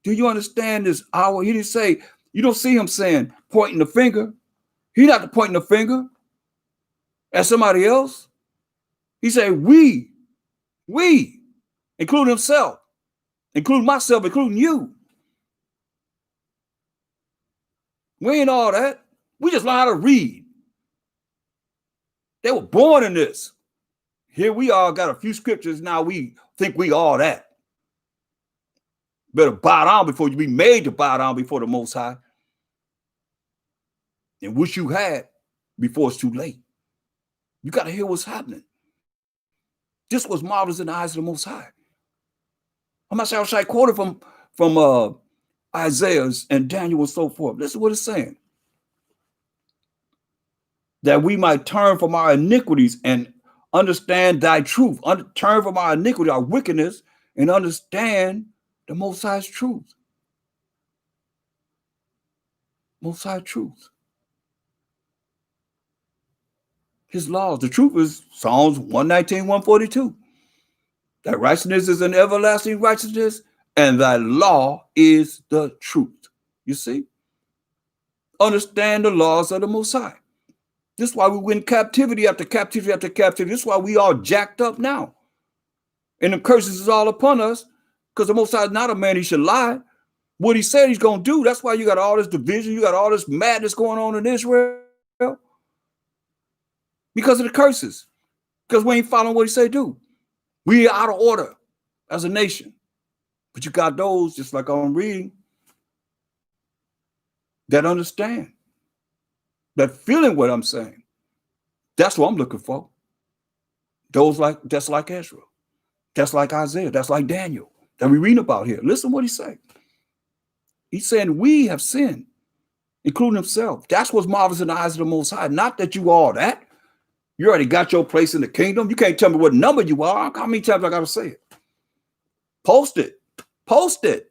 Do you understand this? He didn't say, you don't see him saying, pointing the finger. He's not pointing the finger at somebody else. He said, we, including himself, including myself, including you. We ain't all that. We just learn how to read. They were born in this. Here we all got a few scriptures. Now we think we all that. Better bow down before you be made to bow down before the Most High. And wish you had before it's too late. You got to hear what's happening. This was marvelous in the eyes of the Most High. I'm not sure I quoted from Isaiah and Daniel and so forth. This is what it's saying. That we might turn from our iniquities and understand thy truth. Turn from our iniquity, our wickedness, and understand the Most High's truth. Most High truth. His laws. The truth is Psalms 119, 142. That righteousness is an everlasting righteousness, and thy law is the truth. You see? Understand the laws of the Most High. This is why we win captivity after captivity after captivity. This is why we all jacked up now. And the curses is all upon us, because the Most High is not a man he should lie. What he said he's going to do, that's why you got all this division, you got all this madness going on in Israel. Because of the curses. Because we ain't following what he said do. We are out of order as a nation. But you got those, just like I'm reading, that understand, that feeling what I'm saying. That's what I'm looking for. That's like Israel. That's like Isaiah. That's like Daniel that we read about here. Listen to what he's saying. He's saying we have sinned, including himself. That's what's marvelous in the eyes of the Most High. Not that you all that. You already got your place in the kingdom. You can't tell me what number you are. How many times I got to say it? Post it. Post it.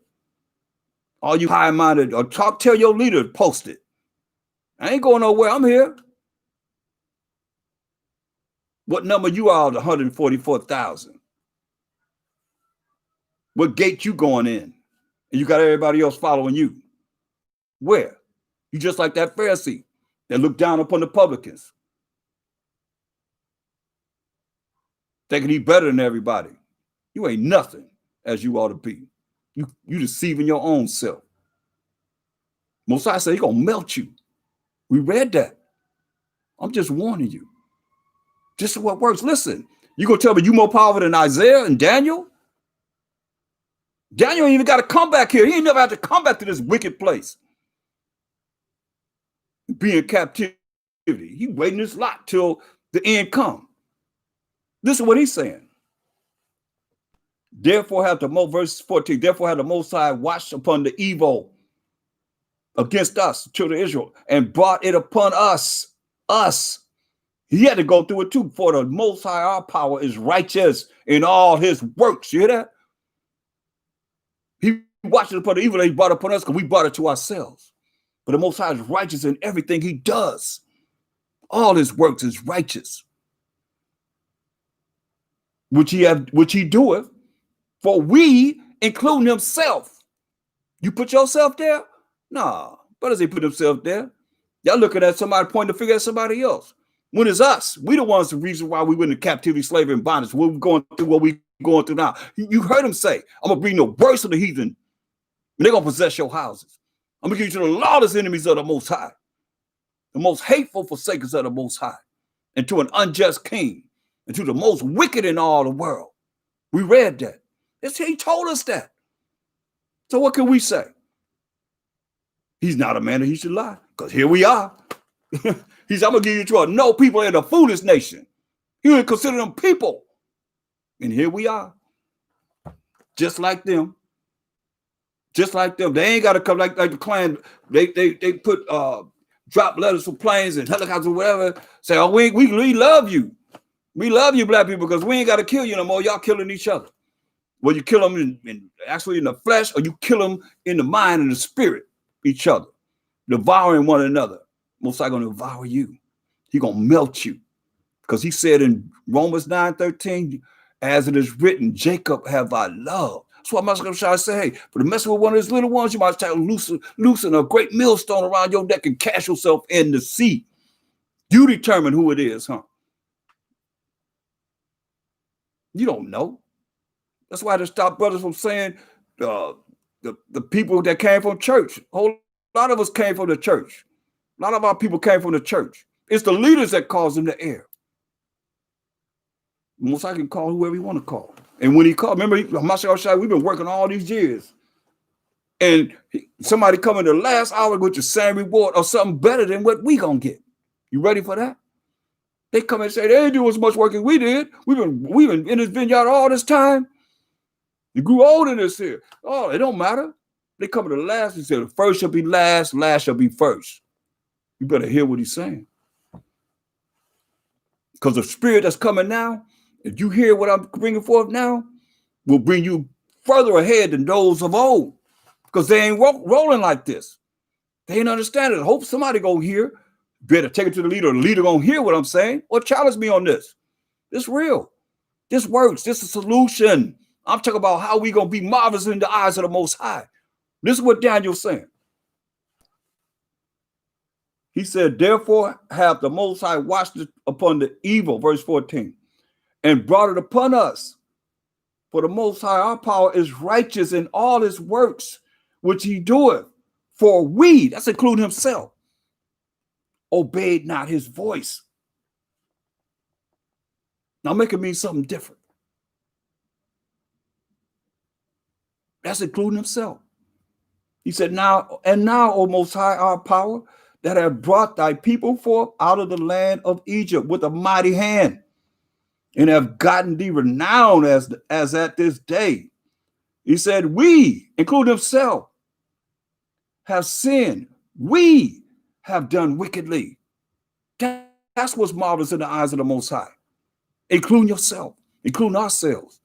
All you high-minded, or tell your leader to post it. I ain't going nowhere. I'm here. What number you are? The 144,000. What gate you going in? And you got everybody else following you. Where? You just like that Pharisee that looked down upon the publicans. Thinking he better than everybody. You ain't nothing as you ought to be. You deceiving your own self. Mosiah said he's going to melt you. We read that. I'm just warning you. This is what works. Listen, you going to tell me you more powerful than Isaiah and Daniel? Daniel ain't even got to come back here. He ain't never had to come back to this wicked place. Be in captivity. He waiting his lot till the end come. This is what he's saying. Therefore have verse 14, therefore have the Most High watched upon the evil against us, children of Israel, and brought it upon us. He had to go through it too. For the Most High, our power is righteous in all his works. You hear that? He watched it upon the evil that he brought upon us because we brought it to ourselves. But the Most High is righteous in everything he does. all his works is righteous, which he doeth, for we, including himself. You put yourself there? Nah, brothers ain't put themselves there. Y'all looking at somebody pointing the finger at somebody else. When it's us, we the ones the reason why we went into captivity, slavery, and bondage. We're going through what we going through now. You heard him say, I'm gonna bring the worst of the heathen, and they're gonna possess your houses. I'm gonna give you to the lawless enemies of the Most High, the most hateful forsakers of the Most High, and to an unjust king, and to the most wicked in all the world. We read that. He told us that. So what can we say? He's not a man that he should lie, because here we are. He's, I'm gonna give you to a no people in a foolish nation. He would consider them people. And here we are. Just like them. Just like them. They ain't got to come like the Klan. They put drop letters for planes and helicopters or whatever. Say, oh, we love you. We love you, black people, because we ain't got to kill you no more. Y'all killing each other. Well, you kill them actually in the flesh, or you kill them in the mind and the spirit, each other, devouring one another. Most likely going to devour you. He going to melt you. Because he said in Romans 9:13, as it is written, Jacob have I loved. That's why I'm going to try to say, hey, for the messing with one of his little ones, you might try to loosen a great millstone around your neck and cast yourself in the sea. You determine who it is, huh? You don't know. That's why to stop brothers from saying the people that came from church. A whole lot of us came from the church. A lot of our people came from the church. It's the leaders that cause them to err. Most I can call whoever you want to call. And when he called, remember, we've been working all these years. And somebody come in the last hour with the same reward or something better than what we gonna get. You ready for that? They come and say they didn't do as much work as we did. We've been in this vineyard all this time. You grew old in this here. Oh, it don't matter. They come to the last and say the first shall be last, last shall be first. You better hear what he's saying. Because the spirit that's coming now, if you hear what I'm bringing forth now, will bring you further ahead than those of old. Because they ain't rolling like this. They ain't understand it. I hope somebody gonna hear. Better take it to the leader. The leader gonna hear what I'm saying. Or challenge me on this. This real. This works. This is a solution. I'm talking about how we gonna be marvelous in the eyes of the Most High. This is what Daniel's saying. He said, therefore have the Most High watched upon the evil, verse 14, and brought it upon us. For the Most High, our power is righteous in all his works, which he doeth. For we, that's including himself, obeyed not his voice. Now make it mean something different. That's including himself. He said, now, O Most High, our power, that have brought thy people forth out of the land of Egypt with a mighty hand, and have gotten thee renowned as at this day. He said, we, including himself, have sinned. We have done wickedly. That's what's marvelous in the eyes of the Most High, including yourself, including ourselves.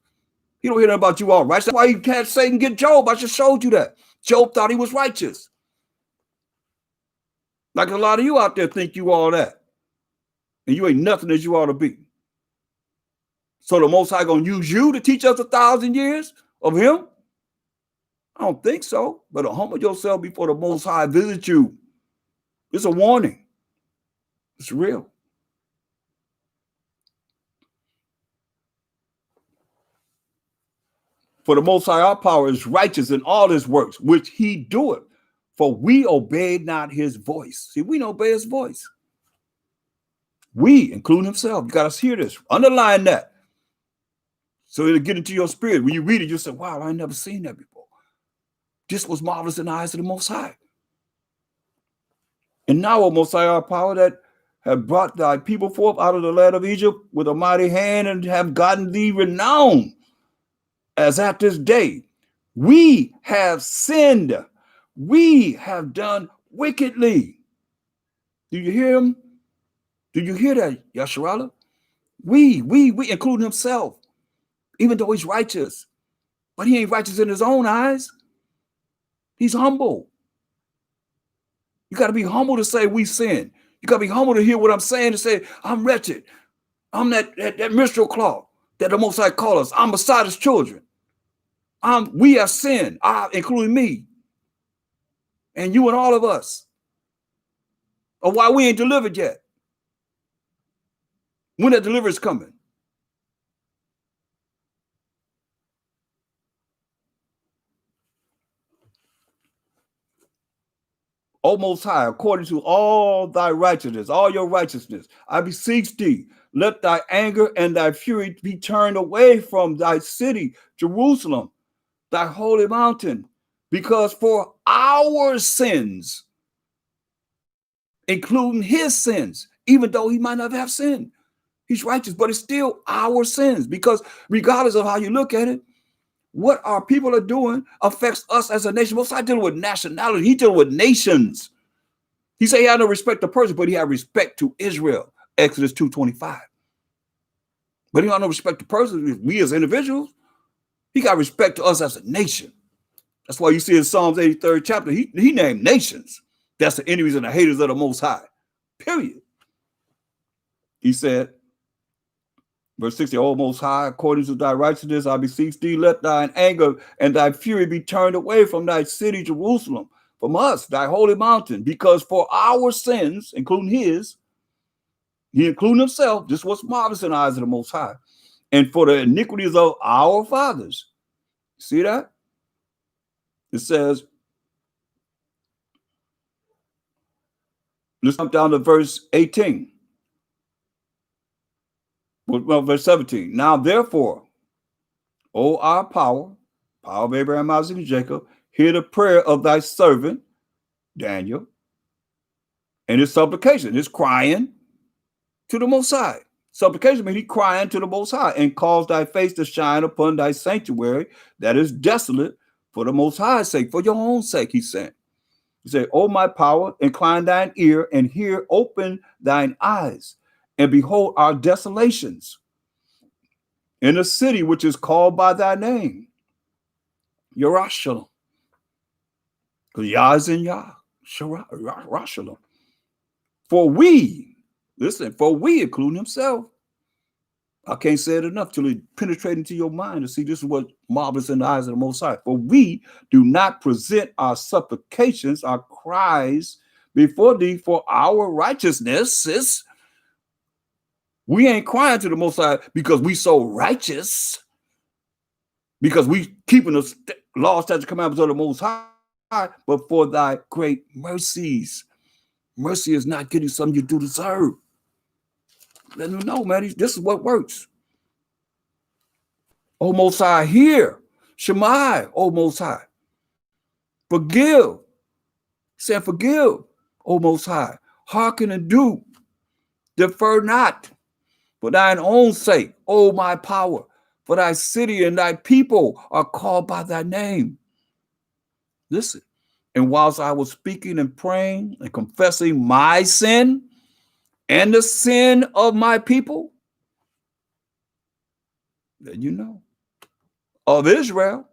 He don't hear nothing about you all right. That's why he had Satan get Job. I just showed you that. Job thought he was righteous. Like a lot of you out there think you all that. And you ain't nothing as you ought to be. So the Most High gonna use you to teach us 1,000 years of him? I don't think so. But humble yourself before the Most High visit you. It's a warning. It's real. For the Most High, our power is righteous in all his works, which he doeth. For we obeyed not his voice. See, we don't obey his voice. We, including himself. You got to hear this. Underline that. So it'll get into your spirit. When you read it, you'll say, wow, I ain't never seen that before. This was marvelous in the eyes of the Most High. And now, O Most High, our power that have brought thy people forth out of the land of Egypt with a mighty hand, and have gotten thee renowned as at this day. We have sinned. We have done wickedly. Do you hear him? Do you hear that, Yasharala? We, including himself, even though he's righteous, but he ain't righteous in his own eyes. He's humble. You got to be humble to say we sin. You got to be humble to hear what I'm saying and say, I'm wretched. I'm that minstrel cloth that the Most High called us. I'm beside his children. We have sinned, including me and you and all of us. Or why we ain't delivered yet. When that deliverance coming? O Most High, according to all thy righteousness, all your righteousness, I beseech thee, let thy anger and thy fury be turned away from thy city, Jerusalem, thy holy mountain, because for our sins, including his sins, even though he might not have sinned, he's righteous, but it's still our sins, because regardless of how you look at it, what our people are doing affects us as a nation. Most I dealing with nationality, he dealing with nations. He said he had no respect to person, but he had respect to Israel. Exodus 2:25. But he had no respect to person. We as individuals, he got respect to us as a nation. That's why you see in Psalms 83rd chapter, he named nations. That's the enemies and the haters of the Most High. Period. He said, verse 60, O Most High, according to thy righteousness, I beseech thee, let thine anger and thy fury be turned away from thy city, Jerusalem, from us, thy holy mountain, because for our sins, including his, he including himself, this was marvelous in the eyes of the Most High, and for the iniquities of our fathers. See that? It says, let's jump down to verse 18. Well, verse 17. Now, therefore, O our power of Abraham, Isaac, and Jacob, hear the prayer of thy servant, Daniel, and his supplication, his crying to the Most High. Supplication means he crying to the Most High, and cause thy face to shine upon thy sanctuary that is desolate for the Most High's sake, for your own sake, he said. He said, O my power, incline thine ear and hear, open thine eyes, and behold our desolations in a city which is called by thy name, Yerushalayim. Because Yah is in Yah, Yerushalayim. For we, listen, for we, including himself, I can't say it enough till it penetrates into your mind to see this is what marvelous in the eyes of the Most High. For we do not present our supplications, our cries before thee for our righteousnesses. We ain't crying to the Most High because we so righteous, because we keeping the law, statutes, commandments of the Most High, but for thy great mercies. Mercy is not getting something you do deserve. Let me know, man. This is what works. O Most High, hear. Shemai, O Most High. Forgive. He said, forgive, O Most High. Hearken and do. Defer not. For thine own sake, O my power. For thy city and thy people are called by thy name. Listen. And whilst I was speaking and praying and confessing my sin and the sin of my people, then you know, of Israel,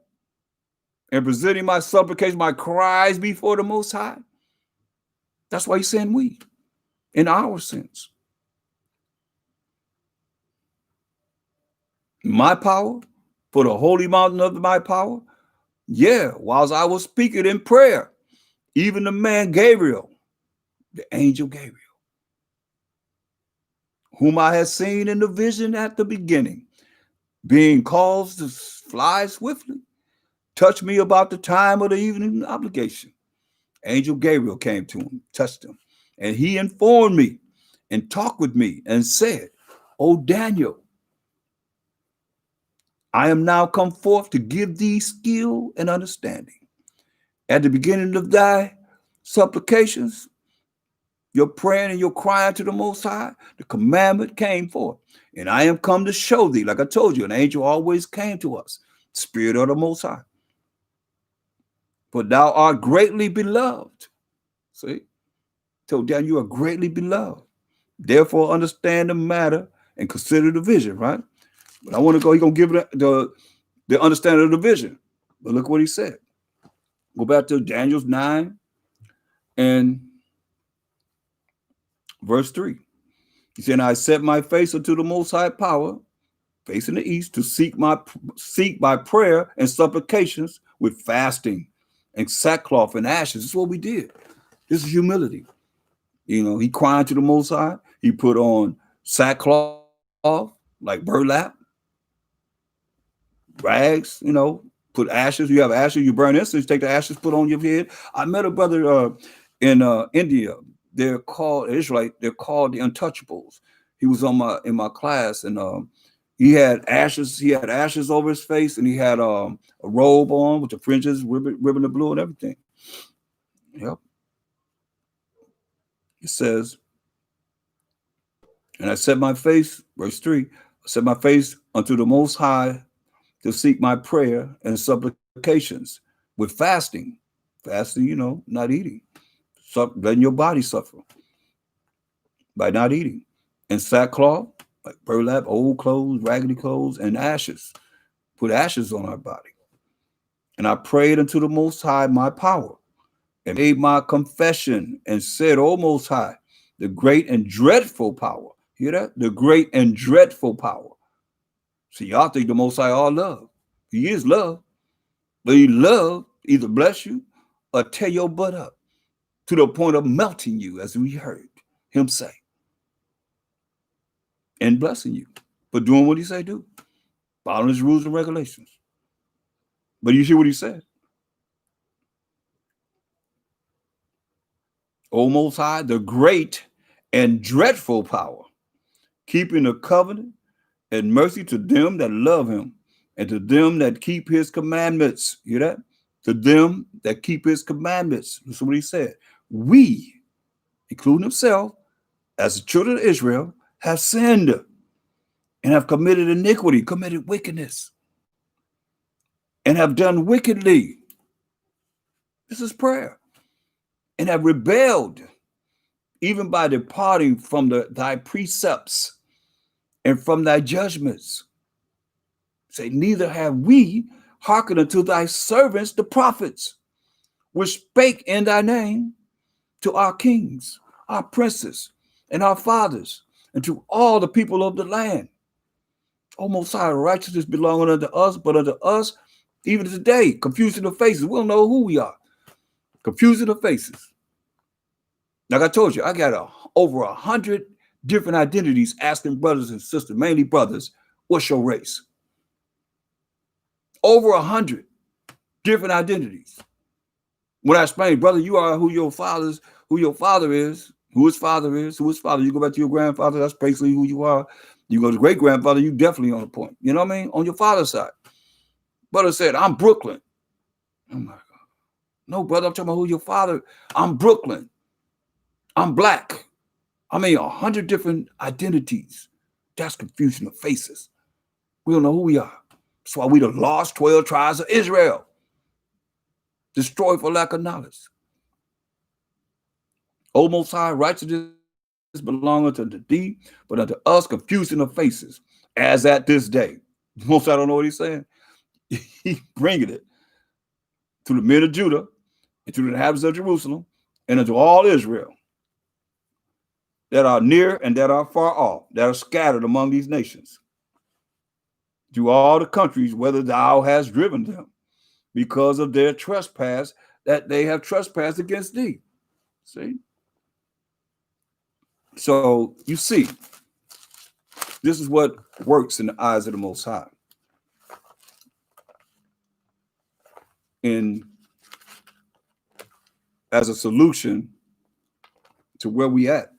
and presenting my supplication, my cries before the Most High. That's why he's saying we, in our sins. My power, for the holy mountain of my power, yeah, whilst I was speaking in prayer, even the man Gabriel, the angel Gabriel, whom I had seen in the vision at the beginning, being caused to fly swiftly, touched me about the time of the evening obligation. Angel Gabriel came to him, touched him, and he informed me and talked with me and said, O Daniel, I am now come forth to give thee skill and understanding. At the beginning of thy supplications, your praying and your crying to the Most High, the commandment came forth. And I am come to show thee, like I told you, an angel always came to us, Spirit of the Most High. For thou art greatly beloved. See? Told Daniel, you are greatly beloved. Therefore, understand the matter and consider the vision, right? But I want to go, he's going to give it the understanding of the vision. But look what he said. Go back to Daniel's 9 and Verse 3. He said, I set my face unto the most high power, facing the east, to seek by prayer and supplications with fasting and sackcloth and ashes. This is what we did. This is humility. You know, he cried to the Most High. He put on sackcloth, like burlap, rags, you know, put ashes. You have ashes, you burn incense, take the ashes, put on your head. I met a brother in India. They're called Israelite. They're called the Untouchables. He was in my class, and he had ashes. He had ashes over his face, and he had a robe on with the fringes, ribbon of blue, and everything. Yep. It says, and I set my face, verse 3, I set my face unto the Most High to seek my prayer and supplications with fasting. Fasting, you know, not eating. Letting your body suffer by not eating. And sackcloth, like burlap, old clothes, raggedy clothes, and ashes. Put ashes on our body. And I prayed unto the Most High my power, and made my confession, and said, O Most High, the great and dreadful power. Hear that? The great and dreadful power. See, y'all think the Most High all love. He is love. But he love either bless you or tear your butt up to the point of melting you, as we heard him say, and blessing you, but doing what he say do, following his rules and regulations. But you see what he said? O Most High, the great and dreadful power, keeping the covenant and mercy to them that love him, and to them that keep his commandments. Hear that? To them that keep his commandments. That's what he said. We, including himself, as the children of Israel, have sinned and have committed iniquity, committed wickedness, and have done wickedly. This is prayer. And have rebelled, even by departing from thy precepts and from thy judgments. Say, neither have we hearkened unto thy servants, the prophets, which spake in thy name to our kings, our princes, and our fathers, and to all the people of the land. O Most High, righteousness belonging unto us, but unto us, even today, confusing the faces. We don't know who we are. Confusing the faces. Like I told you, I got over 100 different identities asking brothers and sisters, mainly brothers, what's your race? Over 100 different identities. When I explain, brother, you are who your father is, who his father is, who his father. You go back to your grandfather, that's basically who you are. You go to great grandfather, you definitely on the point. You know what I mean? On your father's side. Brother said, I'm Brooklyn. Oh my God. No, brother, I'm talking about who your father. I'm Brooklyn. I'm black. I mean, 100 different identities. That's confusion of faces. We don't know who we are. That's why we the lost 12 tribes of Israel. Destroyed for lack of knowledge. O Most High, righteousness belongeth unto thee, but unto us confusion of faces, as at this day. Most High don't know what he's saying. He bringing it to the men of Judah, and to the inhabitants of Jerusalem, and unto all Israel that are near and that are far off, that are scattered among these nations, to all the countries whither thou hast driven them, because of their trespass, that they have trespassed against thee. See? So you see, this is what works in the eyes of the Most High. And as a solution to where we at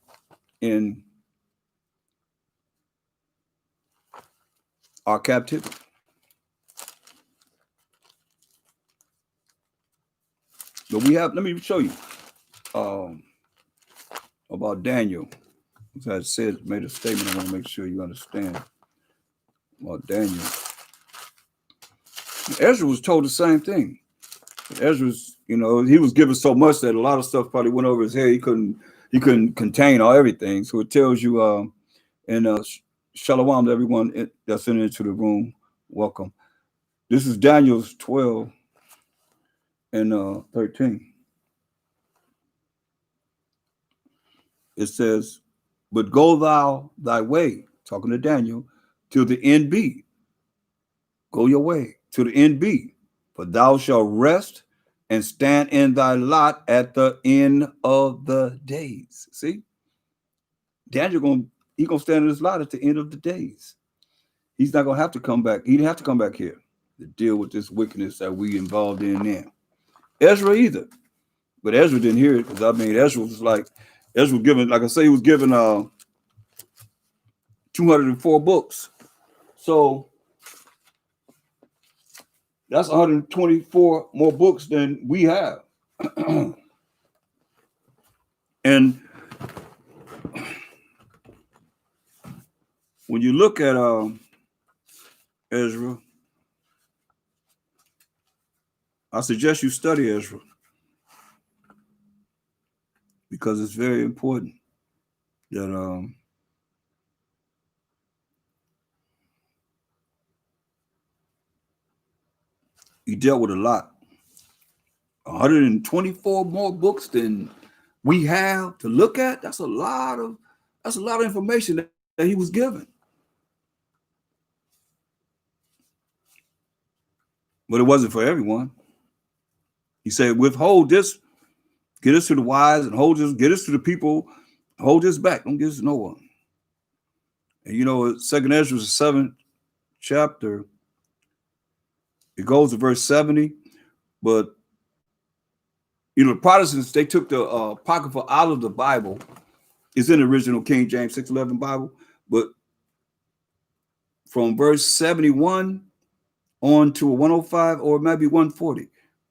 in our captivity. But we have, let me show you about Daniel. As I said, made a statement, I want to make sure you understand about Daniel. Ezra was told the same thing. Ezra's, you know, he was given so much that a lot of stuff probably went over his head. He couldn't contain all everything. So it tells you in Shalom to everyone that's into the room. Welcome. This is Daniel's 12 and 13. It says, But go thou thy way, talking to Daniel, till the end be. Go your way to the end be, for thou shalt rest and stand in thy lot at the end of the days. See, Daniel gonna stand in his lot at the end of the days. He's not gonna have to come back. He didn't have to come back here to deal with this wickedness that we involved in now. Ezra either, but Ezra didn't hear it because I mean Ezra was given, like I say, he was given 204 books. So that's 124 more books than we have. And when you look at Ezra, I suggest you study Ezra because it's very important that he dealt with a lot. 124 more books than we have to look at. That's a lot of information that he was given. But it wasn't for everyone. He said, withhold this, get this to the wise, and get this to the people, hold this back, don't give this to no one. And you know, 2nd Ezra is the 7th chapter. It goes to verse 70, but you know, the Protestants, they took the Apocrypha out of the Bible. It's in the original King James 611 Bible, but from verse 71 on to 105 or maybe 140.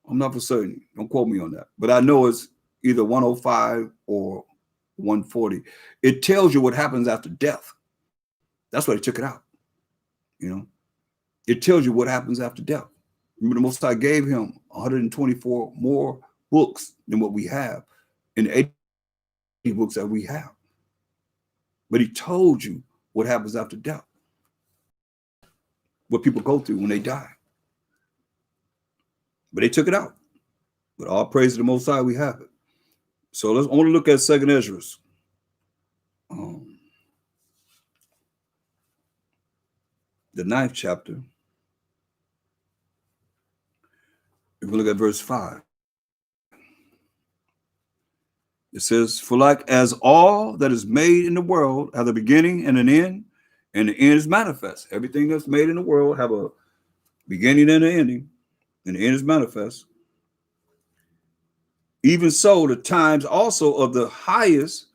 I'm not for certain. Don't quote me on that. But I know it's either 105 or 140. It tells you what happens after death. That's why they took it out. You know, it tells you what happens after death. Remember, the Most High gave him 124 more books than what we have in the 80 books that we have. But he told you what happens after death, what people go through when they die. But they took it out. But all praise to the Most High, we have it. So let's only look at 2nd Ezra. The 9th chapter. If we look at verse 5. It says, for like as all that is made in the world have a beginning and an end, and the end is manifest. Everything that's made in the world have a beginning and an ending, and the end is manifest. Even so, the times also of the highest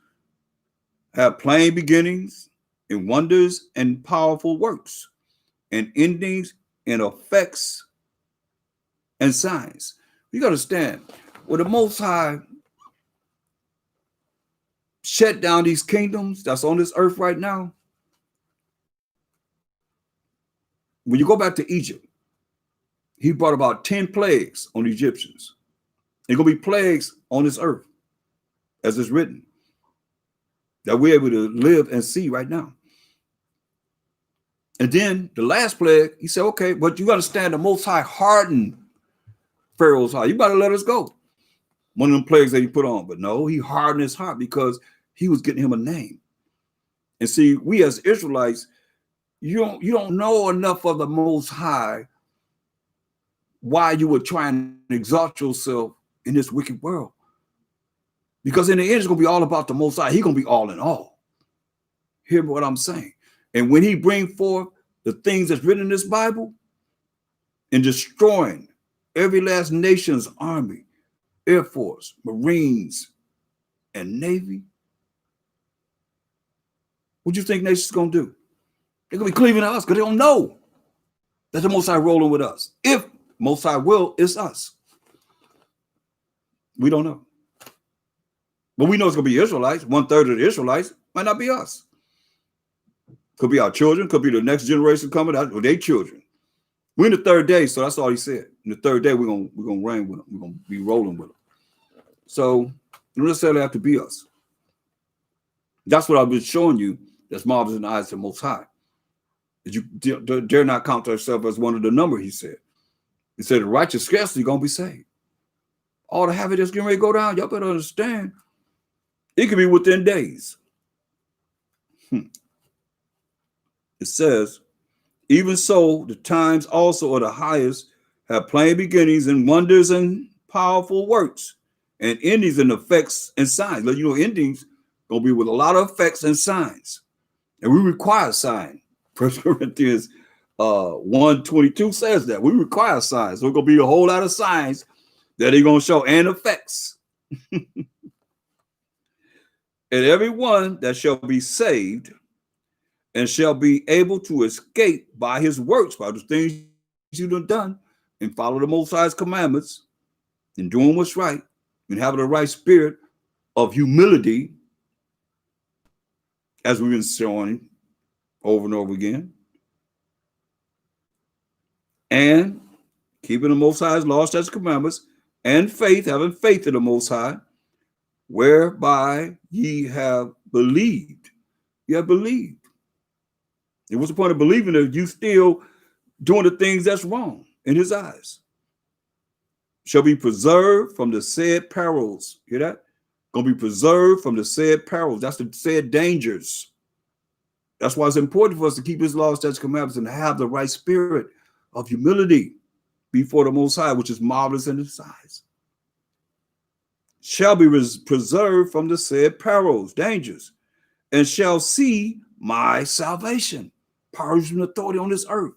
have plain beginnings and wonders and powerful works and endings and effects and signs. You got to understand, when the Most High shut down these kingdoms that's on this earth right now, when you go back to Egypt, he brought about 10 plagues on the Egyptians. There's going to be plagues on this earth, as it's written, that we're able to live and see right now. And then the last plague, he said, okay, but you understand the Most High hardened Pharaoh's heart. You better let us go. One of them plagues that he put on. But no, he hardened his heart because he was getting him a name. And see, we as Israelites, you don't know enough of the Most High why you would try and exalt yourself in this wicked world. Because in the end, it's going to be all about the Most High. He's going to be all in all. Hear what I'm saying? And when he bring forth the things that's written in this Bible and destroying every last nation's army, Air Force, Marines, and Navy, what do you think nations going to do? They're going to be cleaving to us because they don't know that the Most High rolling with us. If Most High will, it's us. We don't know. But we know it's going to be Israelites. 1/3 of the Israelites might not be us. Could be our children. Could be the next generation coming out, or their children. We're in the third day, so that's all he said. In the third day, we're gonna reign with them. We're gonna be rolling with them. So you don't necessarily have to be us. That's what I've been showing you. That's marvelous in the eyes of the Most High. That you dare not count yourself as one of the number. He said. He said the righteous scarcely gonna be saved. All the havoc that's getting ready to go down, y'all better understand. It could be within days. It says, even so, the times also of the highest have plain beginnings and wonders and powerful works, and endings and effects and signs. Let you know, endings gonna be with a lot of effects and signs, and we require sign. First Corinthians 1:22 says that we require signs. So it's gonna be a whole lot of signs that he's gonna show and effects. And everyone that shall be saved and shall be able to escape by his works, by the things you've done, and follow the Most High's commandments, and doing what's right, and having the right spirit of humility, as we've been showing over and over again, and keeping the Most High's laws, statutes, commandments, and faith, having faith in the Most High, whereby ye have believed. You have believed. And what's the point of believing if you still doing the things that's wrong in his eyes? Shall be preserved from the said perils. Hear that? Gonna be preserved from the said perils. That's the said dangers. That's why it's important for us to keep his laws, statutes, commandments, and have the right spirit of humility before the Most High, which is marvelous in his eyes. Shall be preserved from the said perils, dangers, and shall see my salvation, power and authority on this earth,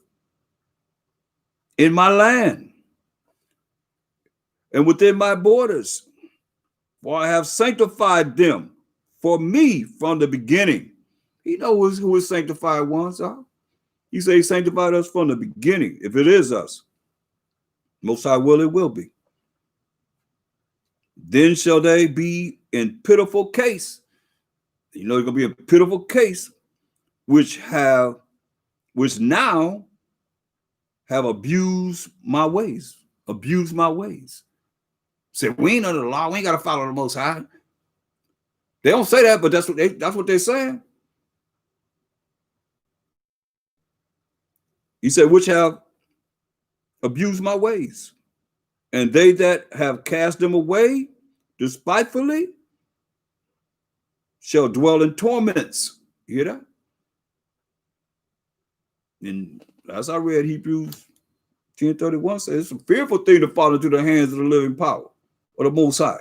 in my land, and within my borders. For I have sanctified them for me from the beginning. He knows who his sanctified ones are. He said he sanctified us from the beginning. If it is us, Most High will, it will be. Then shall they be in pitiful case. You know, it's gonna be a pitiful case, which now have abused my ways. Abused my ways. Say, we ain't under the law, we ain't gotta follow the Most High. They don't say that, but that's what they're saying. He said, which have abused my ways, and they that have cast them away despitefully shall dwell in torments. You hear that? And as I read Hebrews 10:31 says, it's a fearful thing to fall into the hands of the living power or the Most High.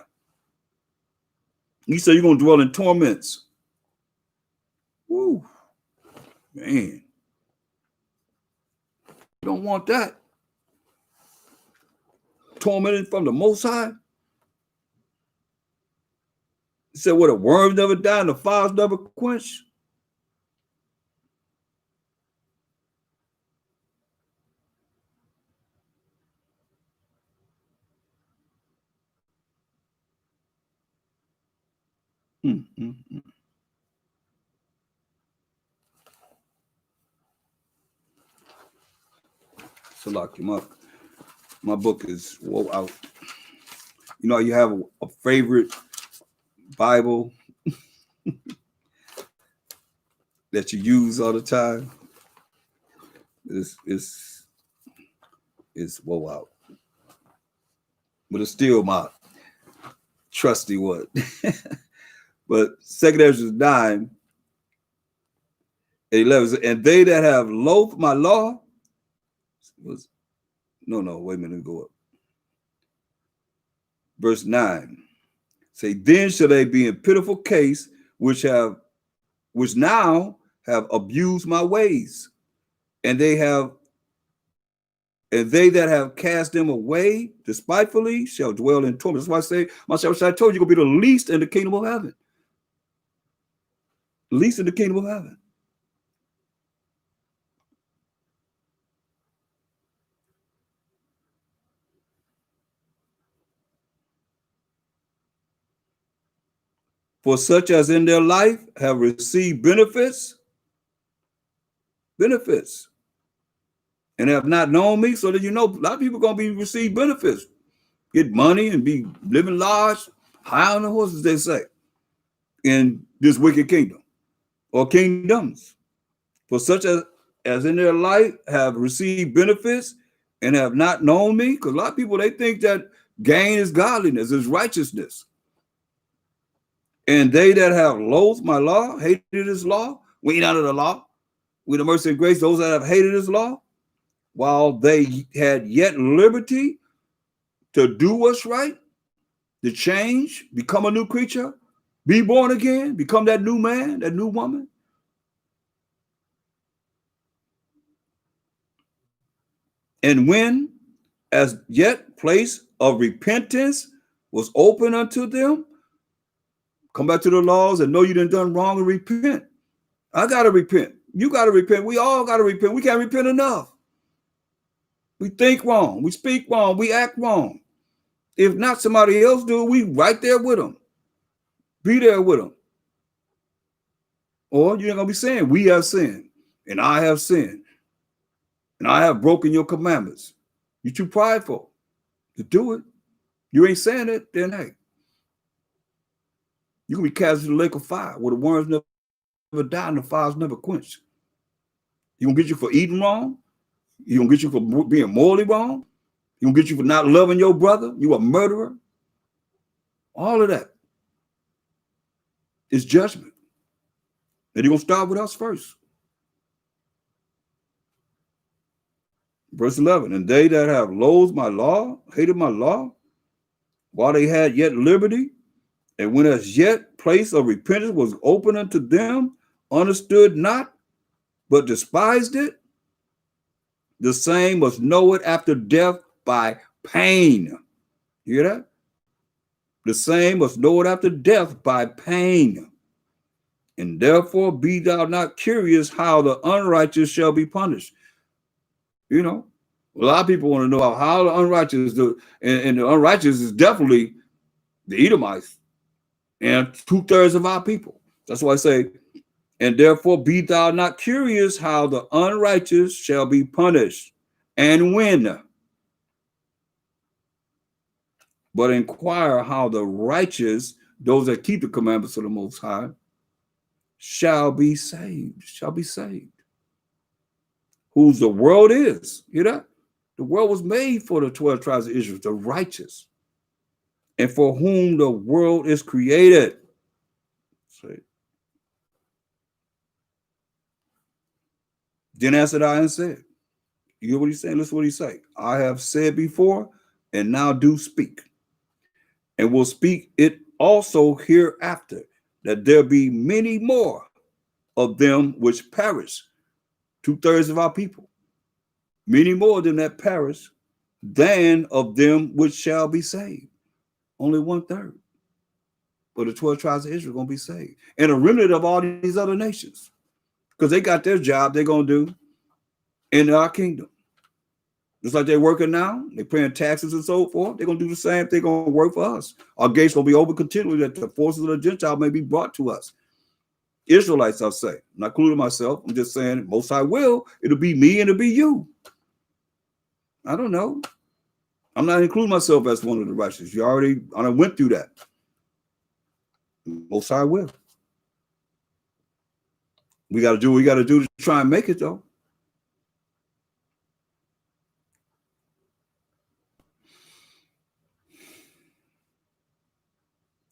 He said you're going to dwell in torments. Woo, man. You don't want that. Tormented from the Most High. He said, what, the worms never die and the fires never quench? So like my book is whoa out. You know, you have a favorite Bible that you use all the time. It's whoa out. But it's still my trusty one. But 2 Ezra 9, 11, and they that have loathed my law was wait a minute, go up. Verse 9. Say, then shall they be in pitiful case, which now have abused my ways, and they that have cast them away despitefully shall dwell in torment. That's why I say, myself, I told you, you're gonna be the least in the kingdom of heaven. Least in the kingdom of heaven. For such as in their life have received benefits, and have not known me, so that you know, a lot of people are going to receive benefits, get money and be living large, high on the horses, they say, in this wicked kingdom or kingdoms. For such as in their life have received benefits and have not known me, because a lot of people, they think that gain is godliness, is righteousness. And they that have loathed my law, hated his law, We ain't under the law. We the mercy and grace, those that have hated his law, while they had yet liberty to do what's right, to change, become a new creature, be born again, become that new man, that new woman. And when as yet place of repentance was open unto them, come back to the laws and know you done wrong and repent. I got to repent. You got to repent. We all got to repent. We can't repent enough. We think wrong. We speak wrong. We act wrong. If not somebody else do, we right there with them. Be there with them. Or you ain't going to be saying, we have sinned, and I have sinned, and I have broken your commandments. You're too prideful to do it. You ain't saying it, then hey, you can be cast into the lake of fire where the worms never die and the fire's never quenched. You gonna get you for eating wrong. You gonna get you for being morally wrong. You gonna get you for not loving your brother. You a murderer. All of that is judgment. And you're gonna start with us first. Verse 11, and they that have loathed my law, hated my law, while they had yet liberty, and when as yet place of repentance was open unto them, understood not, but despised it, the same must know it after death by pain. You hear that? The same must know it after death by pain. And therefore be thou not curious how the unrighteous shall be punished. You know, a lot of people want to know how the unrighteous do, and the unrighteous is definitely the Edomites and 2/3 of our people. That's why I say, and therefore be thou not curious how the unrighteous shall be punished, and when, but inquire how the righteous, those that keep the commandments of the Most High, shall be saved, whose the world is. You know, the world was made for the 12 tribes of Israel, the righteous, and for whom the world is created. See? Then answered I and said, you hear what he's saying? Listen to what he say. I have said before, and now do speak, and will speak it also hereafter, that there be many more of them which perish, 2/3 of our people, many more of them that perish, than of them which shall be saved. Only 1/3. But the 12 tribes of Israel are going to be saved. And a remnant of all these other nations. Because they got their job they're going to do in our kingdom. Just like they're working now, they're paying taxes and so forth. They're going to do the same thing. They're going to work for us. Our gates will be open continually that the forces of the Gentile may be brought to us. Israelites, I'll say. I'm not including myself. I'm just saying, Most High will. It'll be me and it'll be you. I don't know. I'm not including myself as one of the righteous. I went through that. Most High will. We got to do what we got to do to try and make it, though.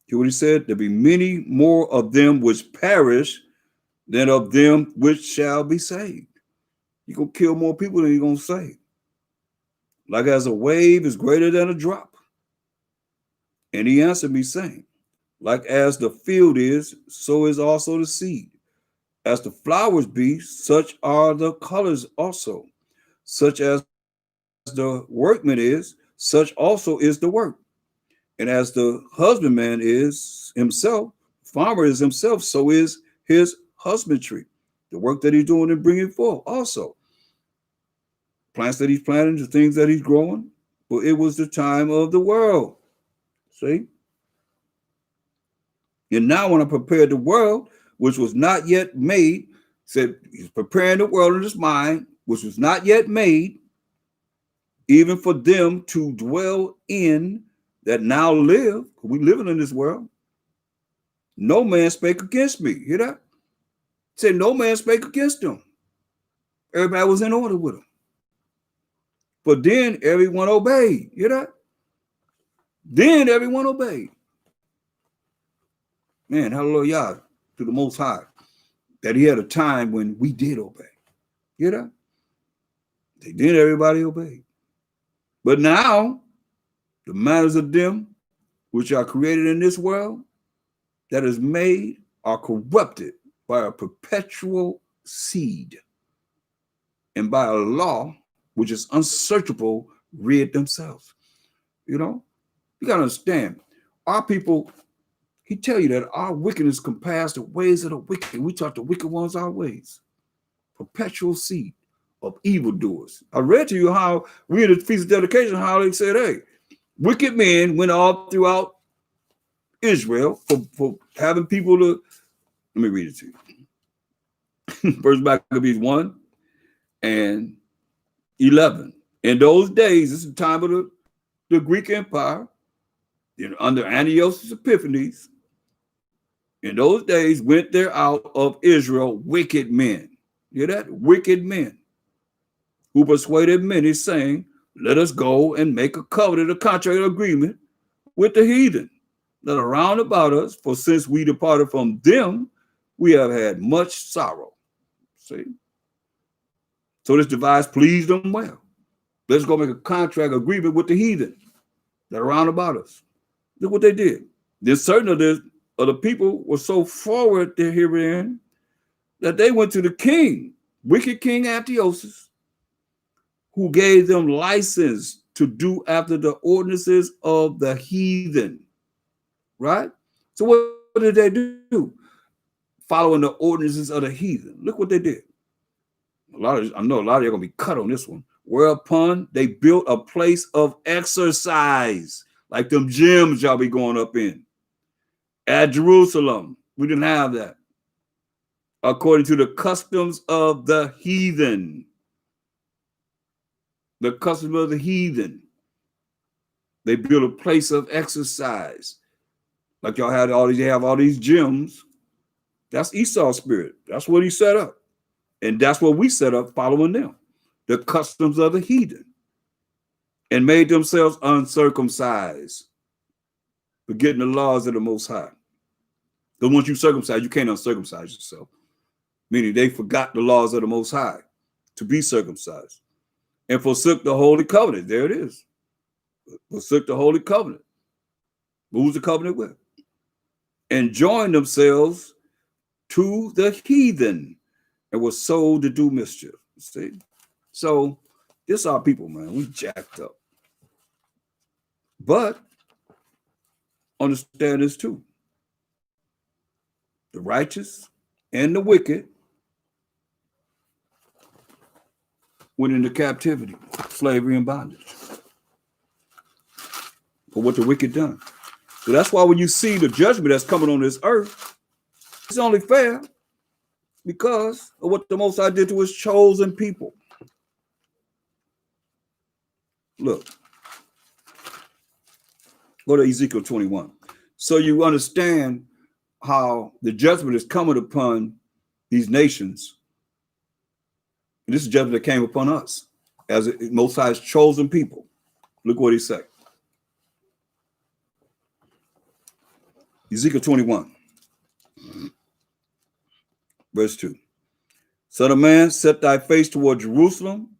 Hear what he said? There be many more of them which perish than of them which shall be saved. You're going to kill more people than you're going to save. Like as a wave is greater than a drop. And he answered me, saying, like as the field is, so is also the seed. As the flowers be, such are the colors also. Such as the workman is, such also is the work. And as the husbandman is himself, farmer is himself, so is his husbandry. The work that he's doing and bringing forth also. Plants that he's planting, the things that he's growing. But it was the time of the world. See? And now when I prepared the world, which was not yet made, said he's preparing the world in his mind, which was not yet made, even for them to dwell in that now live. We living in this world. No man spake against me. Hear that? Said no man spake against them. Everybody was in order with them. But then everyone obeyed. Hear that? Then everyone obeyed. Man, hallelujah to the Most High. that he had a time when we did obey. You know? They did, everybody obeyed. But now, the manners of them which are created in this world that is made are corrupted by a perpetual seed and by a law which is unsearchable rid themselves. You know, you got to understand, our people, he tell you that our wickedness compares the ways of the wicked. We taught the wicked ones our ways. Perpetual seed of evildoers. I read to you how we in the Feast of Dedication, how they said, hey, wicked men went all throughout Israel for having people to, let me read it to you. First Maccabees 1 and 11. In those days, this is the time of the Greek Empire, under Antiochus Epiphanes. In those days went there out of Israel wicked men. You hear that? Wicked men who persuaded many, saying, let us go and make a covenant, a contract agreement with the heathen that are round about us, for since we departed from them, we have had much sorrow. See? So this device pleased them well. Let's go make a contract agreement with the heathen that are round about us. Look what they did. Then certain of the people were so forward to herein that they went to the king, wicked King Antiochus, who gave them license to do after the ordinances of the heathen. Right? So what did they do? Following the ordinances of the heathen. Look what they did. I know a lot of you are going to be cut on this one. Whereupon they built a place of exercise, like them gyms y'all be going up in. At Jerusalem, we didn't have that. According to the customs of the heathen. The customs of the heathen. They built a place of exercise. Like y'all had they have all these gyms. That's Esau's spirit. That's what he set up. And that's what we set up following them. The customs of the heathen. And made themselves uncircumcised, forgetting the laws of the Most High. Because once you circumcise, you can't uncircumcise yourself. Meaning they forgot the laws of the Most High to be circumcised. And forsook the Holy Covenant. There it is. Forsook the Holy Covenant. Who's the covenant with? And joined themselves to the heathen and were sold to do mischief. See? So this our people, man. We jacked up. But understand this too. The righteous and the wicked went into captivity, slavery, and bondage for what the wicked done. So that's why when you see the judgment that's coming on this earth, it's only fair because of what the Most High did to his chosen people. Look, go to Ezekiel 21. So you understand how the judgment is coming upon these nations. And this is judgment that came upon us as Most High's chosen people. Look what he said. Ezekiel 21, verse 2. Son of man, set thy face toward Jerusalem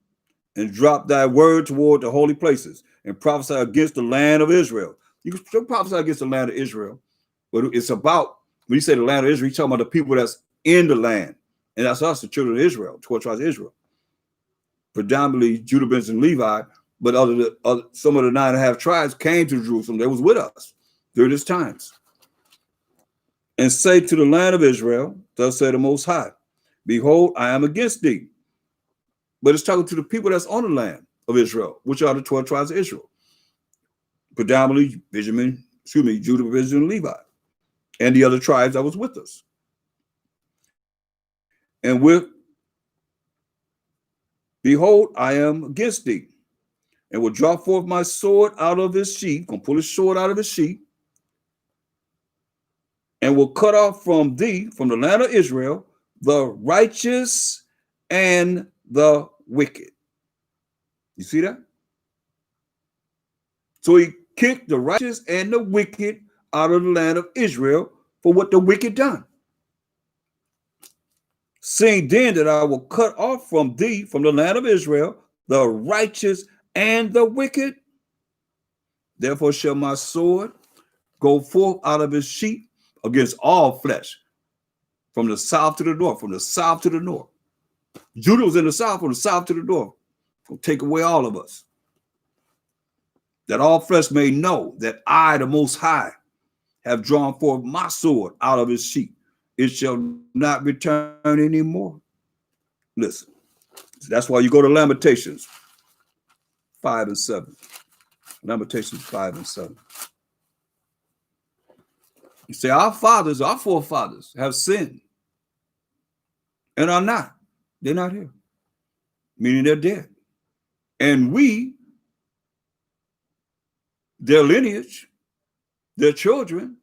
and drop thy word toward the holy places and prophesy against the land of Israel. You can prophesy against the land of Israel, but it's about, when you say the land of Israel, you're talking about the people that's in the land. And that's us, the children of Israel, 12 tribes of Israel. Predominantly Judah, Benjamin, and Levi, but some of the 9.5 tribes came to Jerusalem. They was with us during this times. And say to the land of Israel, thus said the Most High, behold, I am against thee. But it's talking to the people that's on the land of Israel, which are the 12 tribes of Israel. Predominantly Judah, Benjamin, and Levi, and the other tribes that was with us. And behold, I am against thee, and will draw forth my sword out of his sheath, gonna pull his sword out of his sheath, and will cut off from thee, from the land of Israel, the righteous and the wicked. You see that? So he kicked the righteous and the wicked out of the land of Israel for what the wicked done. Seeing then that I will cut off from thee, from the land of Israel, the righteous and the wicked. Therefore shall my sword go forth out of his sheath against all flesh, from the south to the north, from the south to the north. Judah was in the south, from the south to the north. Will take away all of us. That all flesh may know that I, the Most High, have drawn forth my sword out of his sheath. It shall not return anymore. Listen, that's why you go to Lamentations 5 and 7. Lamentations 5 and 7. You say, our fathers, our forefathers have sinned and are not. They're not here, meaning they're dead. And we, their lineage, their children,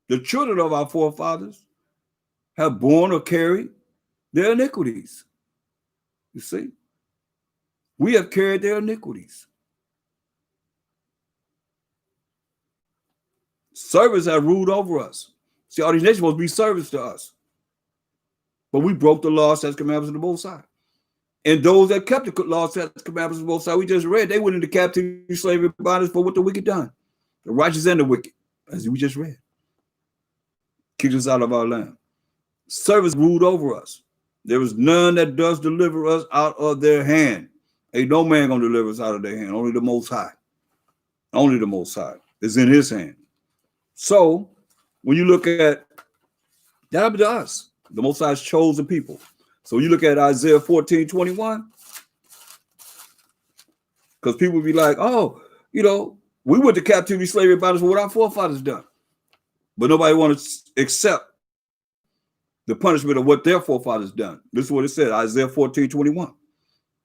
the children of our forefathers, have borne or carried their iniquities. You see, we have carried their iniquities. Servants have ruled over us. See, all these nations supposed to be servants to us. But we broke the law, statutes, commandments of the Most High. And those that kept the law, statutes, commandments of the Most High, we just read, they went into captivity, slavery, bondage for what the wicked done. The righteous and the wicked, as we just read. Kicked us out of our land. Servants ruled over us. There is none that does deliver us out of their hand. Ain't no man gonna deliver us out of their hand. Only the Most High. Only the Most High is in his hand. So when you look at that happened to us, the Most High's chosen people. So you look at Isaiah 14:21, because people be like, oh, you know, we went to captivity, slavery, bondage for what our forefathers done. But nobody want to accept the punishment of what their forefathers done. This is what it said, Isaiah 14:21.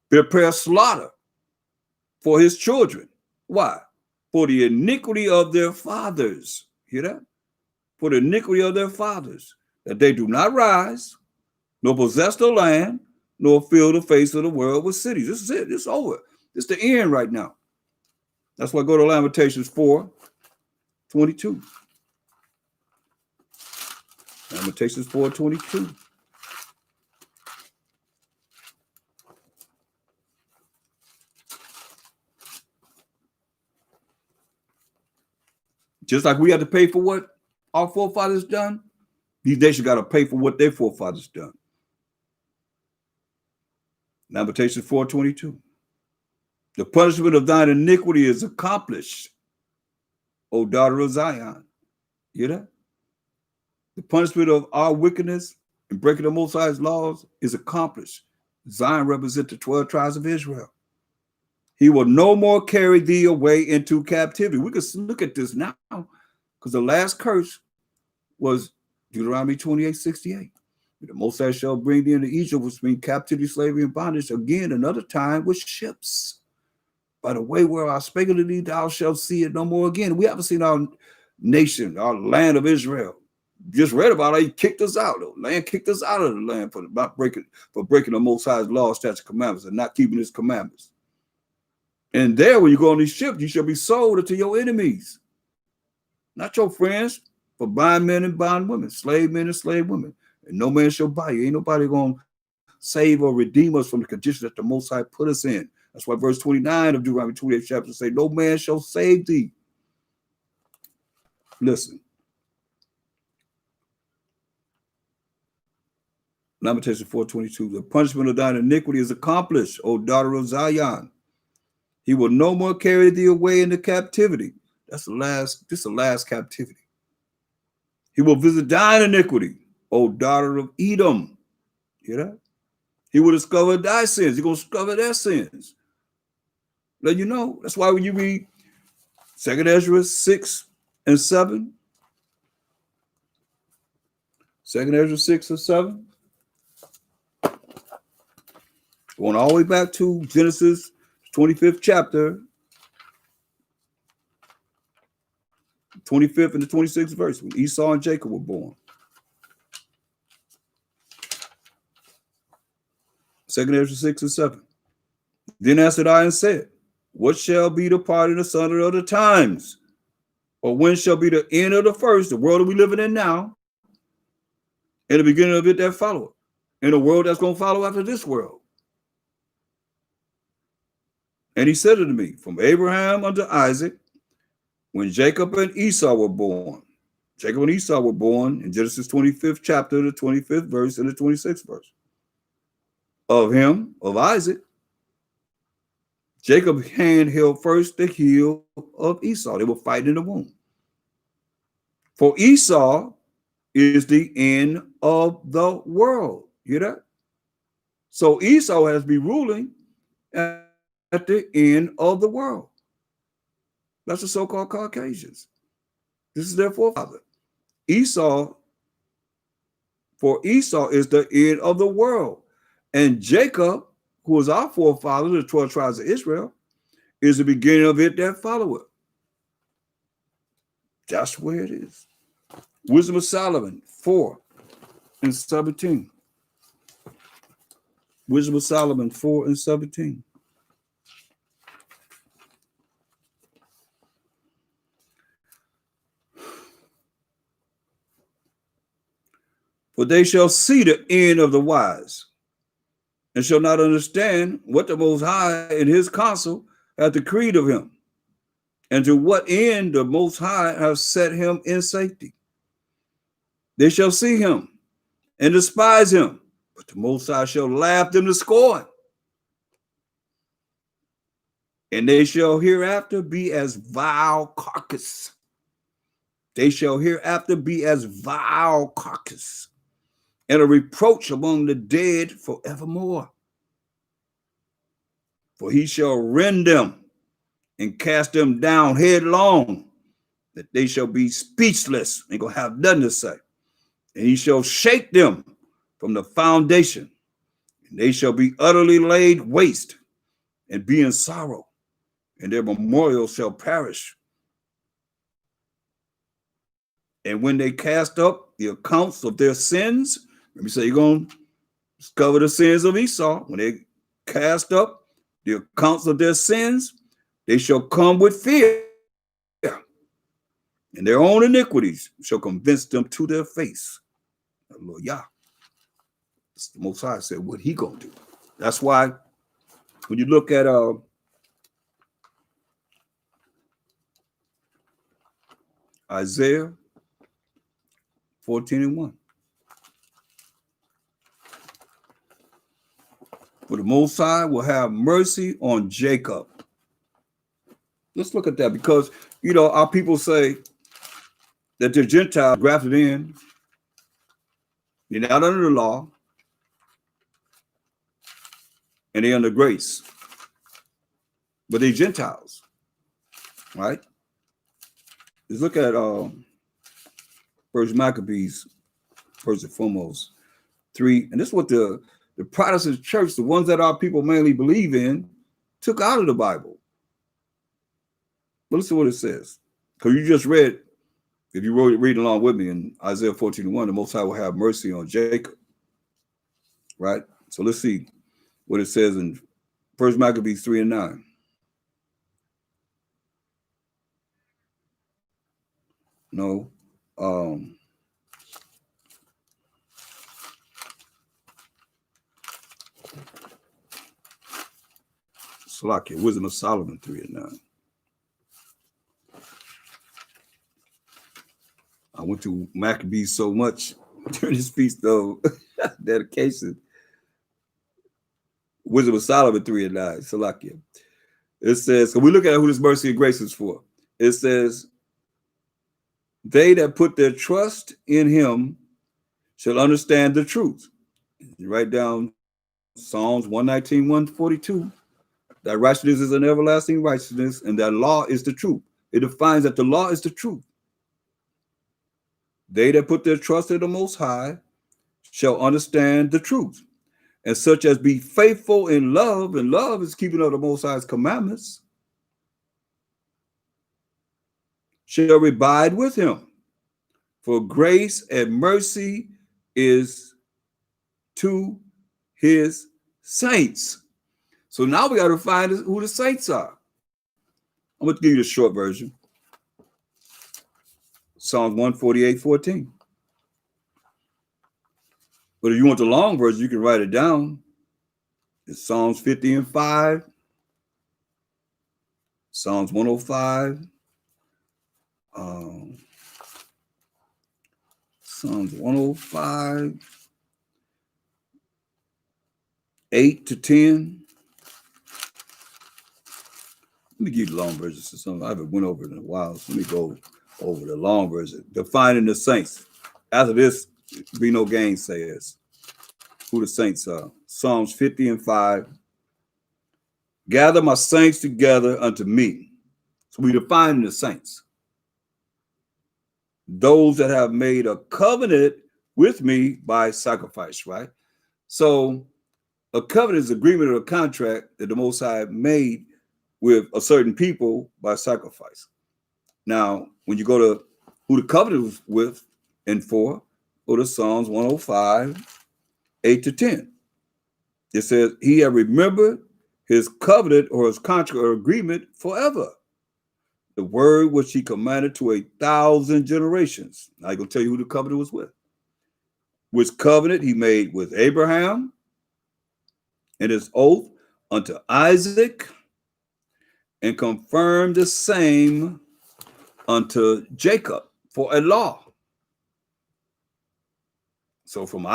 Prepare slaughter for his children. Why? For the iniquity of their fathers. Hear that? For the iniquity of their fathers, that they do not rise, nor possess the land, nor fill the face of the world with cities. This is it. It's over. It's the end right now. That's why I go to Lamentations 4:22. Lamentations 4:22. Just like we had to pay for what our forefathers done, these nations got to pay for what their forefathers done. Lamentations 4:22. The punishment of thine iniquity is accomplished, O daughter of Zion. Hear that? The punishment of our wickedness and breaking the Most High's laws is accomplished. Zion represents the 12 tribes of Israel. He will no more carry thee away into captivity. We can look at this now, because the last curse was Deuteronomy 28:68. The Most High shall bring thee into Egypt, which means captivity, slavery, and bondage, again another time with ships. By the way where I spake unto thee, thou shalt see it no more again. We haven't seen our nation, our land of Israel. Just read about it. He kicked us out. The land kicked us out of the land for breaking the Most High's laws, statutes, commandments, and not keeping his commandments. And there, when you go on these ships, you shall be sold unto your enemies, not your friends, for bond men and bond women, slave men and slave women. And no man shall buy you. Ain't nobody going to save or redeem us from the condition that the Most High put us in. That's why verse 29 of Deuteronomy 28 chapter say, no man shall save thee. Listen. Lamentations 4:22. The punishment of thine iniquity is accomplished, O daughter of Zion. He will no more carry thee away into captivity. This is the last captivity. He will visit thine iniquity, O daughter of Edom. Hear that? He will discover thy sins. He's going to discover their sins. Let you know. That's why when you read 2 Ezra 6 and 7, 2 Ezra 6 and 7, going all the way back to Genesis 25th chapter, 25th and the 26th verse, when Esau and Jacob were born. 2 Ezra 6 and 7. Then answered I and said, what shall be the part and the sunder of the times? Or when shall be the end of the first, the world that we living in now, and the beginning of it that followeth? in a world that's going to follow after this world. And he said unto me, from Abraham unto Isaac, when Jacob and Esau were born. Jacob and Esau were born in Genesis 25th chapter, the 25th verse and the 26th verse. Of him, of Isaac, Jacob's hand held first the heel of Esau. They were fighting in the womb. For Esau is the end of the world. Hear that? So Esau has been ruling at the end of the world. That's the so-called Caucasians. This is their forefather. Esau, for Esau is the end of the world. And Jacob, who is our forefather, the 12 tribes of Israel, is the beginning of it that followeth. That's where it is. Wisdom of Solomon 4 and 17. Wisdom of Solomon 4 and 17. For they shall see the end of the wise, and shall not understand what the Most High in his counsel hath decreed of him, and to what end the Most High hath set him in safety. They shall see him and despise him, but the Most High shall laugh them to scorn. And they shall hereafter be as vile carcass. They shall hereafter be as vile carcass, and a reproach among the dead forevermore. For he shall rend them and cast them down headlong, that they shall be speechless, ain't gonna have nothing to say. And he shall shake them from the foundation, and they shall be utterly laid waste and be in sorrow, and their memorials shall perish. And when they cast up the accounts of their sins, let me say, you're going to discover the sins of Esau. When they cast up the accounts of their sins, they shall come with fear, and their own iniquities shall convince them to their face. Hallelujah. The Most High said, what he going to do? That's why when you look at Isaiah 14 and 1. For the Most High will have mercy on Jacob. Let's look at that, because, you know, our people say that they're Gentiles grafted in. They're not under the law, and they're under grace. But they're Gentiles, right? Let's look at First Maccabees, first and foremost, 3. And this is what the Protestant church, the ones that our people mainly believe in, took out of the Bible. But listen to what it says. Because you just read, if you read along with me in Isaiah 14:1, the Most High will have mercy on Jacob. Right? So let's see what it says in First Maccabees 3 and 9. No. Salakia, Wisdom of Solomon 3 and 9. I went to Maccabees so much during this feast of dedication. Wisdom of Solomon 3 and 9. Salakia. It says, so we look at who this mercy and grace is for. It says, they that put their trust in him shall understand the truth. You write down Psalms 119, 142. That righteousness is an everlasting righteousness, and that law is the truth. It defines that the law is the truth. They that put their trust in the Most High shall understand the truth, and such as be faithful in love, and love is keeping of the Most High's commandments, shall abide with him. For grace and mercy is to his saints. So now we got to find who the saints are. I'm going to give you the short version. Psalms 148:14. But if you want the long version, you can write it down. It's Psalms 50 and 5, Psalms 105, Psalms 105, 8 to 10. Let me give you the long version. Something I haven't went over it in a while. So let me go over the long version. Defining the saints. After this, be no gainsayers who the saints are. Psalms 50 and 5. Gather my saints together unto me. So we define the saints. Those that have made a covenant with me by sacrifice, right? So a covenant is agreement or a contract that the Most High made with a certain people by sacrifice. Now, when you go to who the covenant was with and for, go to Psalms 105, 8 to 10. It says, he have remembered his covenant or his contract or agreement forever. The word which he commanded to 1,000 generations. Now I'm going to tell you who the covenant was with. Which covenant he made with Abraham and his oath unto Isaac, and confirmed the same unto Jacob for a law. So from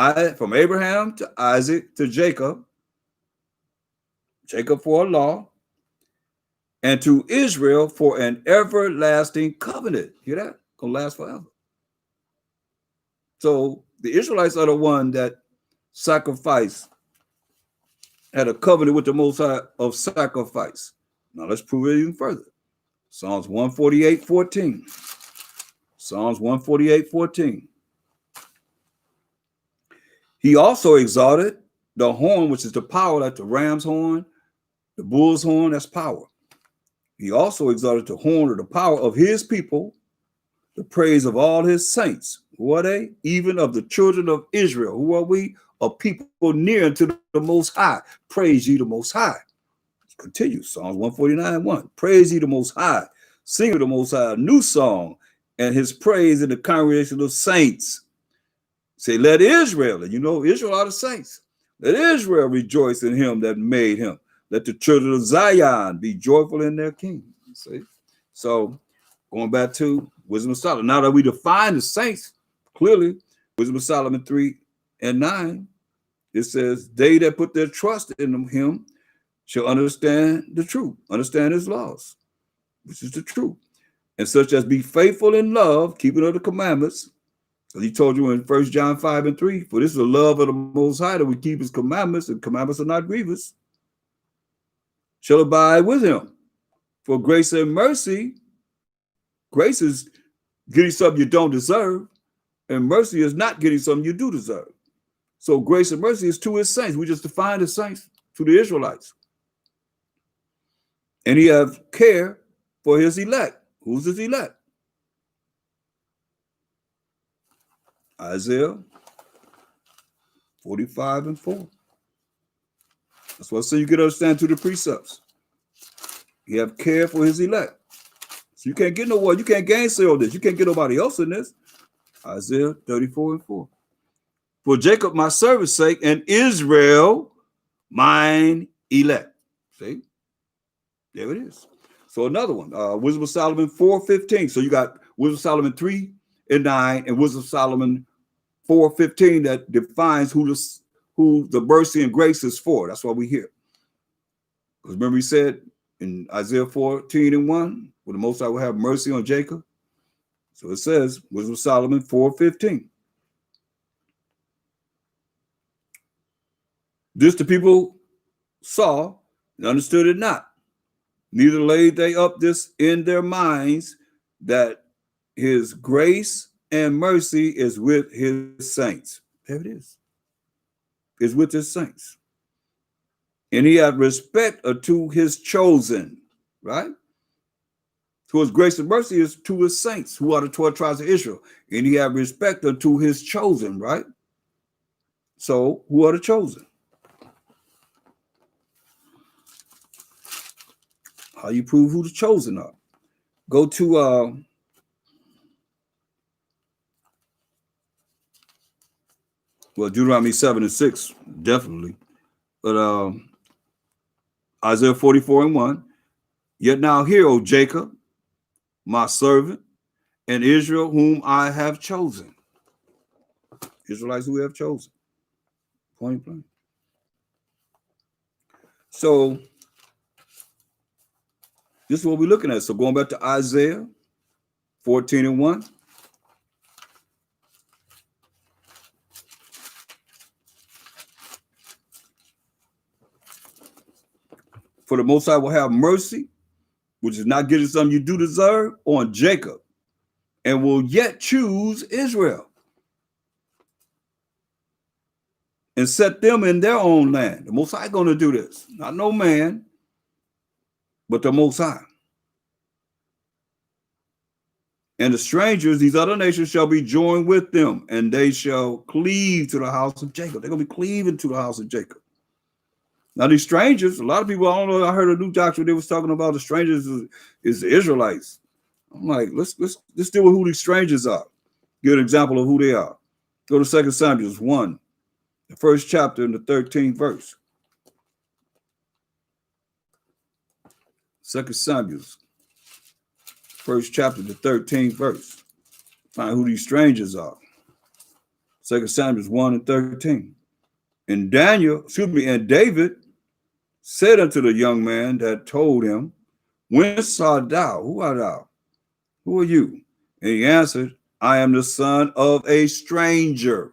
Abraham to Isaac to Jacob for a law, and to Israel for an everlasting covenant. Hear that? Gonna last forever. So the Israelites are the one that sacrificed, had a covenant with the Most High of sacrifice. Now let's prove it even further. Psalms 148, 14. Psalms 148, 14. He also exalted the horn, which is the power, like the ram's horn, the bull's horn, that's power. He also exalted the horn or the power of his people, the praise of all his saints. Who are they? Even of the children of Israel. Who are we? A people near unto the Most High. Praise ye the Most High. Continue. Psalms 149, 1. Praise ye the Most High. Sing to the Most High a new song, and his praise in the congregation of saints. Say, let Israel, and you know Israel are the saints. Let Israel rejoice in him that made him. Let the children of Zion be joyful in their king. See? So going back to Wisdom of Solomon. Now that we define the saints clearly, Wisdom of Solomon 3 and 9, it says, they that put their trust in him shall understand the truth, understand his laws, which is the truth. And such as be faithful in love, keeping of the commandments. So he told you in 1 John 5 and 3, for this is the love of the Most High, that we keep his commandments, and commandments are not grievous, shall abide with him. For grace and mercy, grace is getting something you don't deserve, and mercy is not getting something you do deserve. So grace and mercy is to his saints. We just defined the saints to the Israelites. And he have care for his elect. Who's his elect? Isaiah 45 and 4. That's why I say you can understand to the precepts. He have care for his elect. So you can't get no one. You can't gainsay all this. You can't get nobody else in this. Isaiah 34 and 4. For Jacob my servant's sake, and Israel mine elect. See? There it is. So another one. Wisdom of Solomon 4:15. So you got Wisdom of Solomon 3 and 9, and Wisdom of Solomon 4:15 that defines who the mercy and grace is for. That's why we here. Because remember he said in Isaiah 14 and 1, where the Most High will have mercy on Jacob. So it says, Wisdom of Solomon 4:15. This the people saw and understood it not. Neither laid they up this in their minds, that his grace and mercy is with his saints. There it is. Is with his saints. And he had respect unto his chosen, right? So his grace and mercy is to his saints, who are the 12 tribes of Israel. And he had respect unto his chosen, right? So who are the chosen? How you prove who the chosen are? Go to Well, Deuteronomy 7 and 6, definitely. But Isaiah 44 and 1. Yet now hear, O Jacob, my servant, and Israel, whom I have chosen. Israelites who have chosen. Point blank. So this is what we're looking at. So going back to Isaiah 14 and 1. For the Most High will have mercy, which is not getting something you do deserve, on Jacob, and will yet choose Israel and set them in their own land. The Most High going to do this. Not no man, but the Most High. And the strangers, these other nations, shall be joined with them, and they shall cleave to the house of Jacob. They're going to be cleaving to the house of Jacob. Now, these strangers, a lot of people, I don't know, I heard a new doctrine, they was talking about the strangers is the Israelites. I'm like, let's deal with who these strangers are. Give an example of who they are. Go to 2 Samuel 1, the first chapter and the 13th verse. 2 Samuel, first chapter, the 13th verse. Find who these strangers are. 2 Samuel 1 and 13. And David said unto the young man that told him, whence art thou? Who art thou? Who are you? And he answered, I am the son of a stranger,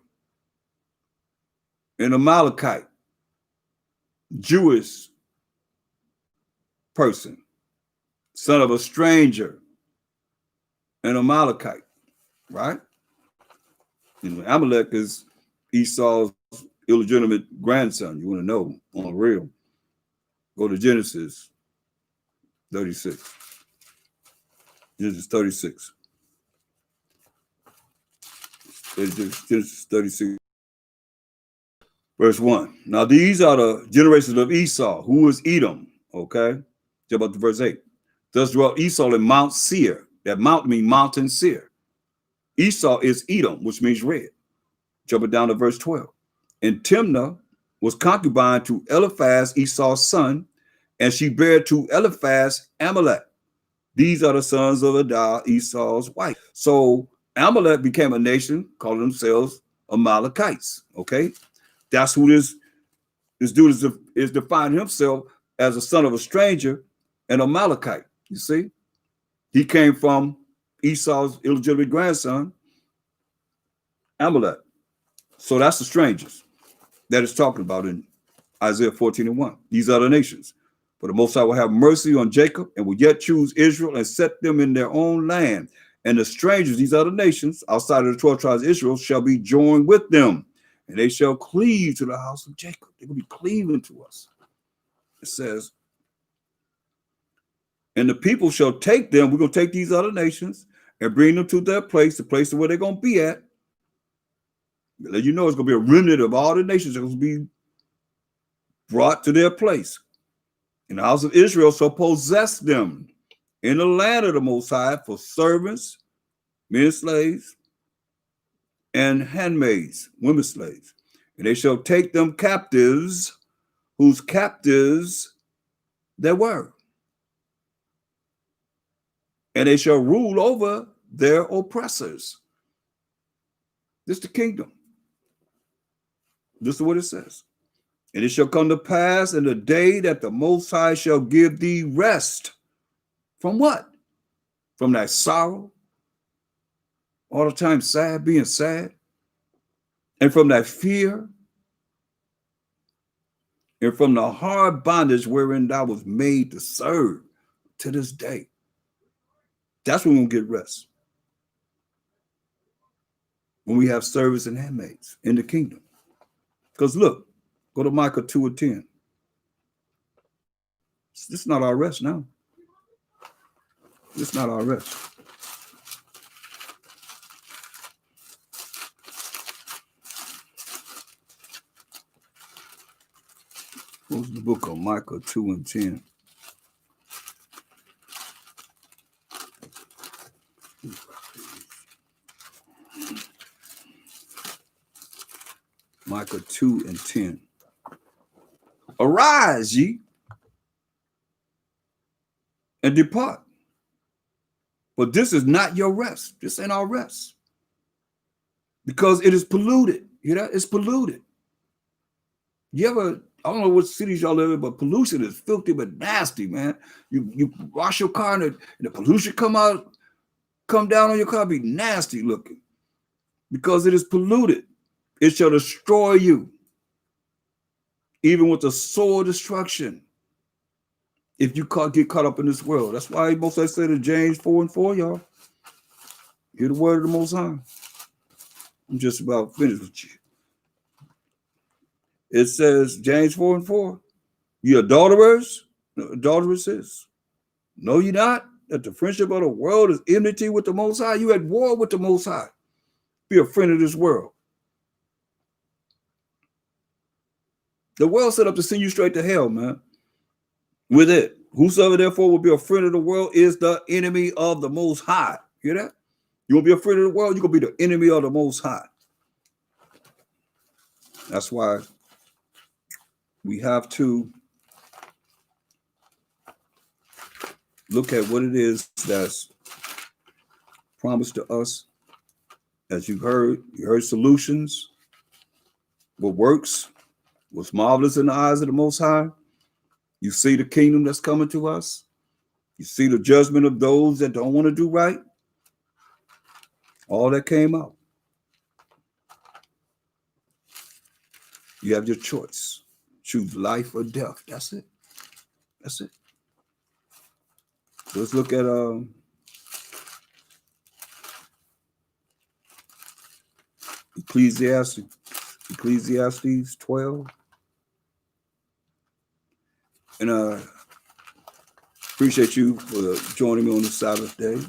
an Amalekite, Jewish person, son of a stranger, an Amalekite, right? And Amalek is Esau's illegitimate grandson. You want to know on real? Go to Genesis 36. Genesis 36. Genesis 36. Verse 1. Now these are the generations of Esau, who is Edom. Okay. Jump up to verse 8. Thus dwelt Esau in Mount Seir. That mount means mountain Seir. Esau is Edom, which means red. Jumping down to verse 12. And Timnah was concubine to Eliphaz, Esau's son, and she bare to Eliphaz Amalek. These are the sons of Adah, Esau's wife. So Amalek became a nation, calling themselves Amalekites. Okay, that's who this dude is defining himself as a son of a stranger, an Amalekite. You see, he came from Esau's illegitimate grandson, Amalek. So that's the strangers that it's talking about in Isaiah 14 and 1. These are the nations. For the Most High will have mercy on Jacob and will yet choose Israel and set them in their own land. And the strangers, these other nations, outside of the 12 tribes of Israel, shall be joined with them. And they shall cleave to the house of Jacob. They will be cleaving to us. It says, and the people shall take them. We're going to take these other nations and bring them to their place, the place where they're going to be at. Let you know it's going to be a remnant of all the nations that will be brought to their place. And the house of Israel shall possess them in the land of the Most High for servants, men slaves, and handmaids, women slaves. And they shall take them captives, whose captives they were. And they shall rule over their oppressors. This is the kingdom. This is what it says. And it shall come to pass in the day that the Most High shall give thee rest. From what? From that sorrow, all the time sad, being sad, and from that fear, and from the hard bondage wherein thou was made to serve to this day. That's when we'll get rest. When we have servants and handmaids in the kingdom. Because look, go to Micah 2 and 10. This is not our rest now. This is not our rest. What's the book of Micah 2 and 10? Micah 2 and 10. Arise, ye, and depart. But this is not your rest. This ain't our rest. Because it is polluted. You know, it's polluted. You ever, I don't know what cities y'all live in, but pollution is filthy but nasty, man. You wash your car and the pollution come down on your car, be nasty looking. Because it is polluted. It shall destroy you. Even with the sore destruction. If you get caught up in this world. That's why most I said in James 4 and 4, y'all. Hear the word of the Most High. I'm just about finished with you. It says, James 4 and 4, you adulteresses, know ye not that the friendship of the world is enmity with the Most High? You at war with the Most High. Be a friend of this world. The world set up to send you straight to hell, man. With it. Whosoever therefore will be a friend of the world is the enemy of the Most High. Hear that? You won't be a friend of the world, you're going to be the enemy of the Most High. That's why we have to look at what it is that's promised to us. As you heard solutions, what works, what's marvelous in the eyes of the Most High. You see the kingdom that's coming to us. You see the judgment of those that don't want to do right. All that came out. You have your choice. Choose life or death. That's it. That's it. So let's look at Ecclesiastes 12. And appreciate you for joining me on the Sabbath day.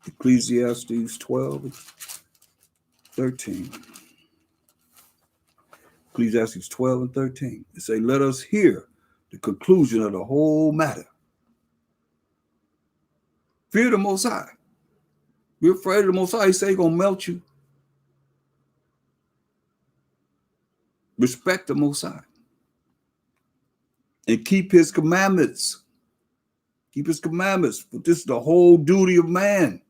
Ecclesiastes 12 and 13. Ecclesiastes 12 and 13. It say, let us hear the conclusion of the whole matter. Fear the Most High. Be afraid of the Most High. He say he's going to melt you. Respect the Most High. And keep his commandments. Keep his commandments. But this is the whole duty of man.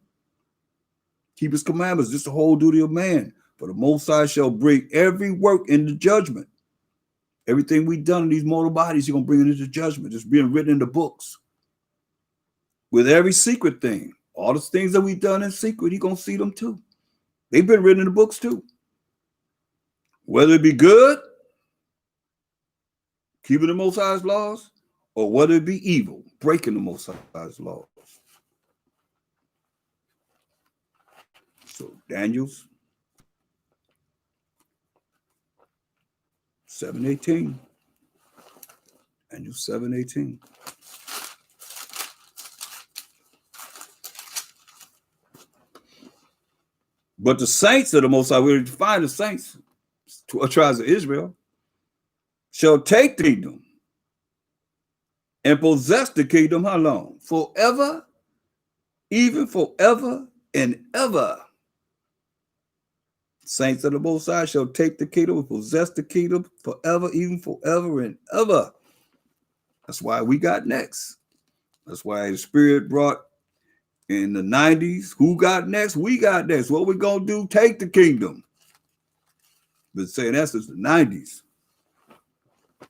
Keep his commandments. This is the whole duty of man. For the Most High shall bring every work into judgment. Everything we've done in these mortal bodies, he's going to bring it into judgment. It's being written in the books. With every secret thing. All the things that we've done in secret, he's going to see them too. They've been written in the books too. Whether it be good, keeping the Most High's laws, or whether it be evil, breaking the Most High's laws. So Daniel's 7:18. Daniel 7:18. But the saints of the Most High, we define the saints, 12 tribes of Israel, shall take the kingdom and possess the kingdom how long? Forever, even forever and ever. Saints of the Most High shall take the kingdom and possess the kingdom forever, even forever and ever. That's why we got next. That's why the Spirit brought in the 90s. Who got next? We got next. What we gonna do? Take the kingdom. Been saying that since the 90s.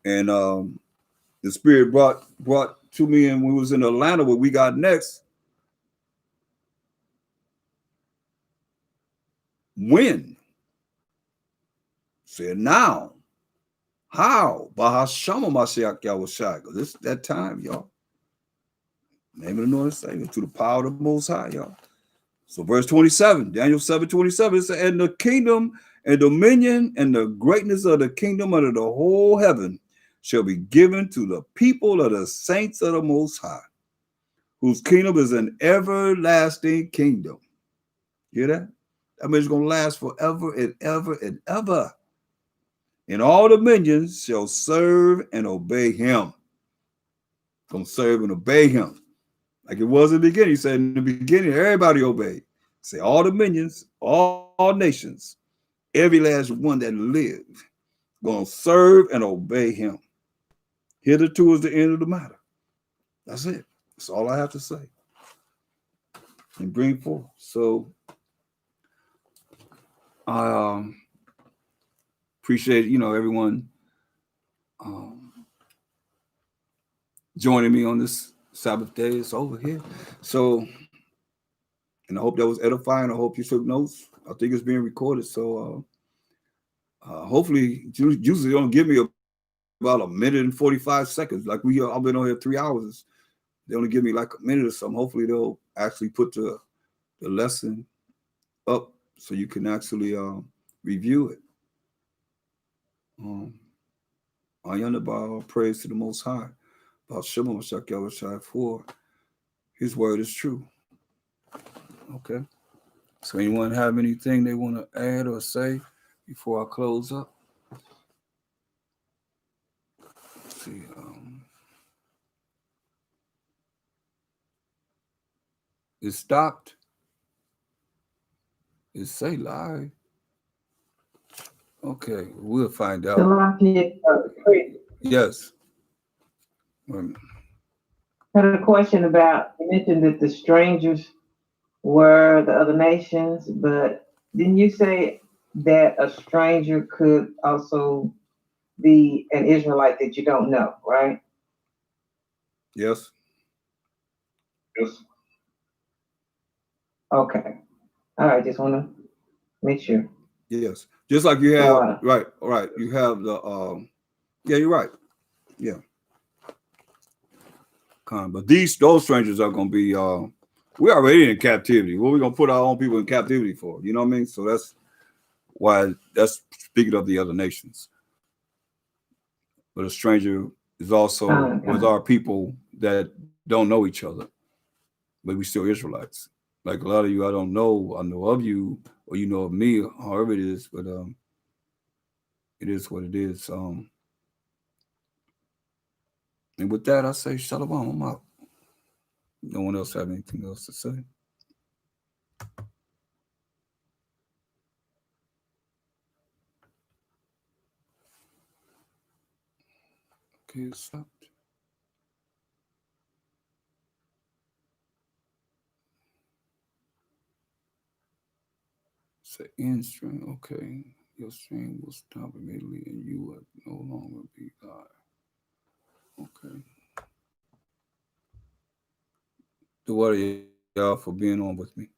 And the Spirit brought to me, and we was in Atlanta, what we got next. When? Said now. How? Bahashama Mashiach Yahushua. This that time, y'all. Name of the Lord Savior, to the power of the Most High, y'all. So verse 27, Daniel 7:27, it said, and the kingdom and dominion and the greatness of the kingdom under the whole heaven shall be given to the people of the saints of the Most High, whose kingdom is an everlasting kingdom. Hear that? That means it's going to last forever and ever and ever. And all dominions shall serve and obey him. Going to serve and obey him. Like it was in the beginning. He said in the beginning, everybody obeyed. Say all dominions, all nations, every last one that lives, gonna serve and obey him. Hitherto is the end of the matter. That's it. That's all I have to say. And bring forth. So I appreciate everyone um, joining me on this Sabbath day. It's over here. So, and I hope that was edifying. I hope you took notes. I think it's being recorded. So hopefully, usually don't give me about a minute and 45 seconds. Like I've been on here 3 hours. They only give me like a minute or something. Hopefully, they'll actually put the lesson up so you can actually review it. I underbar praise to the Most High about Shema Shai for His word is true. Okay. So, anyone have anything they want to add or say before I close up? Let's see. It stopped. It say live. Okay, we'll find out. Yes. I had a question about, you mentioned that the strangers were the other nations, but didn't you say that a stranger could also be an Israelite that you don't know, right? Yes. Yes. Okay. All right. Just want to make sure. Yes. Just like you have, right. All right. You have the, yeah, you're right. Yeah. But those strangers are going to be, we're already in captivity. What are we going to put our own people in captivity for? You know what I mean? So that's why, that's speaking of the other nations. But a stranger is also with our people that don't know each other, but we still Israelites. Like a lot of you, I don't know. I know of you, or you know of me, however it is. But it is what it is. And with that, I say shalom. I'm out. No one else have anything else to say? Okay, it stopped. Say end stream. Okay, your stream will stop immediately, and you will no longer be live. Okay. The what are y'all for being on with me?